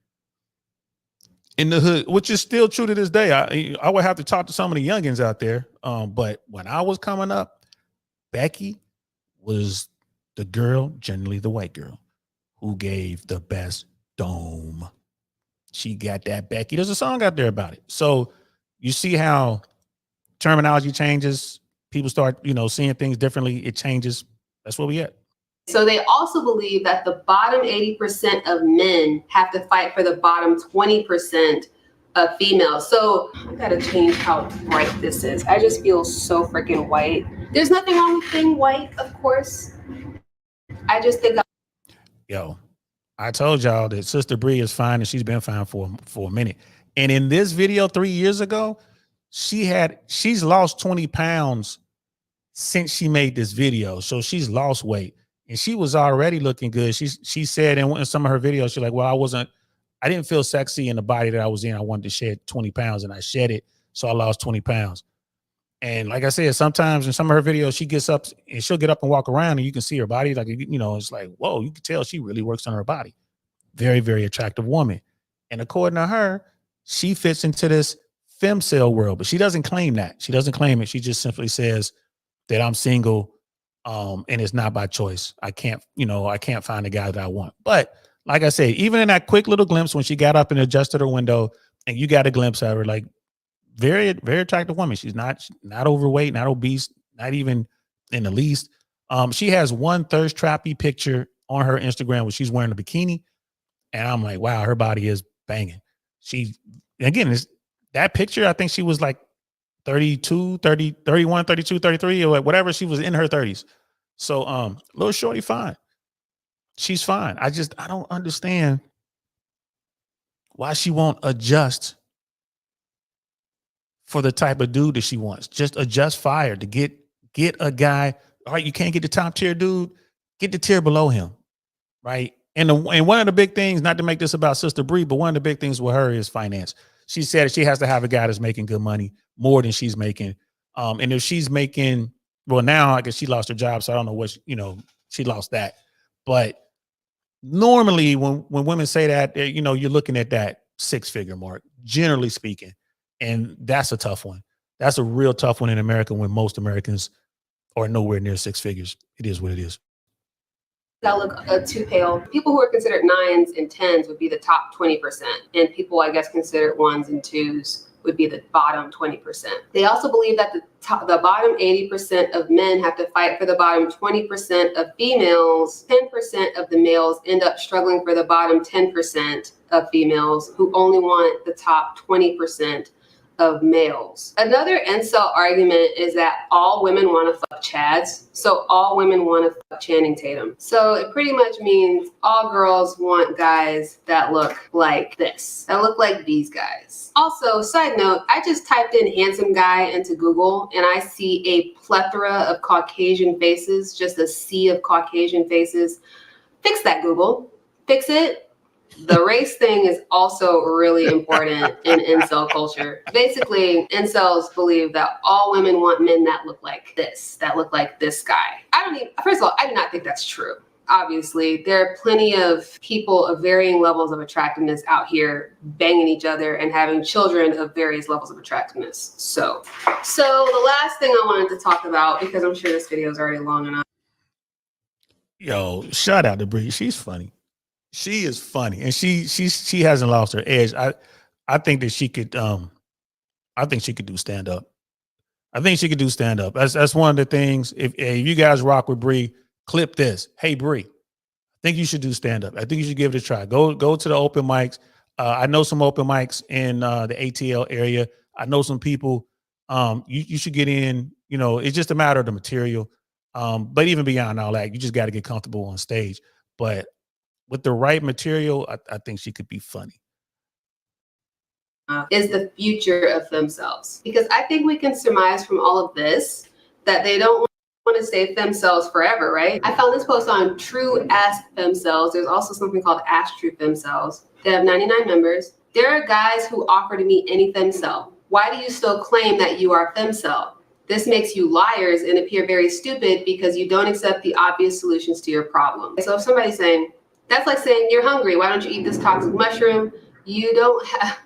in the hood, which is still true to this day. I would have to talk to some of the youngins out there. But when I was coming up, Becky was the girl, generally the white girl, who gave the best dome. She got that Becky. There's a song out there about it. So you see how terminology changes. People start, seeing things differently. It changes. That's where we at. So they also believe that the bottom 80% of men have to fight for the bottom 20% of females. So I gotta change how bright this is. I just feel so freaking white. There's nothing wrong with being white, of course. I just think I told y'all that Sister Bree is fine and she's been fine for a minute. And in this video 3 years ago, she's lost 20 pounds since she made this video. So she's lost weight and she was already looking good. She said in some of her videos, she's like, well, I didn't feel sexy in the body that I was in. I wanted to shed 20 pounds and I shed it. So I lost 20 pounds. And like I said, sometimes in some of her videos, she gets up and she'll get up and walk around and you can see her body. Like, you know, it's like, whoa, you can tell she really works on her body. Very, very attractive woman. And according to her, she fits into this Femcel world, but she doesn't claim that. She doesn't claim it. She just simply says that I'm single and it's not by choice. I can't find the guy that I want. But like I said, even in that quick little glimpse when she got up and adjusted her window and you got a glimpse of her, like very, very attractive woman. She's not overweight, not obese, not even in the least. She has one thirst trappy picture on her Instagram where she's wearing a bikini. And I'm like, wow, her body is banging. That picture, I think she was like 32, 30, 31, 32, 33, or whatever. She was in her 30s. So little shorty fine. She's fine. I don't understand why she won't adjust for the type of dude that she wants. Just adjust fire to get a guy. All right, you can't get the top tier dude, get the tier below him. Right. And one of the big things, not to make this about Sister Bree, but one of the big things with her is finance. She said she has to have a guy that's making good money, more than she's making. And if she's making, well, now I guess she lost her job, so I don't know what, she lost that. But normally when women say that, you're looking at that 6-figure mark, generally speaking. And that's a tough one. That's a real tough one in America when most Americans are nowhere near 6 figures. It is what it is. That look too pale. People who are considered 9s and 10s would be the top 20%. And people, I guess, considered 1s and 2s would be the bottom 20%. They also believe that the bottom 80% of men have to fight for the bottom 20% of females. 10% of the males end up struggling for the bottom 10% of females who only want the top 20% of males. Another incel argument is that all women want to fuck Chads, so all women want to fuck Channing Tatum. So it pretty much means all girls want guys that look like this, that look like these guys. Also, side note, I just typed in handsome guy into Google and I see a plethora of Caucasian faces, just a sea of Caucasian faces. Fix that, Google. Fix it. The race thing is also really important in incel culture. Basically, incels believe that all women want men that look like this guy. First of all, I do not think that's true. Obviously, there are plenty of people of varying levels of attractiveness out here banging each other and having children of various levels of attractiveness. So the last thing I wanted to talk about, because I'm sure this video is already long enough. Yo, shout out to Bree. She's funny. She is funny, and she hasn't lost her edge. I think that she could. I think she could do stand up. I think she could do stand up. That's one of the things. If you guys rock with Bree, clip this. Hey Bree, I think you should do stand up. I think you should give it a try. Go to the open mics. I know some open mics in the ATL area. I know some people. You should get in. It's just a matter of the material. But even beyond all that, you just got to get comfortable on stage. But with the right material, I think she could be funny. Is the future of themselves. Because I think we can surmise from all of this that they don't want to stay themselves forever, right? I found this post on True Ask Femcels. There's also something called Ask True Femcels. They have 99 members. There are guys who offer to meet any femcel. Why do you still claim that you are femcel? This makes you liars and appear very stupid because you don't accept the obvious solutions to your problem. So if somebody's saying, that's like saying you're hungry, why don't you eat this toxic mushroom? You don't have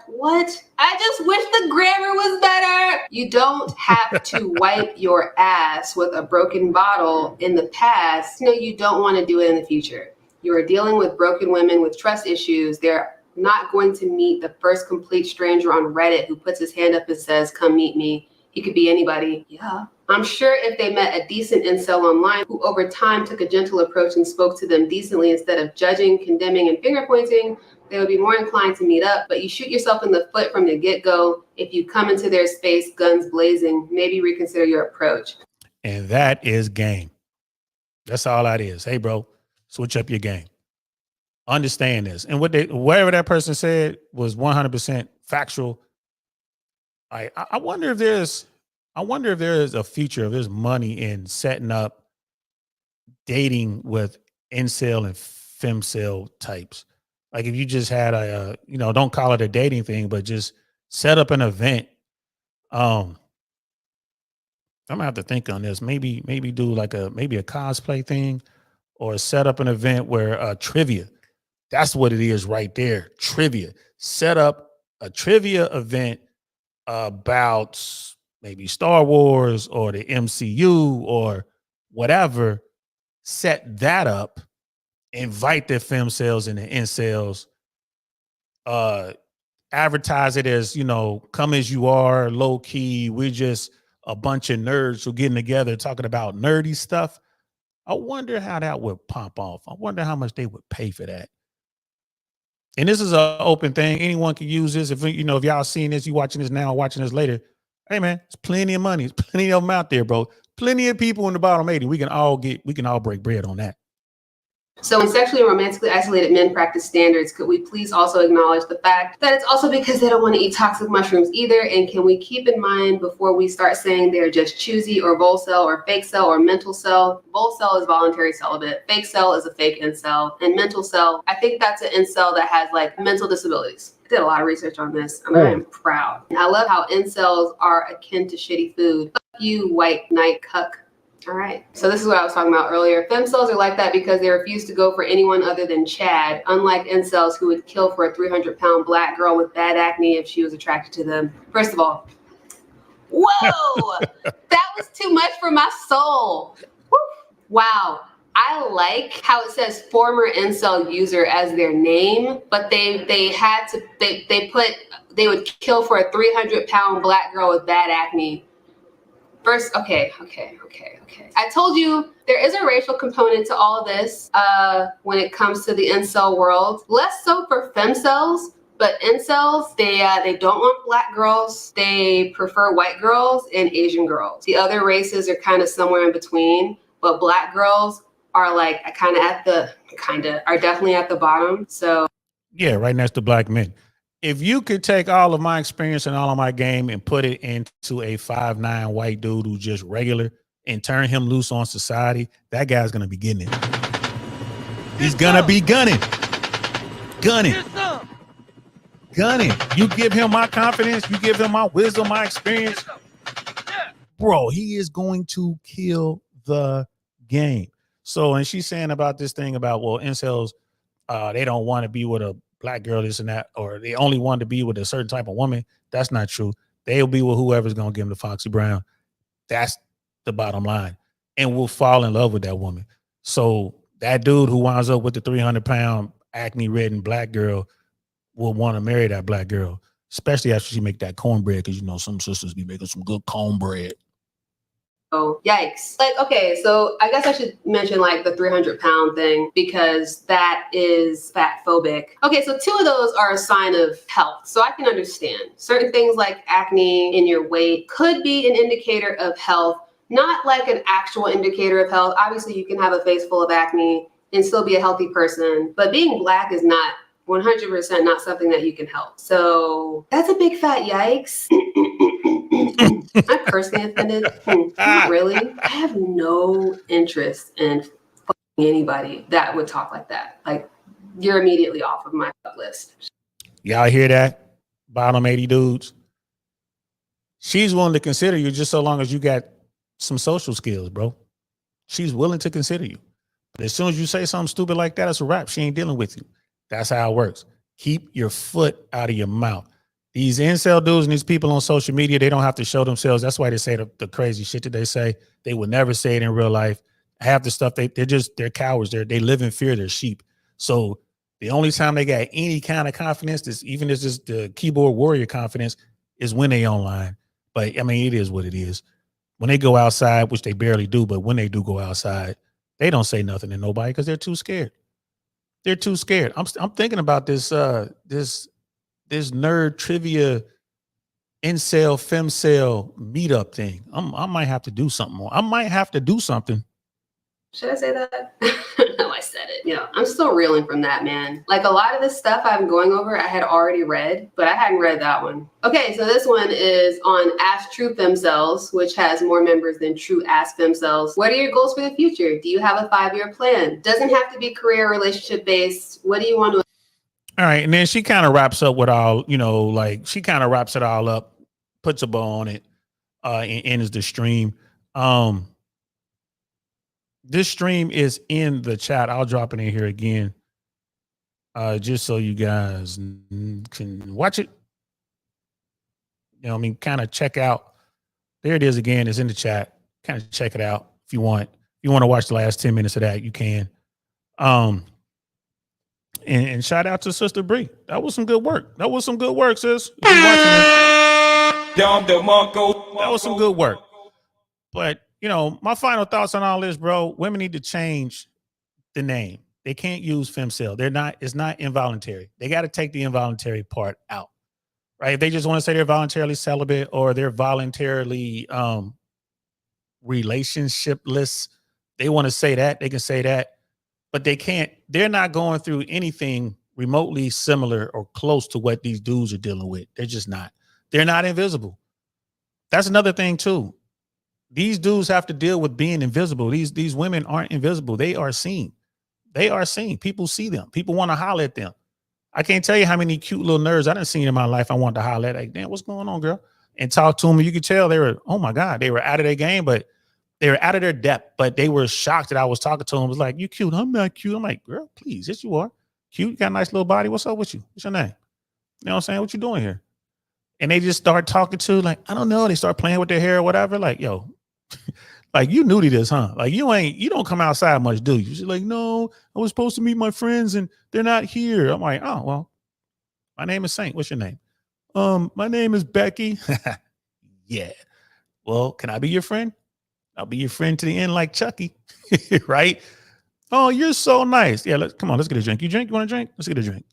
what? I just wish the grammar was better. You don't have to wipe your ass with a broken bottle in the past. You don't want to do it in the future. You are dealing with broken women with trust issues. They're not going to meet the first complete stranger on Reddit who puts his hand up and says, come meet me. He could be anybody. Yeah. I'm sure if they met a decent incel online who over time took a gentle approach and spoke to them decently instead of judging, condemning, and finger pointing, they would be more inclined to meet up. But you shoot yourself in the foot from the get-go. If you come into their space, guns blazing, maybe reconsider your approach. And that is game. That's all that is. Hey, bro, switch up your game. Understand this. And whatever that person said was 100% factual. I wonder if there's I wonder if there is a future, if there's money in setting up dating with incel and femcel types. Like if you just had don't call it a dating thing, but just set up an event. I'm gonna have to think on this. Maybe do like maybe a cosplay thing, or set up an event where trivia. That's what it is right there. Trivia. Set up a trivia event about maybe Star Wars or the MCU or whatever. Set that up. Invite the femcels and the incels. Advertise it as, come as you are, low key. We're just a bunch of nerds who getting together talking about nerdy stuff. I wonder how that would pop off. I wonder how much they would pay for that. And this is an open thing. Anyone can use this. If if y'all seeing this, you watching this now, watching this later. Hey man, it's plenty of money. It's plenty of them out there, bro. Plenty of people in the bottom 80. We can all break bread on that. So when sexually and romantically isolated men practice standards, could we please also acknowledge the fact that it's also because they don't want to eat toxic mushrooms either? And can we keep in mind before we start saying they're just choosy or Volcel or Fakecel or mental cell? Volcel is voluntary celibate. Fakecel is a fake incel. And mental cell, I think that's an incel that has like mental disabilities. I did a lot of research on this, and I am proud. And I love how incels are akin to shitty food. Fuck you, white knight cuck. All right. So this is what I was talking about earlier. Femcels are like that because they refuse to go for anyone other than Chad, unlike incels who would kill for a 300-pound black girl with bad acne if she was attracted to them. First of all, whoa, that was too much for my soul. Woo. Wow. I like how it says former incel user as their name, but they would kill for a 300-pound black girl with bad acne. First, okay. I told you there is a racial component to all of this when it comes to the incel world. Less so for femcels, but incels, they don't want black girls. They prefer white girls and Asian girls. The other races are kind of somewhere in between, but black girls are like are definitely at the bottom. So yeah, right next to black men. If you could take all of my experience and all of my game and put it into a 5'9" white dude who's just regular and turn him loose on society, that guy's gonna be getting it. He's gonna be gunning. You give him my confidence, you give him my wisdom, my experience, bro, he is going to kill the game. So, and she's saying about this thing about, well, incels, they don't want to be with a black girl, this and that, or they only want to be with a certain type of woman. That's not true. They'll be with whoever's going to give them the Foxy Brown. That's the bottom line. And will fall in love with that woman. So that dude who winds up with the 300-pound acne-ridden black girl will want to marry that black girl, especially after she make that cornbread, because some sisters be making some good cornbread. Oh, yikes. Like, okay, so I guess I should mention like the 300-pound thing because that is fat phobic. Okay, so 2 of those are a sign of health. So I can understand certain things like acne in your weight could be an indicator of health, not like an actual indicator of health. Obviously, you can have a face full of acne and still be a healthy person, but being black is not 100% not something that you can help. So that's a big fat yikes. I'm personally offended. Not really. I have no interest in anybody that would talk like that. Like, you're immediately off of my list. Y'all hear that? Bottom 80 dudes. She's willing to consider you just so long as you got some social skills, bro. She's willing to consider you. But as soon as you say something stupid like that, it's a wrap. She ain't dealing with you. That's how it works. Keep your foot out of your mouth. These incel dudes and these people on social media, they don't have to show themselves. That's why they say the crazy shit that they say. They would never say it in real life. Half the stuff, they're cowards. They live in fear. They're sheep. So the only time they got any kind of confidence, even if it's the keyboard warrior confidence, is when they online. But I mean, it is what it is. When they go outside, which they barely do, but when they do go outside, they don't say nothing to nobody because they're too scared. They're too scared. I'm thinking about this nerd trivia incel femcel meetup thing. I might have to do something more. I might have to do something. Should I say that? No, I said it. Yeah, I'm still reeling from that, man. Like a lot of this stuff I'm going over, I had already read, but I hadn't read that one. Okay, so this one is on Ask True Femcels, which has more members than True Ask Femcels. What are your goals for the future? Do you have a 5-year plan? Doesn't have to be career or relationship based. What do you want to? All right, and then she kind of wraps up with all, like she kind of wraps it all up, puts a bow on it, and ends the stream. This stream is in the chat. I'll drop it in here again, just so you guys can watch it. Kind of check out. There it is again. It's in the chat. Kind of check it out if you want. If you want to watch the last 10 minutes of that, you can. And shout out to Sister Bree. That was some good work. That was some good work, sis. If you're watching it, that was some good work. But my final thoughts on all this, bro. Women need to change the name. They can't use Femcel. It's not involuntary. They got to take the involuntary part out. Right? If they just want to say they're voluntarily celibate or they're voluntarily relationshipless, they want to say that, they can say that. But they can't, they're not going through anything remotely similar or close to what these dudes are dealing with. They're just not. They're not invisible. That's another thing too. These dudes have to deal with being invisible. These women aren't invisible. They are seen. They are seen. People see them. People want to holler at them. I can't tell you how many cute little nerds I done seen in my life I want to holler at. Like, damn, what's going on, girl? And talk to them. You could tell they were, oh my God, they were out of their game, but they were out of their depth, but they were shocked that I was talking to them. It was like, you cute. I'm not cute. I'm like, girl, please. Yes, you are. Cute. You got a nice little body. What's up with you? What's your name? You know what I'm saying? What you doing here? And they just start talking to, like, I don't know. They start playing with their hair or whatever. Like, yo, like you new to this, huh? Like you don't come outside much, do you? She's like, no, I was supposed to meet my friends and they're not here. I'm like, oh, well, my name is Saint. What's your name? My name is Becky. Yeah. Well, can I be your friend? I'll be your friend to the end like Chucky, right? Oh, you're so nice. Yeah, come on, let's get a drink. You drink? You want to drink? Let's get a drink.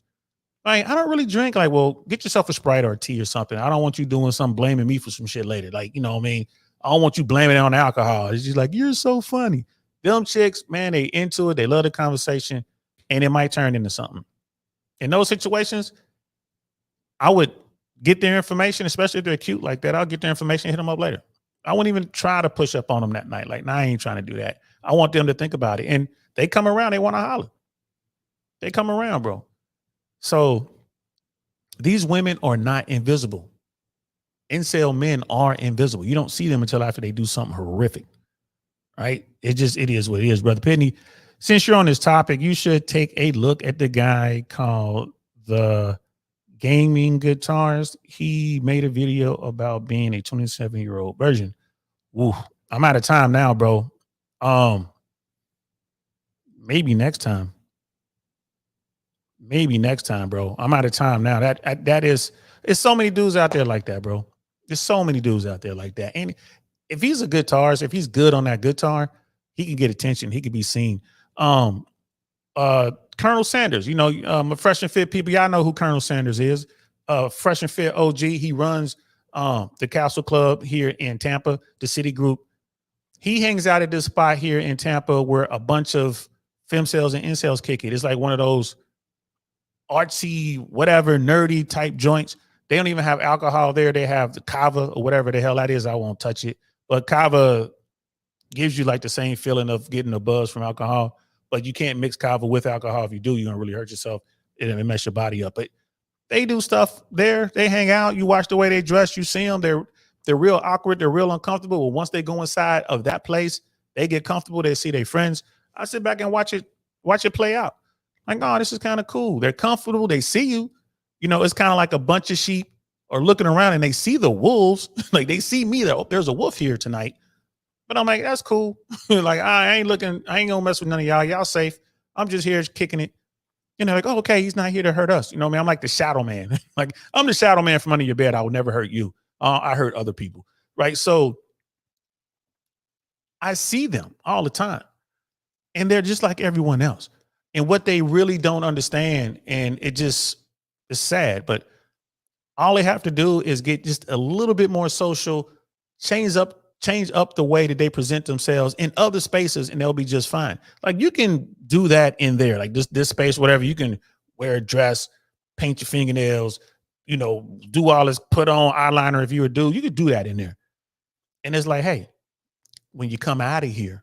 Like, I don't really drink. Like, well, get yourself a Sprite or a tea or something. I don't want you doing something blaming me for some shit later. Like, you know what I mean? I don't want you blaming it on alcohol. It's just like, you're so funny. Them chicks, man, they into it. They love the conversation and it might turn into something. In those situations, I would get their information, especially if they're cute like that. I'll get their information, hit them up later. I wouldn't even try to push up on them that night. Like, nah, I ain't trying to do that. I want them to think about it. And they come around, they want to holler. They come around, bro. So these women are not invisible. Incel men are invisible. You don't see them until after they do something horrific, right? It is what it is, Brother Pitney. Since you're on this topic, you should take a look at the guy called The Gaming Guitars. He made a video about being a 27-year-old virgin. Woo, I'm out of time now, bro. Maybe next time. Maybe next time, bro. I'm out of time now. It's so many dudes out there like that, bro. There's so many dudes out there like that. And if he's a guitarist, if he's good on that guitar, he can get attention. He can be seen. Colonel Sanders, Fresh and Fit people, y'all know who Colonel Sanders is. Fresh and Fit OG. He runs the Castle Club here in Tampa, the City Group. He hangs out at this spot here in Tampa where a bunch of femcels and incels kick it. It's like one of those artsy, whatever, nerdy type joints. They don't even have alcohol there. They have the kava or whatever the hell that is. I won't touch it. But kava gives you like the same feeling of getting a buzz from alcohol. But you can't mix kava with alcohol. If you do, you're going to really hurt yourself. It'll mess your body up. But they do stuff there. They hang out. You watch the way they dress. You see them. They're real awkward. They're real uncomfortable. But once they go inside of that place, they get comfortable. They see their friends. I sit back and watch it play out. Like, oh, this is kind of cool. They're comfortable. They see you. It's kind of like a bunch of sheep are looking around and they see the wolves. Like they see me. There's a wolf here tonight. But I'm like, that's cool. Like, I ain't gonna mess with none of y'all. Y'all safe. I'm just here kicking it. Like, oh, okay, he's not here to hurt us. You know what I mean? I'm like the shadow man. Like, I'm the shadow man from under your bed. I will never hurt you. I hurt other people. Right. So I see them all the time. And they're just like everyone else. And what they really don't understand, and it's sad, but all they have to do is get just a little bit more social, change up change up the way that they present themselves in other spaces and they'll be just fine. Like you can do that in there, like this space, whatever. You can wear a dress, paint your fingernails, you know, do all this, put on eyeliner if you're a dude. You could do that in there. And it's like, hey, when you come out of here,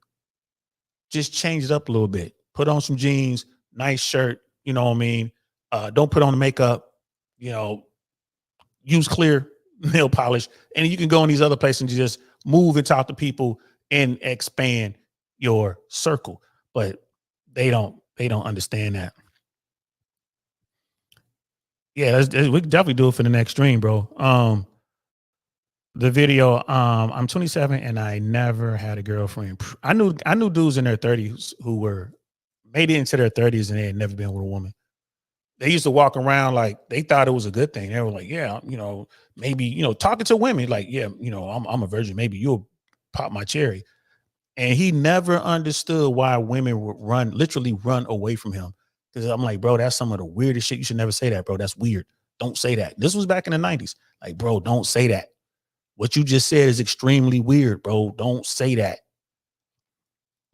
just change it up a little bit. Put on some jeans, nice shirt, you know what I mean? Don't put on the makeup, you know, use clear nail polish, and you can go in these other places and just move and talk to people and expand your circle. But they don't understand that. Yeah, we can definitely do it for the next stream, bro. The video, I'm 27 and I never had a girlfriend. I knew dudes in their 30s who were made it into their 30s and they had never been with a woman. They used to walk around like they thought it was a good thing. They were like, yeah, you know, maybe, you know, talking to women like, yeah, you know, I'm a virgin. Maybe you'll pop my cherry. And he never understood why women would literally run away from him. Because I'm like, bro, that's some of the weirdest shit. You should never say that, bro. That's weird. Don't say that. This was back in the 90s. Like, bro, don't say that. What you just said is extremely weird, bro. Don't say that.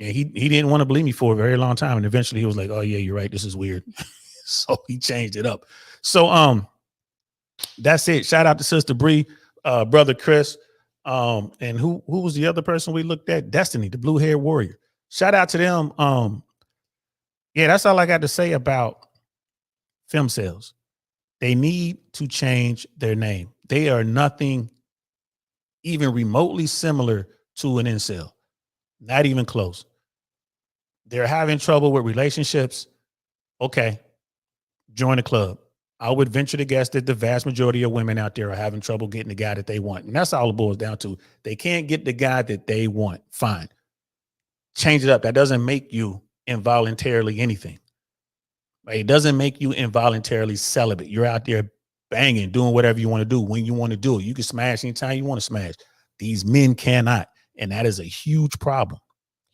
And he didn't want to believe me for a very long time. And eventually he was like, oh yeah, you're right. This is weird. So he changed it up. So that's it. Shout out to Sister Bree, brother Chris. And who was the other person we looked at? Destiny, the blue-haired warrior. Shout out to them. Yeah, that's all I got to say about Femcels. They need to change their name. They are nothing even remotely similar to an incel. Not even close. They're having trouble with relationships. Okay, join the club. I would venture to guess that the vast majority of women out there are having trouble getting the guy that they want. And that's all it boils down to. They can't get the guy that they want. Fine. Change it up. That doesn't make you involuntarily anything. Right? It doesn't make you involuntarily celibate. You're out there banging, doing whatever you want to do when you want to do it. You can smash anytime you want to smash. These men cannot. And that is a huge problem.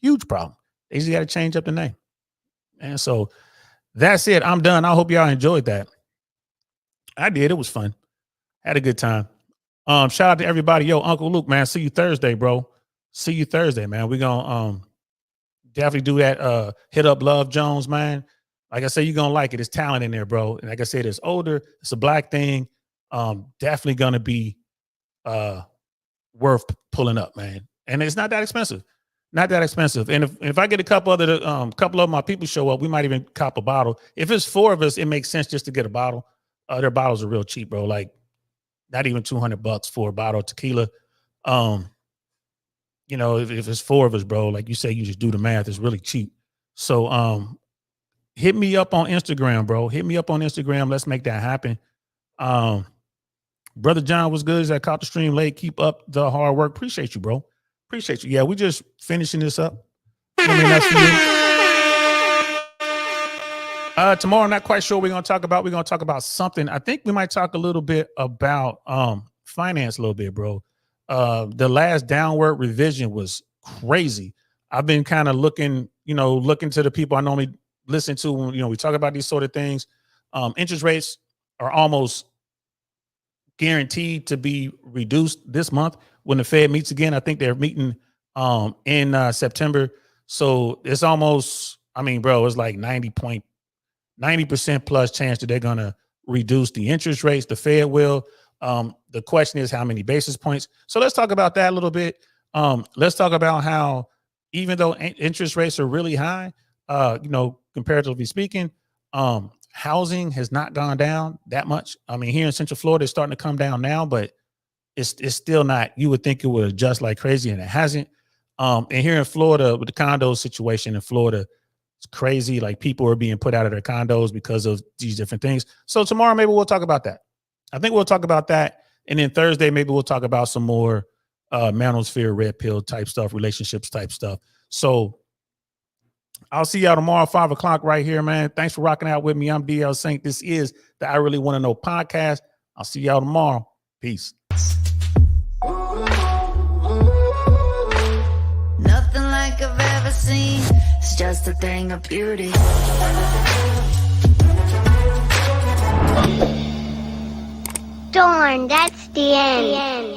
Huge problem. They just got to change up the name. And so that's it. I'm done. I hope y'all enjoyed that. I did. It was fun. Had a good time. Shout out to everybody. Yo, Uncle Luke, man. See you Thursday, bro. See you Thursday, man. We're gonna definitely do that. Hit up Love Jones, man. Like I said, you're gonna like it. It's talent in there, bro. And like I said, it's older. It's a black thing. Definitely gonna be worth pulling up, man. And it's not that expensive. Not that expensive. And if I get a couple of my people show up, we might even cop a bottle. If it's 4 of us, it makes sense just to get a bottle. Their bottles are real cheap, bro. Like not even $200 for a bottle of tequila. You know, if it's 4 of us, bro, like you say, you just do the math. It's really cheap. So hit me up on Instagram, bro. Hit me up on Instagram. Let's make that happen. Brother John was good. I caught the stream late. Keep up the hard work. Appreciate you, bro. Appreciate you. Yeah, we just finishing this up. I mean, that's for you. Tomorrow, I'm not quite sure what we're going to talk about. We're going to talk about something. I think we might talk a little bit about finance a little bit, bro. The last downward revision was crazy. I've been kind of looking to the people I normally listen to when, we talk about these sort of things. Interest rates are almost guaranteed to be reduced this month when the Fed meets again. I think they're meeting in September. So it's almost, it's like 90% plus chance that they're going to reduce the interest rates. The Fed will. The question is how many basis points. So let's talk about that a little bit. Let's talk about how, even though interest rates are really high, comparatively speaking, housing has not gone down that much. Here in Central Florida, it's starting to come down now, but it's still not. You would think it would adjust like crazy, and it hasn't. And here in Florida, with the condo situation in Florida, it's crazy. Like people are being put out of their condos because of these different things. So tomorrow, maybe we'll talk about that. I think we'll talk about that. And then Thursday, maybe we'll talk about some more manosphere, red pill type stuff, relationships type stuff. So I'll see y'all tomorrow, 5 o'clock right here, man. Thanks for rocking out with me. I'm DL Saint. This is the I Really Want to Know podcast. I'll see y'all tomorrow. Peace. Nothing like I've ever seen. It's just a thing of beauty. Darn, that's the end.